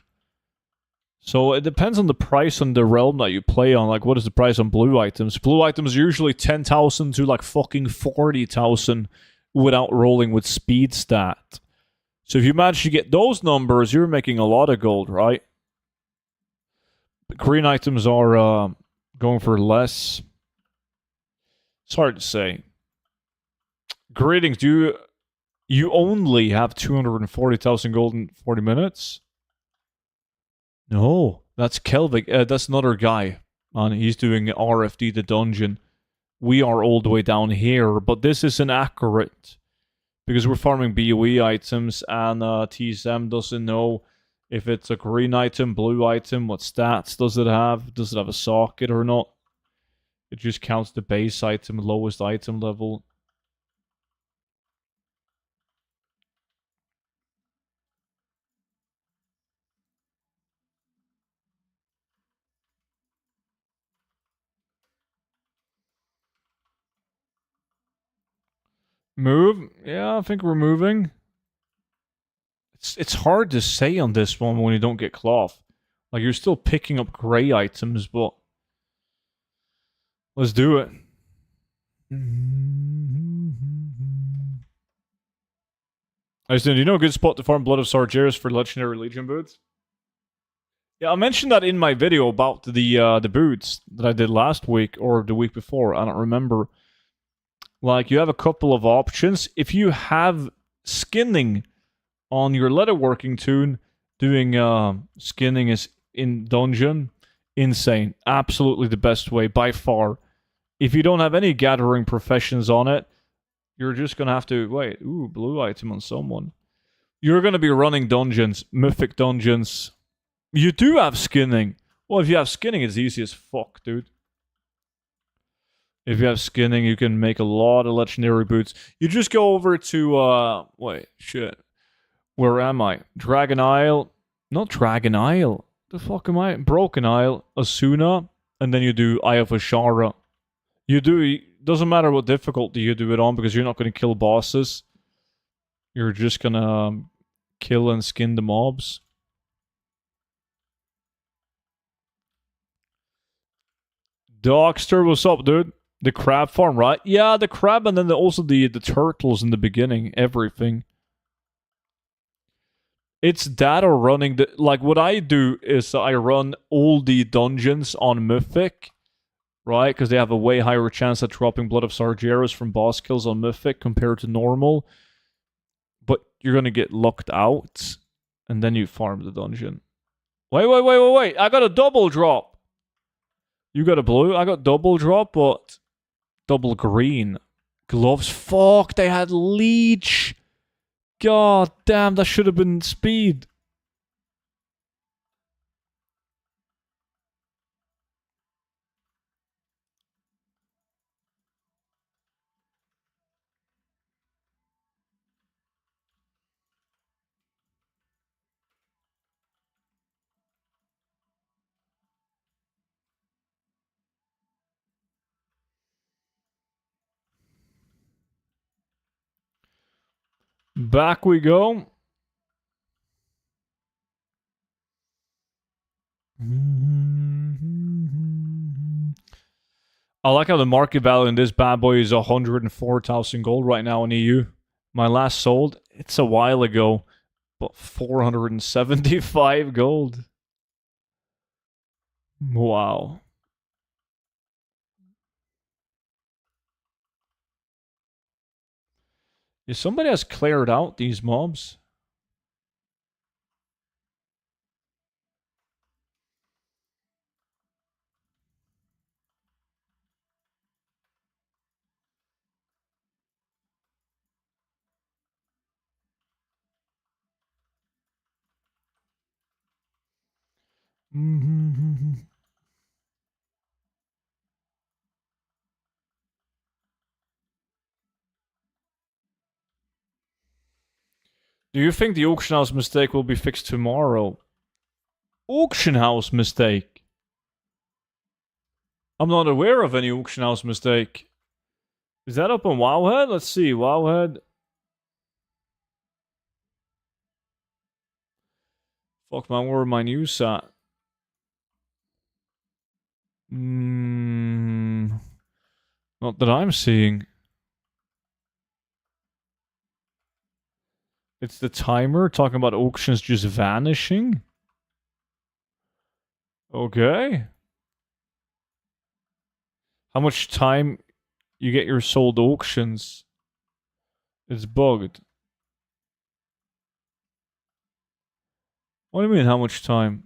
S1: So it depends on the price on the realm that you play on. Like, what is the price on blue items? Blue items are usually 10,000 to like fucking 40,000 without rolling with speed stat. So if you manage to get those numbers, you're making a lot of gold, right? Green items are going for less. It's hard to say. Greetings, do you only have 240,000 gold in 40 minutes? No, that's Kelvik. That's another guy. And he's doing RFD the dungeon. We are all the way down here, but this is inaccurate. Because we're farming BOE items, and TSM doesn't know if it's a green item, blue item, what stats does it have? Does it have a socket or not? It just counts the base item, lowest item level. Move? Yeah, I think we're moving. It's hard to say on this one when you don't get cloth. Like, you're still picking up grey items, but let's do it. I said, do you know a good spot to farm Blood of Sargeras for Legendary Legion boots? Yeah, I mentioned that in my video about the boots that I did last week or the week before. I don't remember. Like, you have a couple of options. If you have skinning on your leatherworking toon, doing skinning is in dungeon, insane. Absolutely the best way by far. If you don't have any gathering professions on it, you're just gonna have to wait. Ooh, blue item on someone. You're gonna be running dungeons, mythic dungeons. You do have skinning. Well, if you have skinning, it's easy as fuck, dude. If you have skinning, you can make a lot of legendary boots. You just go over to wait, shit. Where am I? Dragon Isle. Not Dragon Isle. The fuck am I? Broken Isle, Asuna, and then you do Eye of Ashara. You do. Doesn't matter what difficulty you do it on because you're not going to kill bosses. You're just gonna kill and skin the mobs. Dogster, what's up, dude? The crab farm, right? Yeah, the crab, and then also the turtles in the beginning. Everything. It's that or running the... Like, what I do is I run all the dungeons on Mythic, right? Because they have a way higher chance at dropping Blood of Sargeras from boss kills on Mythic compared to normal. But you're going to get locked out, and then you farm the dungeon. Wait. I got a double drop. You got a blue. I got double drop, but double green. Gloves. Fuck, they had leech. God damn, that should have been speed. Back we go. I like how the market value in this bad boy is 104,000 gold right now in EU. My last sold, it's a while ago, but 475 gold. Wow. Yeah, somebody has cleared out these mobs. Do you think the auction house mistake will be fixed tomorrow? Auction house mistake? I'm not aware of any auction house mistake. Is that up on Wowhead? Let's see. Wowhead. Fuck man, where are my news at? Not that I'm seeing. It's the timer talking about auctions just vanishing. Okay. How much time you get your sold auctions? It's bugged. What do you mean, how much time?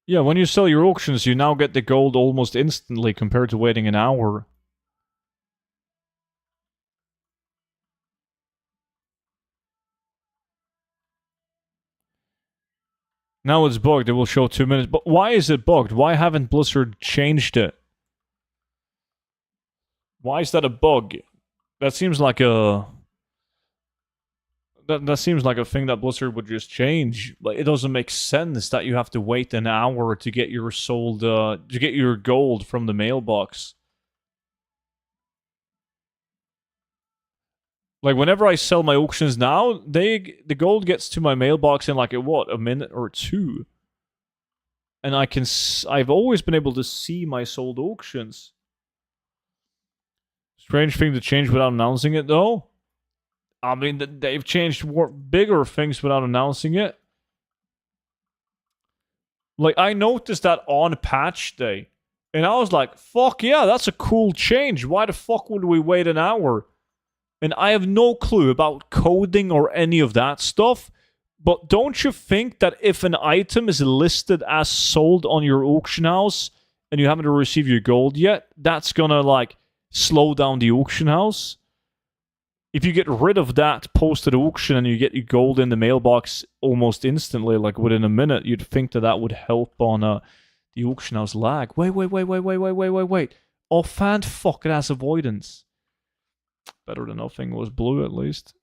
S1: Yeah, when you sell your auctions, you now get the gold almost instantly compared to waiting an hour. Now it's bugged. It will show 2 minutes. But why is it bugged? Why haven't Blizzard changed it? Why is that a bug? That seems like a... That seems like a thing that Blizzard would just change. Like, it doesn't make sense that you have to wait an hour to get your sold... to get your gold from the mailbox. Like, whenever I sell my auctions now, the gold gets to my mailbox in like, a minute or two. And I've always been able to see my sold auctions. Strange thing to change without announcing it, though. I mean, they've changed bigger things without announcing it. Like, I noticed that on patch day. And I was like, fuck yeah, that's a cool change. Why the fuck would we wait an hour? And I have no clue about coding or any of that stuff. But don't you think that if an item is listed as sold on your auction house and you haven't received your gold yet, that's gonna, like, slow down the auction house? If you get rid of that posted auction and you get your gold in the mailbox almost instantly, like within a minute, you'd think that that would help on the auction house lag. Wait. Offhand, fuck, it has avoidance. Better than nothing. Was blue at least.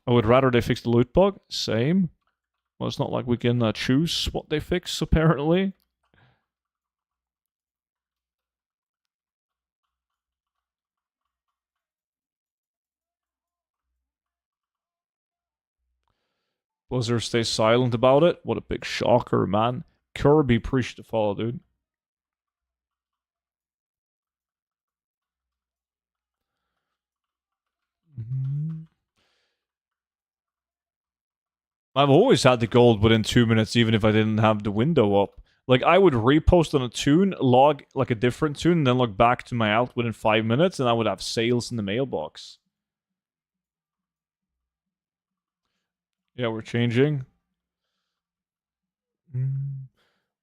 S1: I would rather they fix the loot bug. Same. Well, it's not like we can choose what they fix, apparently. Blizzard stays silent about it. What a big shocker, man. Kirby, appreciate the follow, dude. I've always had the gold within 2 minutes, even if I didn't have the window up. Like I would repost on a tune, log like a different tune, and then log back to my alt within 5 minutes, and I would have sales in the mailbox. Yeah, we're changing.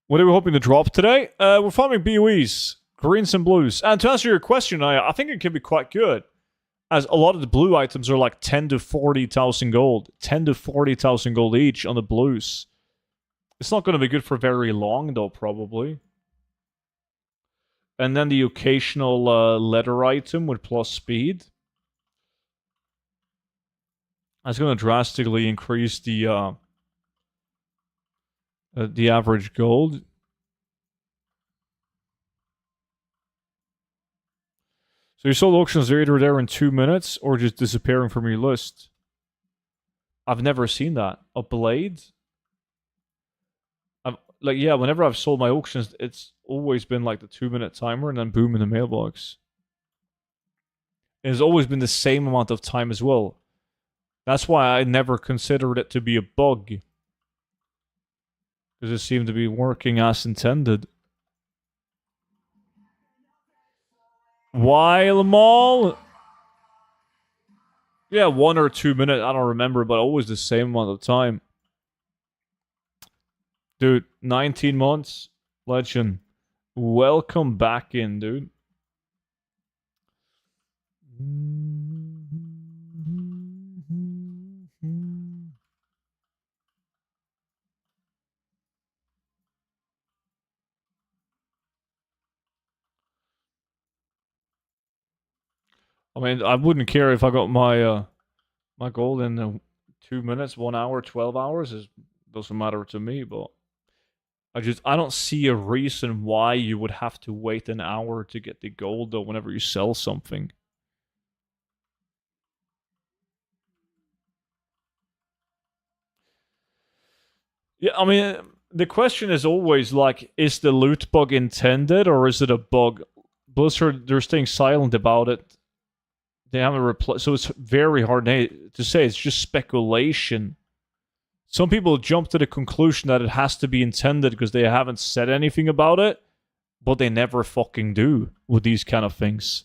S1: What are we hoping to drop today? We're farming BOEs, greens and blues. And to answer your question, I think it can be quite good, as a lot of the blue items are like 10 to 40,000 gold, 10 to 40,000 gold each on the blues. It's not going to be good for very long though, probably. And then the occasional leather item with plus speed. That's going to drastically increase the average gold. So your sold auctions are either there in 2 minutes or just disappearing from your list. I've never seen that. A blade? Like, yeah, whenever I've sold my auctions, it's always been like the 2 minute timer and then boom in the mailbox. It's always been the same amount of time as well. That's why I never considered it to be a bug. Because it seemed to be working as intended. While mall? Yeah, 1 or 2 minutes, I don't remember, but always the same amount of time. Dude, 19 months. Legend. Welcome back in, dude. I mean, I wouldn't care if I got my goal in 2 minutes, 1 hour, 12 hours. It doesn't matter to me, but I don't see a reason why you would have to wait an hour to get the gold though whenever you sell something. Yeah, I mean, the question is always like, is the loot bug intended or is it a bug? Blizzard, they're staying silent about it. They haven't replaced, so it's very hard to say. It's just speculation. Some people jump to the conclusion that it has to be intended because they haven't said anything about it, but they never fucking do with these kind of things.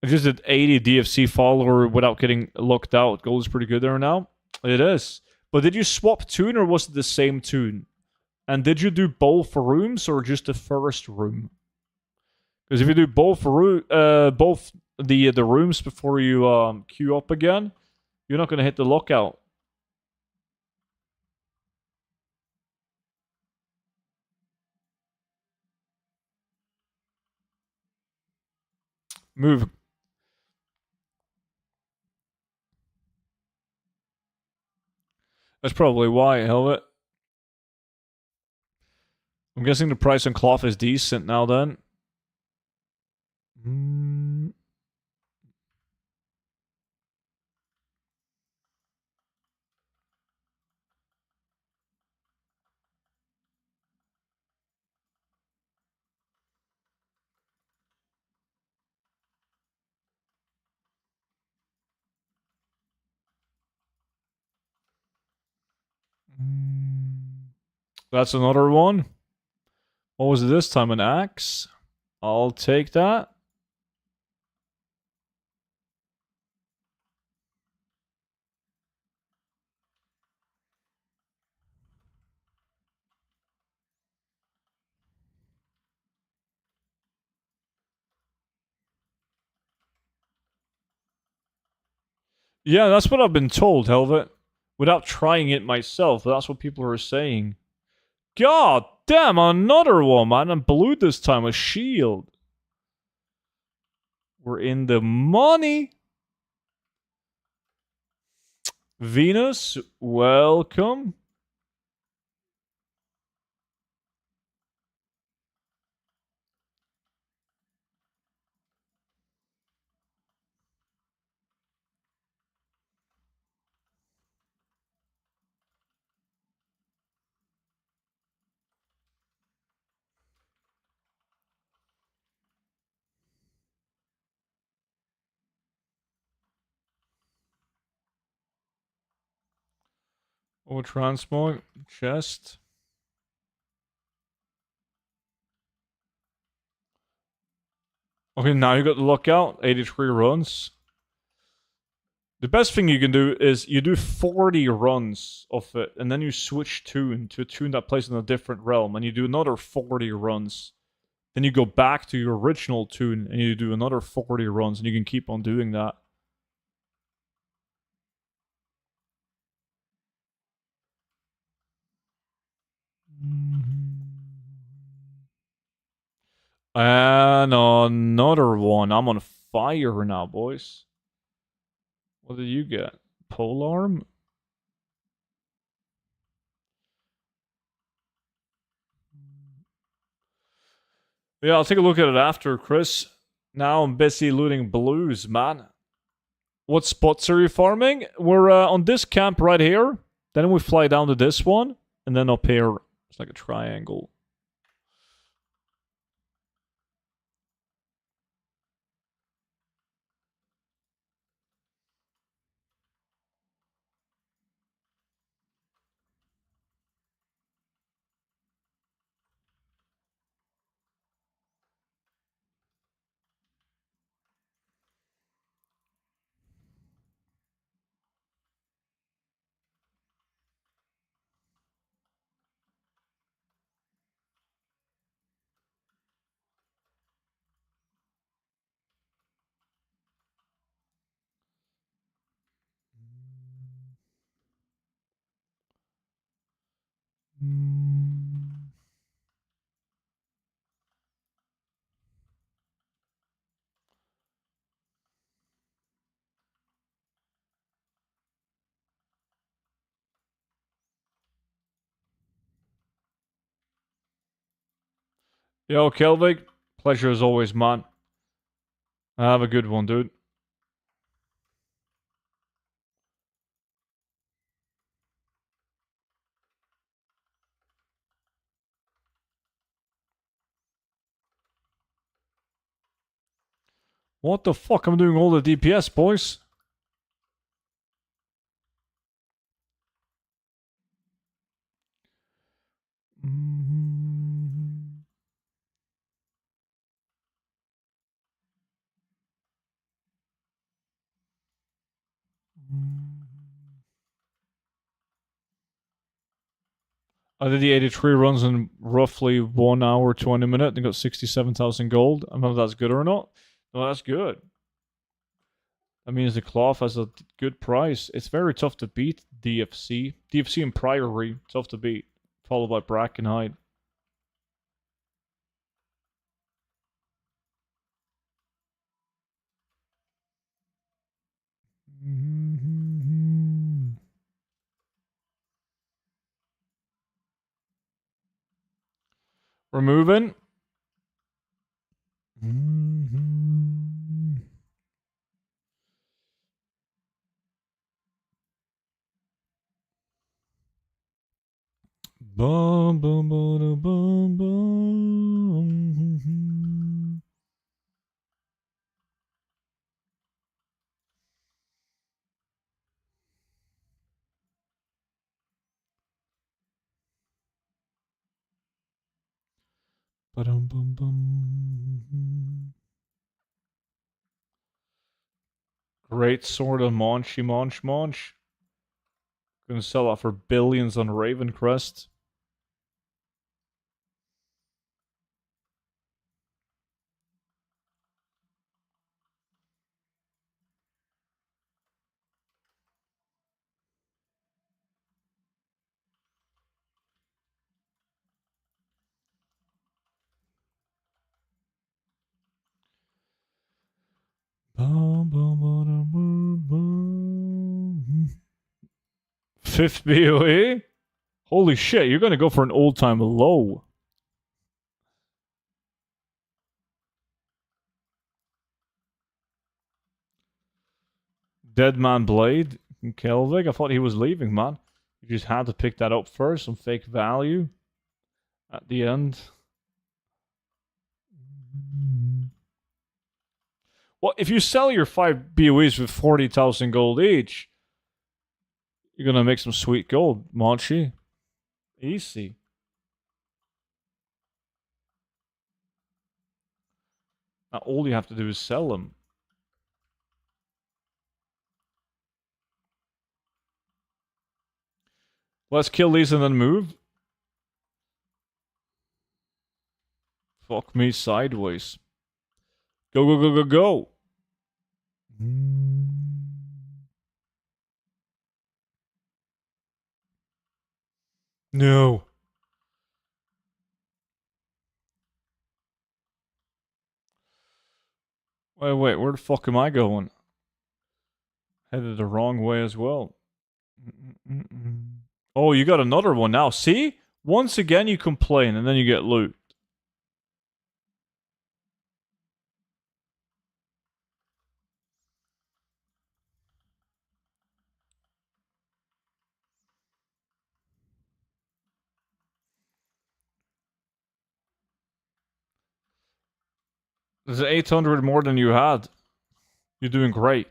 S1: I just did 80 DFC follower without getting locked out. Gold is pretty good there now. It is. But did you swap tune or was it the same tune? And did you do both rooms or just the first room? Because if you do both both the rooms before you queue up again, you're not gonna hit the lockout. Move. That's probably why, Helvet. I'm guessing the price on cloth is decent now then. Mm. That's another one. What was it this time? An axe? I'll take that. Yeah, that's what I've been told, Helvet. Without trying it myself, but that's what people are saying. God damn, another one, man. And blue this time, a shield. We're in the money. Venus, welcome. Or transmog. Chest. Okay, now you got the lookout. 83 runs. The best thing you can do is you do 40 runs of it, and then you switch tune to a tune that plays in a different realm, and you do another 40 runs. Then you go back to your original tune, and you do another 40 runs, and you can keep on doing that. And another one. I'm on fire now, boys. What did you get? Polearm? Yeah, I'll take a look at it after, Chris. Now I'm busy looting blues, man. What spots are you farming? We're on this camp right here. Then we fly down to this one. And then up here, it's like a triangle. Yo, Kelvig. Pleasure as always, man. Have a good one, dude. What the fuck? I'm doing all the DPS, boys. I did the 83 runs in roughly 1 hour, 20 minutes, and got 67,000 gold. I don't know if that's good or not. No, that's good. That means the cloth has a good price. It's very tough to beat DFC. DFC and Priory, tough to beat. Followed by Brackenhide. We're moving. Bum, bum, bum, bum, bum. Ba-dum, bum, bum. Great sword on Monchy Monch. Gonna sell that for billions on Ravencrest. Bum, bum, bum, bum. Fifth BOE? Holy shit, you're gonna go for an old time low. Dead Man Blade from Kelvig. I thought he was leaving, man. You just had to pick that up first, some fake value at the end. Well, if you sell your 5 BOEs with 40,000 gold each, You're gonna make some sweet gold, Monchi. Easy. Now all you have to do is sell them. Let's kill these and then move. Fuck me sideways. Go, go, go, go, go. No. Wait, where the fuck am I going? Headed the wrong way as well. Oh, you got another one now. See? Once again you complain and then you get loot. There's 800 more than you had. You're doing great.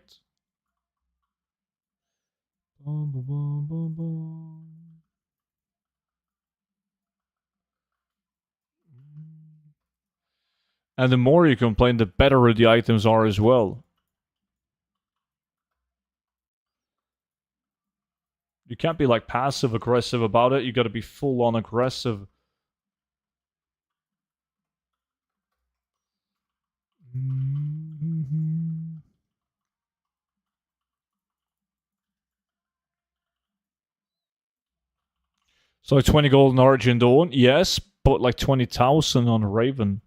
S1: And the more you complain, the better the items are as well. You can't be like passive aggressive about it. You gotta be full on aggressive. So like 20 gold on Origin Dawn, yes, but like 20,000 on Raven.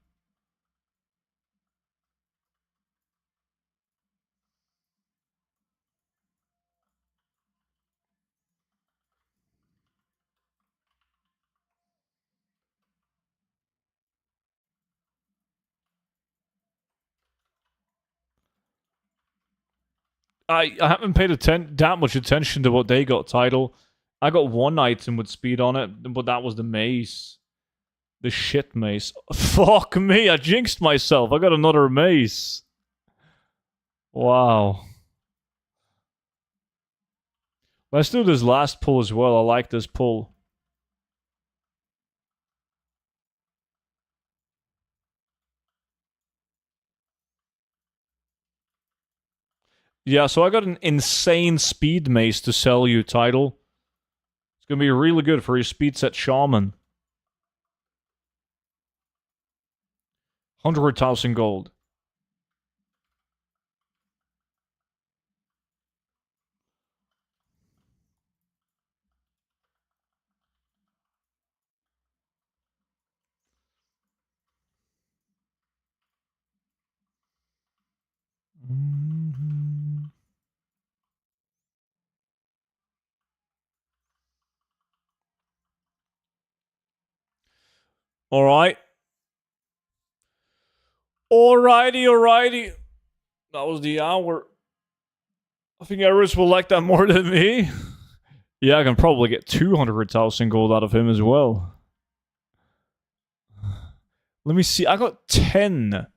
S1: I haven't paid that much attention to what they got title. I got one item with speed on it, but that was the mace. The shit mace. Fuck me, I jinxed myself. I got another mace. Wow. Let's do this last pull as well. I like this pull. Yeah, so I got an insane speed mace to sell you, title. It's gonna be really good for your speed set shaman. 100,000 gold. All right. Alrighty. That was the hour. I think Eris will like that more than me. Yeah, I can probably get 200,000 gold out of him as well. Let me see. I got 10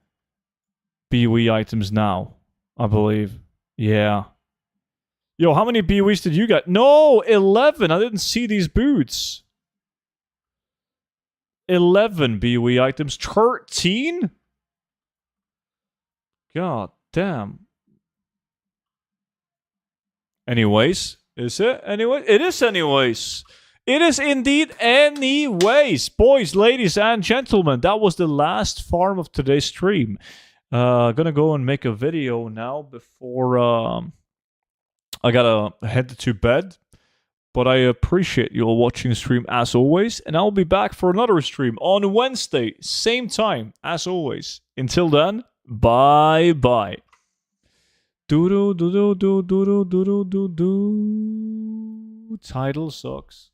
S1: BWE items now, I believe. Yeah. Yo, how many BWEs did you get? No, 11. I didn't see these boots. 11 BWE items. 13? God damn. Anyways. Is it? Anyway? It is anyways. It is indeed anyways. Boys, ladies, and gentlemen, that was the last farm of today's stream. Gonna go and make a video now before I gotta head to bed. But I appreciate you all watching the stream as always. And I'll be back for another stream on Wednesday, same time as always. Until then, bye-bye. Do-do-do-do-do-do-do-do-do-do. Title sucks.